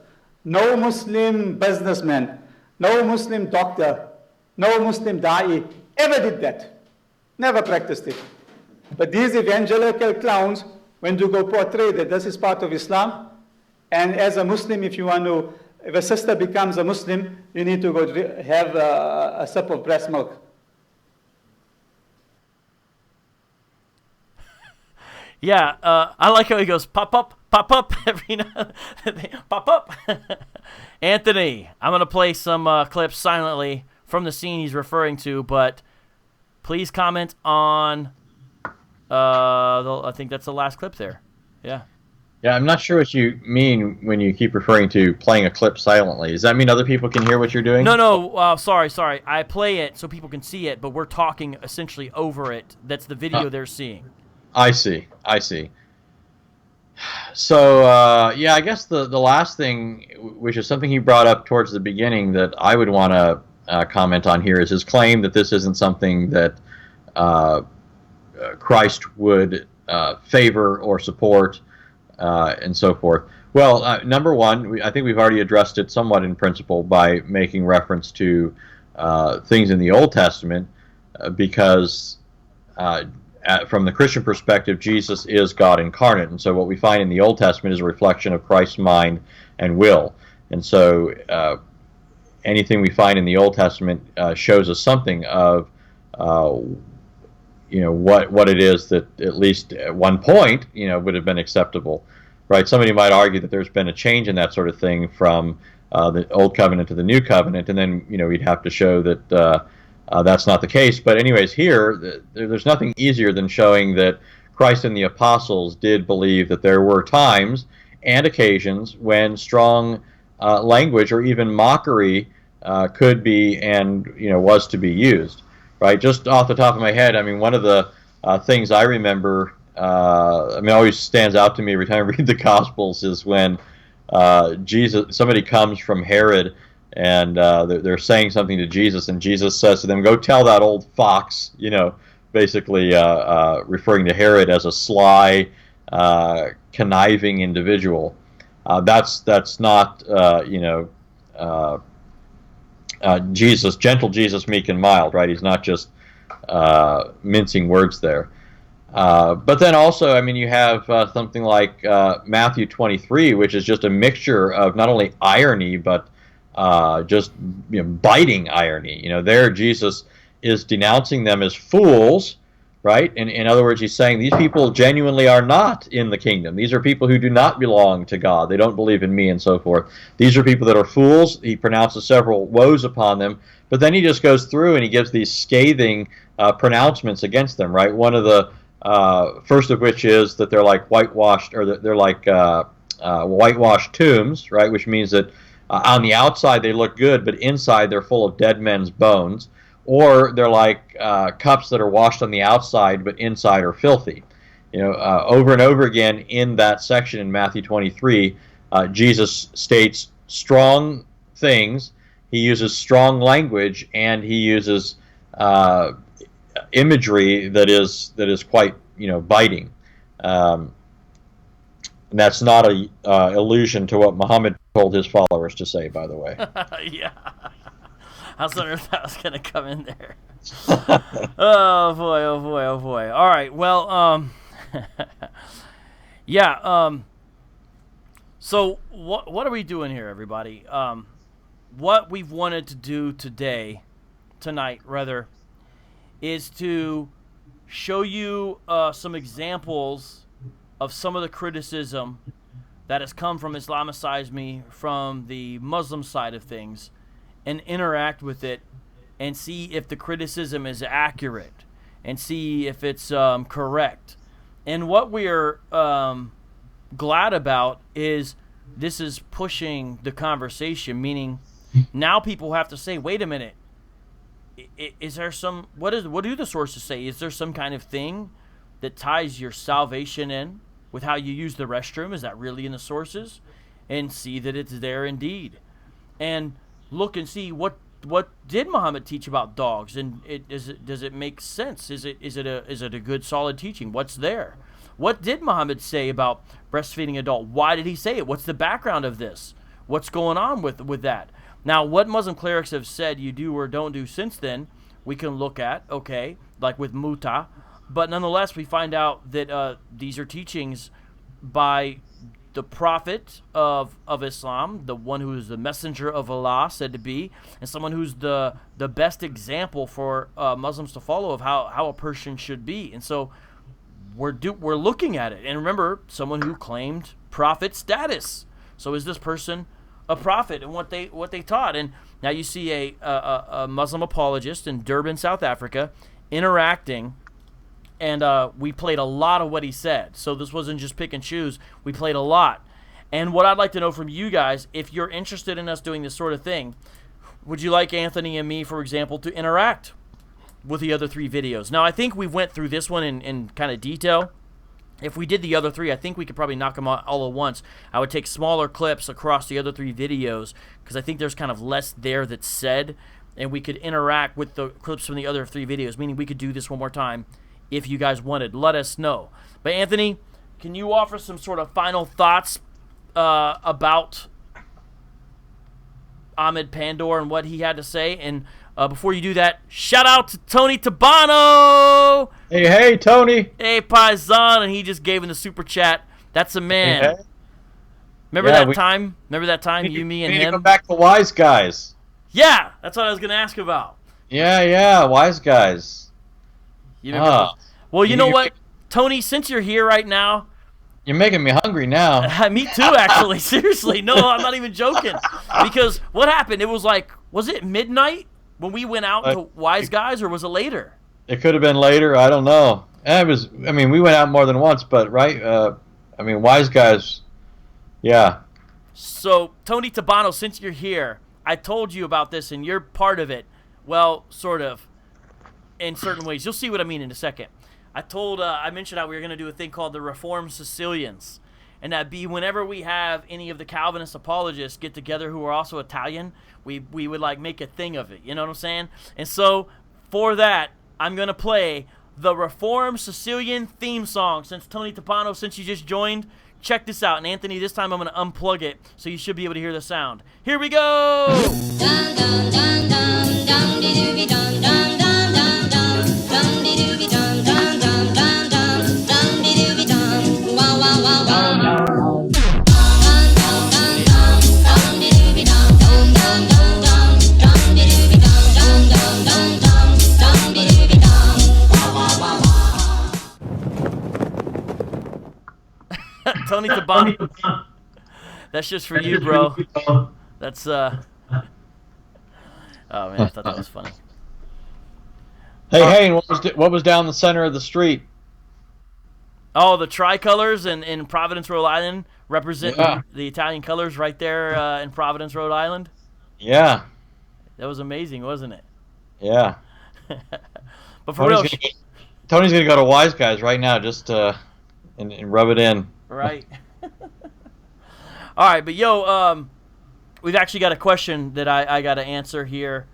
no Muslim businessman, no Muslim doctor, no Muslim da'i ever did that. Never practiced it. But these evangelical clowns, when you go portray that this is part of Islam, and as a Muslim, if a sister becomes a Muslim, you need to go have a sip of breast milk. Yeah, I like how he goes, pop up, every now pop up. Anthony, I'm going to play some clips silently from the scene he's referring to, but please comment on, I think that's the last clip there. Yeah. Yeah, I'm not sure what you mean when you keep referring to playing a clip silently. Does that mean other people can hear what you're doing? No, sorry. I play it so people can see it, but we're talking essentially over it. That's the video they're seeing. I see. So, yeah, I guess the last thing, which is something he brought up towards the beginning that I would want to comment on here, is his claim that this isn't something that Christ would favor or support, and so forth. Well, number one, I think we've already addressed it somewhat in principle by making reference to things in the Old Testament, because from the Christian perspective, Jesus is God incarnate, and so what we find in the Old Testament is a reflection of Christ's mind and will. And so anything we find in the Old Testament shows us something of what it is that at least at one point would have been acceptable, right? Somebody might argue that there's been a change in that sort of thing from the Old Covenant to the New Covenant, and then we'd have to show that that's not the case. But anyways, here there's nothing easier than showing that Christ and the apostles did believe that there were times and occasions when strong language or even mockery could be and was to be used. Right, just off the top of my head, I mean, one of the things I remember, always stands out to me every time I read the Gospels, is when somebody comes from Herod, and they're saying something to Jesus, and Jesus says to them, "Go tell that old fox," basically referring to Herod as a sly, conniving individual. That's not, Jesus, gentle Jesus, meek and mild, right? He's not just mincing words there. But then also, you have something like Matthew 23, which is just a mixture of not only irony, but just biting irony. There Jesus is denouncing them as fools, right? In other words, he's saying these people genuinely are not in the kingdom. These are people who do not belong to God. They don't believe in me, and so forth. These are people that are fools. He pronounces several woes upon them, but then he just goes through and he gives these scathing pronouncements against them, right? One of the first of which is that they're like whitewashed, or they're like whitewashed tombs, right? Which means that on the outside they look good, but inside they're full of dead men's bones. Or they're like cups that are washed on the outside, but inside are filthy. Over and over again in that section in Matthew 23, Jesus states strong things. He uses strong language, and he uses imagery that is quite biting. And that's not a allusion to what Muhammad told his followers to say, by the way. Yeah. I was wondering if that was going to come in there. Oh, boy, oh, boy, oh, boy. All right, well, yeah, so what are we doing here, everybody? What we've wanted to do tonight, is to show you some examples of some of the criticism that has come from Islamicize Me from the Muslim side of things, and interact with it and see if the criticism is accurate and see if it's correct. And what we're glad about is this is pushing the conversation, meaning now people have to say, wait a minute, is there some, what do the sources say? Is there some kind of thing that ties your salvation in with how you use the restroom? Is that really in the sources? And see that it's there indeed. And look and see what did Muhammad teach about dogs, and does it make sense? Is it a good solid teaching? What's there? What did Muhammad say about breastfeeding adult? Why did he say it? What's the background of this? What's going on with that? Now, what Muslim clerics have said you do or don't do since then, we can look at, okay, like with Muta, but nonetheless, we find out that these are teachings by the prophet of Islam, the one who is the messenger of Allah, said to be, and someone who's the best example for Muslims to follow of how a person should be. And so we're looking at it. And remember, someone who claimed prophet status. So is this person a prophet and what they taught? And now you see a Muslim apologist in Durban, South Africa, interacting. And we played a lot of what he said. So this wasn't just pick and choose. We played a lot. And what I'd like to know from you guys, if you're interested in us doing this sort of thing, would you like Anthony and me, for example, to interact with the other 3 videos? Now, I think we went through this one in kind of detail. If we did the other 3, I think we could probably knock them out all at once. I would take smaller clips across the other 3 videos because I think there's kind of less there that's said. And we could interact with the clips from the other 3 videos, meaning we could do this one more time. If you guys wanted, let us know. But Anthony, can you offer some sort of final thoughts about Ahmed Pandor and what he had to say? And before you do that, shout out to Tony Tabano. Hey, Tony. Hey, Paisan, and he just gave in the super chat. That's a man. Hey. Remember that time? Remember that time you, me, and we need him? to go back to Wise Guys. Yeah, that's what I was gonna ask about. Yeah, Wise Guys. You remember? Well, you know what, Tony, since you're here right now, you're making me hungry now. Me too, actually. Seriously, no, I'm not even joking. Because what happened? It was like, was it midnight when we went out to Wise Guys, or was it later? It could have been later. I don't know. It was. I mean, we went out more than once, but right. I mean, Wise Guys. Yeah. So, Tony Tabano, since you're here, I told you about this, and you're part of it. Well, sort of. In certain ways. You'll see what I mean in a second. I mentioned how we were going to do a thing called the Reformed Sicilians. And that'd be whenever we have any of the Calvinist apologists get together who are also Italian, we would like make a thing of it. You know what I'm saying? And so for that, I'm going to play the Reformed Sicilian theme song. Since Tony Tapano, since you just joined, check this out. And Anthony, this time I'm going to unplug it so you should be able to hear the sound. Here we go! Dun, dun, dun, dun, dun, dee, dun, dun, dun. Tony Tabano. That's just for you, bro. That's oh man, I thought that was funny. Hey, and what was down the center of the street? Oh, the tricolors in Providence, Rhode Island, representing the Italian colors right there in Providence, Rhode Island. Yeah. That was amazing, wasn't it? Yeah. But for real, Tony's gonna go to Wise Guys right now, just and rub it in. Right. All right, but yo, we've actually got a question that I got to answer here,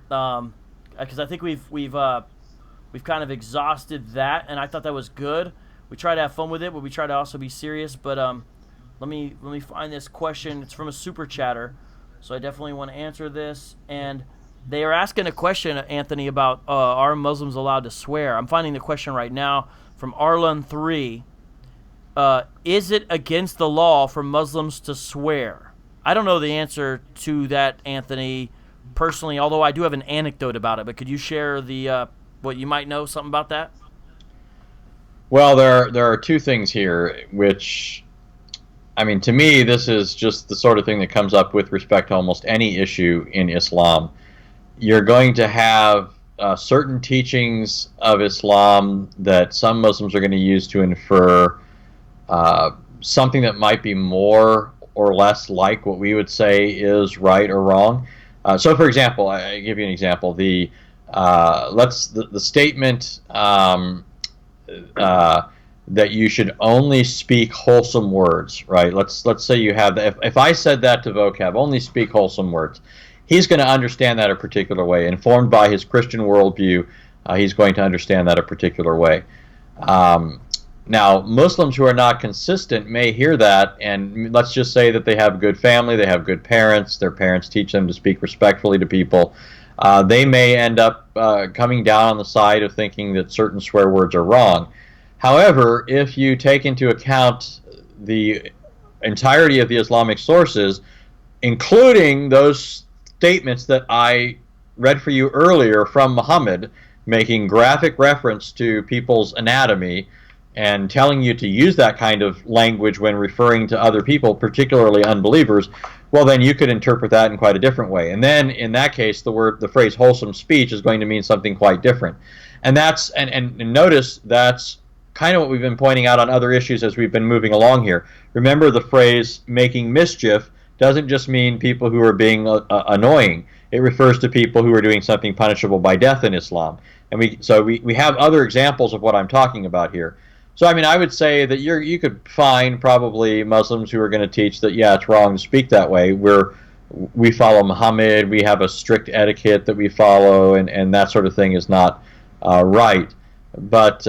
because I think we've kind of exhausted that, and I thought that was good. We try to have fun with it, but we try to also be serious. But let me find this question. It's from a super chatter, so I definitely want to answer this. And they are asking a question, Anthony, about are Muslims allowed to swear? I'm finding the question right now from Arlon3. Is it against the law for Muslims to swear? I don't know the answer to that, Anthony, personally, although I do have an anecdote about it. But could you share the what you might know, something about that? Well, there are two things here, which, I mean, to me, this is just the sort of thing that comes up with respect to almost any issue in Islam. You're going to have certain teachings of Islam that some Muslims are going to use to infer something that might be more or less like what we would say is right or wrong. So, for example, I give you an example. The statement that you should only speak wholesome words, right? Let's say you have if I said that to Vocab, only speak wholesome words, he's going to understand that a particular way. Informed by his Christian worldview, he's going to understand that a particular way. Now, Muslims who are not consistent may hear that, and let's just say that they have a good family, they have good parents, their parents teach them to speak respectfully to people. They may end up coming down on the side of thinking that certain swear words are wrong. However, if you take into account the entirety of the Islamic sources, including those statements that I read for you earlier from Muhammad, making graphic reference to people's anatomy and telling you to use that kind of language when referring to other people, particularly unbelievers, well, then you could interpret that in quite a different way. And then, in that case, the phrase wholesome speech is going to mean something quite different. And that's and notice that's kind of what we've been pointing out on other issues as we've been moving along here. Remember, the phrase making mischief doesn't just mean people who are being annoying. It refers to people who are doing something punishable by death in Islam. And we have other examples of what I'm talking about here. So, I mean, I would say that you could find probably Muslims who are going to teach that, yeah, it's wrong to speak that way. We follow Muhammad, we have a strict etiquette that we follow, and that sort of thing is not right. But,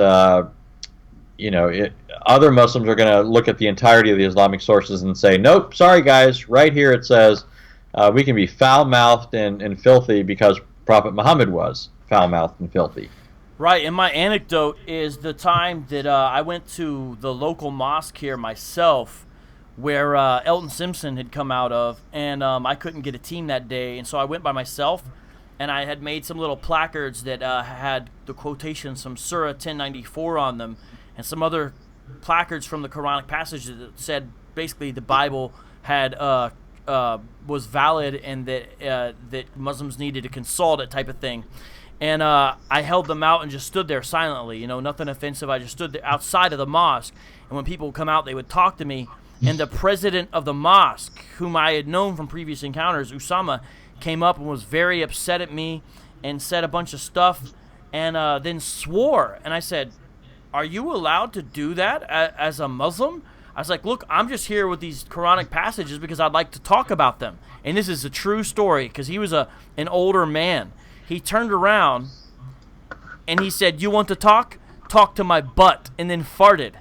other Muslims are going to look at the entirety of the Islamic sources and say, nope, sorry guys, right here it says we can be foul-mouthed and filthy because Prophet Muhammad was foul-mouthed and filthy. Right, and my anecdote is the time that I went to the local mosque here myself, where Elton Simpson had come out of, and I couldn't get a team that day, and so I went by myself, and I had made some little placards that had the quotations from Surah 1094 on them, and some other placards from the Quranic passages that said basically the Bible had was valid and that Muslims needed to consult it, type of thing. And I held them out and just stood there silently, nothing offensive. I just stood there outside of the mosque. And when people would come out, they would talk to me. And the president of the mosque, whom I had known from previous encounters, Usama, came up and was very upset at me and said a bunch of stuff and then swore. And I said, are you allowed to do that as a Muslim? I was like, look, I'm just here with these Quranic passages because I'd like to talk about them. And this is a true story because he was an older man. He turned around and he said, you want to talk? Talk to my butt, and then farted.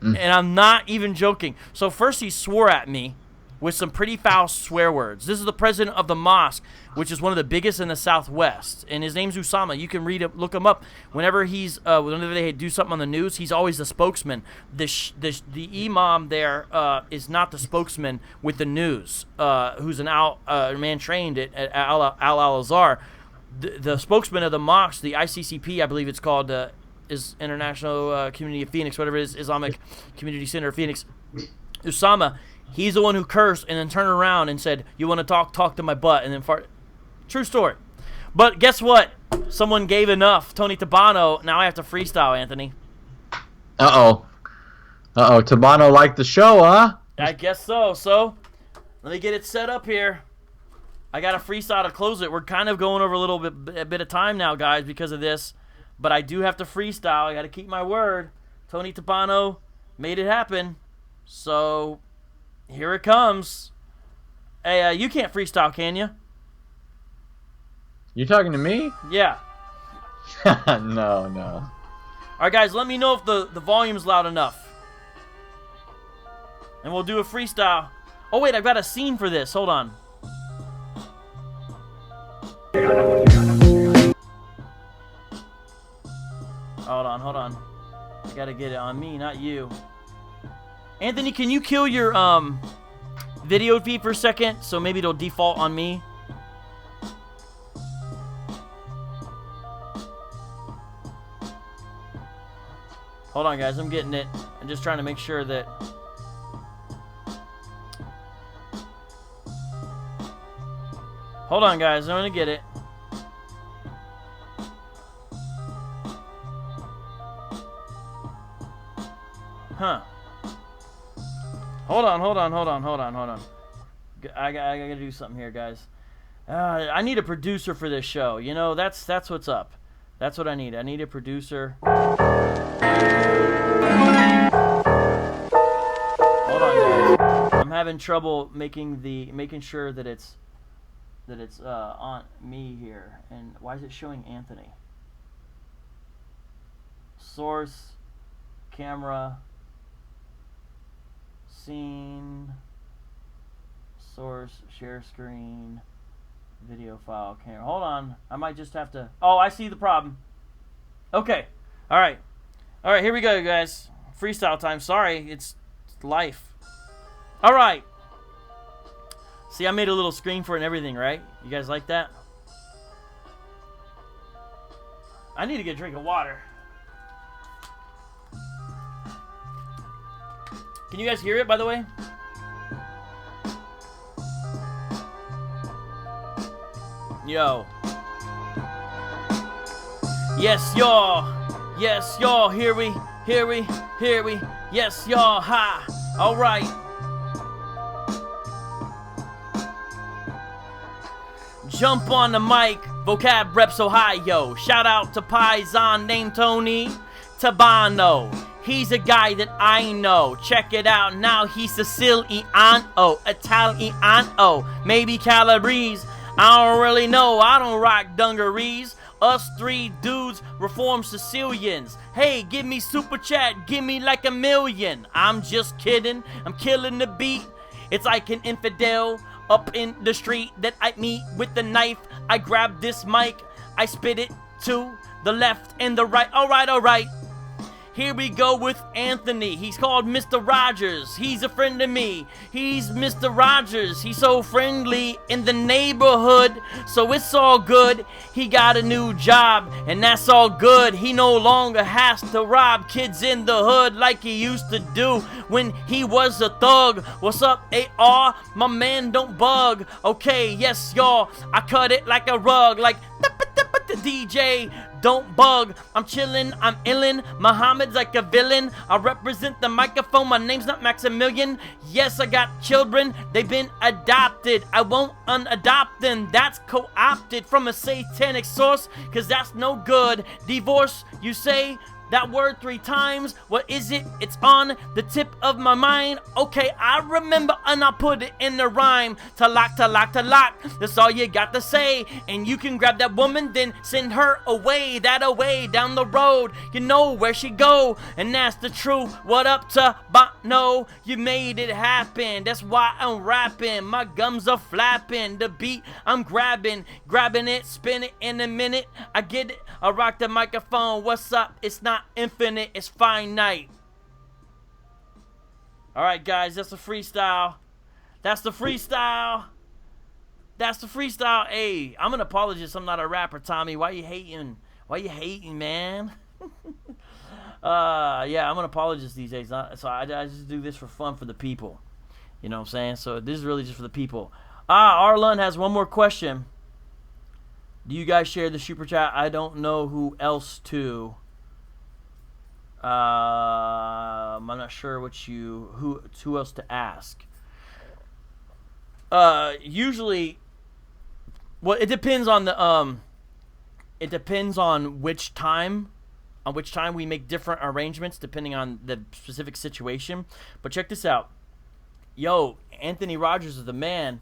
And I'm not even joking. So first he swore at me with some pretty foul swear words. This is the president of the mosque, which is one of the biggest in the Southwest. And his name's Usama. You can look him up. Whenever they do something on the news, he's always the spokesman. The imam there is not the spokesman with the news, who's a man trained at Al-Azhar. The spokesman of the mosque, the ICCP, I believe it's called, is International Community of Phoenix, whatever it is, Islamic Community Center of Phoenix. Usama, he's the one who cursed and then turned around and said, you want to talk to my butt, and then fart. True story. But guess what? Someone gave enough. Tony Tabano. Now I have to freestyle, Anthony. Uh-oh. Tabano liked the show, huh? I guess so. So, let me get it set up here. I got a freestyle to close it. We're kind of going over a bit of time now, guys, because of this. But I do have to freestyle. I got to keep my word. Tony Tabano made it happen. So, here it comes. Hey, you can't freestyle, can you? You talking to me? Yeah. No. All right, guys, let me know if the volume's loud enough. And we'll do a freestyle. Oh, wait, I've got a scene for this. Hold on. Hold on. I gotta get it on me, not you. Anthony, can you kill your video feed for a second? So maybe it'll default on me. Hold on, guys. I'm getting it. I'm just trying to make sure that... Hold on, guys. I'm going to get it. Huh. Hold on. I gotta do something here, guys. I need a producer for this show. You know, that's what's up. That's what I need. I need a producer. Hold on, guys. I'm having trouble making sure that it's on me here. And why is it showing Anthony? Source, camera, scene, source, share screen, video file, camera. Hold on. I might just have to... Oh, I see the problem. Okay. All right, here we go, guys. Freestyle time. Sorry, it's life. All right. See, I made a little screen for it and everything, right? You guys like that? I need to get a drink of water. Can you guys hear it, by the way? Yo. Yes, y'all. Yes, y'all. Here we. Yes, y'all. Ha. All right. Jump on the mic. Vocab Reps Ohio. Shout out to Paisan named Tony Tabano. He's a guy that I know. Check it out now. He's Siciliano, Italiano, maybe Calabrese. I don't really know. I don't rock dungarees. Us three dudes, reformed Sicilians. Hey, give me super chat. Give me like 1 million. I'm just kidding. I'm killing the beat. It's like an infidel up in the street that I meet with the knife. I grab this mic. I spit it to the left and the right. All right. Here we go with Anthony. He's called Mr. Rogers. He's a friend of me. He's Mr. Rogers. He's so friendly in the neighborhood. So it's all good. He got a new job, and that's all good. He no longer has to rob kids in the hood like he used to do when he was a thug. What's up, AR? My man don't bug. Okay, yes, y'all. I cut it like a rug, like DJ. Don't bug, I'm chillin', I'm illin'. Muhammad's like a villain. I represent the microphone, my name's not Maximilian. Yes, I got children, they've been adopted. I won't unadopt them, that's co-opted from a satanic source, cause that's no good. Divorce, you say that word 3 times. What is it? It's on the tip of my mind. Okay, I remember and I put it in the rhyme. Talak, talak, talak. That's all you got to say. And you can grab that woman, then send her away. That away down the road. You know where she go. And that's the truth. What up to Bono? You made it happen. That's why I'm rapping. My gums are flapping. The beat I'm grabbing it, spin it in a minute. I get it. I rock the microphone. What's up? It's not infinite, it's finite. Alright, guys, that's the freestyle. Hey, I'm an apologist, I'm not a rapper, Tommy. Why you hating, man? Yeah, I'm an apologist these days. So I just do this for fun for the people. You know what I'm saying? So this is really just for the people. Arlen has one more question. Do you guys share the super chat? I don't know who else to. I'm not sure who else to ask. Usually, well, it depends on the which time we make different arrangements depending on the specific situation. But check this out. Yo, Anthony Rogers is the man.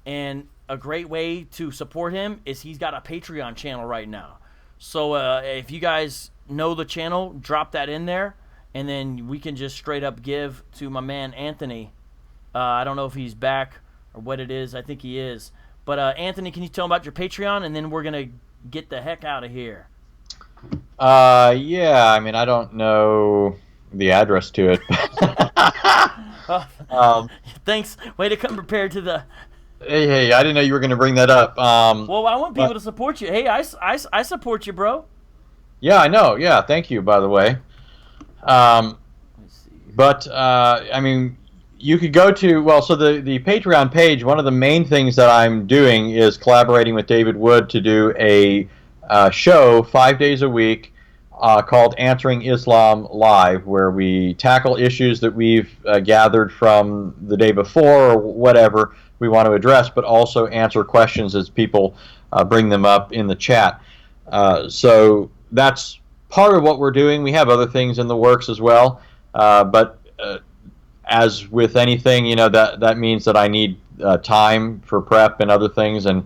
And a great way to support him is he's got a Patreon channel right now. So if you guys know the channel, drop that in there, and then we can just straight up give to my man Anthony. I don't know if he's back or what it is. I think he is. But Anthony, can you tell him about your Patreon, and then we're going to get the heck out of here. Yeah, I mean, I don't know the address to it. Thanks. Way to come prepared to the... Hey, I didn't know you were going to bring that up. Well, I want people to support you. Hey, I support you, bro. Yeah, I know. Yeah, thank you, by the way. But, I mean, you could go to, well, so the Patreon page, one of the main things that I'm doing is collaborating with David Wood to do a show 5 days a week called Answering Islam Live, where we tackle issues that we've gathered from the day before or whatever we want to address, but also answer questions as people bring them up in the chat. So that's part of what we're doing. We have other things in the works as well, but as with anything, you know, that means that I need time for prep and other things, and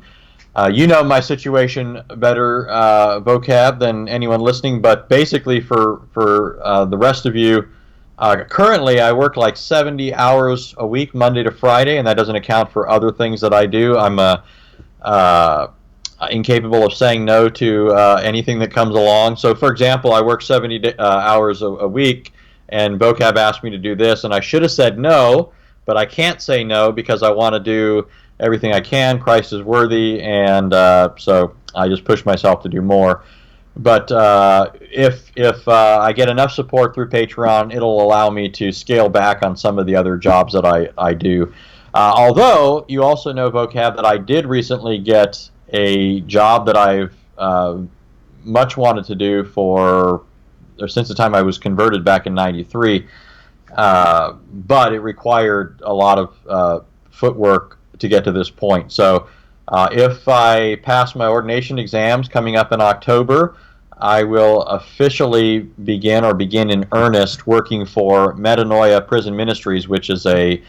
you know my situation better, Vocab, than anyone listening. But basically, for the rest of you, currently I work like 70 hours a week, Monday to Friday, and that doesn't account for other things that I do. I'm incapable of saying no to anything that comes along. So, for example, I work 70 hours a week, and Vocab asked me to do this, and I should have said no, but I can't say no because I want to do everything I can. Christ is worthy, and so I just push myself to do more. But if I get enough support through Patreon, it'll allow me to scale back on some of the other jobs that I do. Although, you also know, Vocab, that I did recently get a job that I've much wanted to do since the time I was converted back in '93, but it required a lot of footwork to get to this point. So if I pass my ordination exams coming up in October, I will officially begin in earnest working for Metanoia Prison Ministries, which is a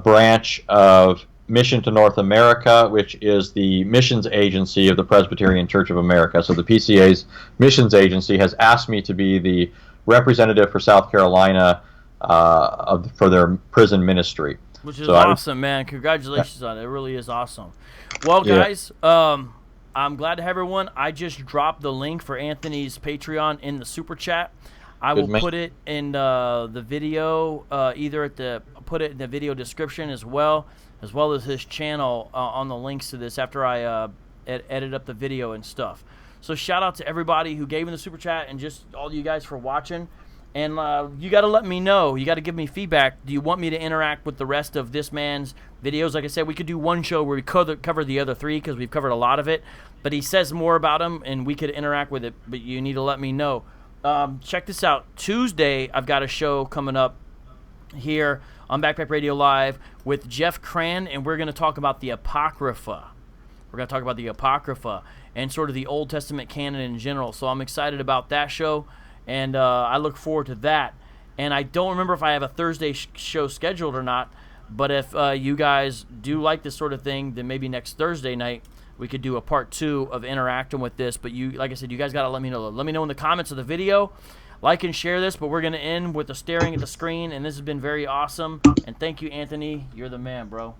branch of Mission to North America, which is the missions agency of the Presbyterian Church of America. So the PCA's missions agency has asked me to be the representative for South Carolina for their prison ministry. Which is awesome, man. Congratulations on it. It really is awesome. Well, guys, I'm glad to have everyone. I just dropped the link for Anthony's Patreon in the super chat. I will put it in the video, put it in the video description as well as his channel on the links to this after I edit up the video and stuff. So shout out to everybody who gave in the super chat and just all you guys for watching. And you got to let me know. You got to give me feedback. Do you want me to interact with the rest of this man's videos? Like I said, we could do one show where we cover the other three because we've covered a lot of it. But he says more about them, and we could interact with it. But you need to let me know. Check this out. Tuesday, I've got a show coming up here on Backpack Radio Live with Jeff Cran, and we're going to talk about the Apocrypha. We're going to talk about the Apocrypha and sort of the Old Testament canon in general. So I'm excited about that show. And I look forward to that. And I don't remember if I have a Thursday show scheduled or not. But if you guys do like this sort of thing, then maybe next Thursday night we could do a part 2 of interacting with this. But like I said, you guys got to let me know. Let me know in the comments of the video. Like and share this. But we're going to end with the staring at the screen. And this has been very awesome. And thank you, Anthony. You're the man, bro.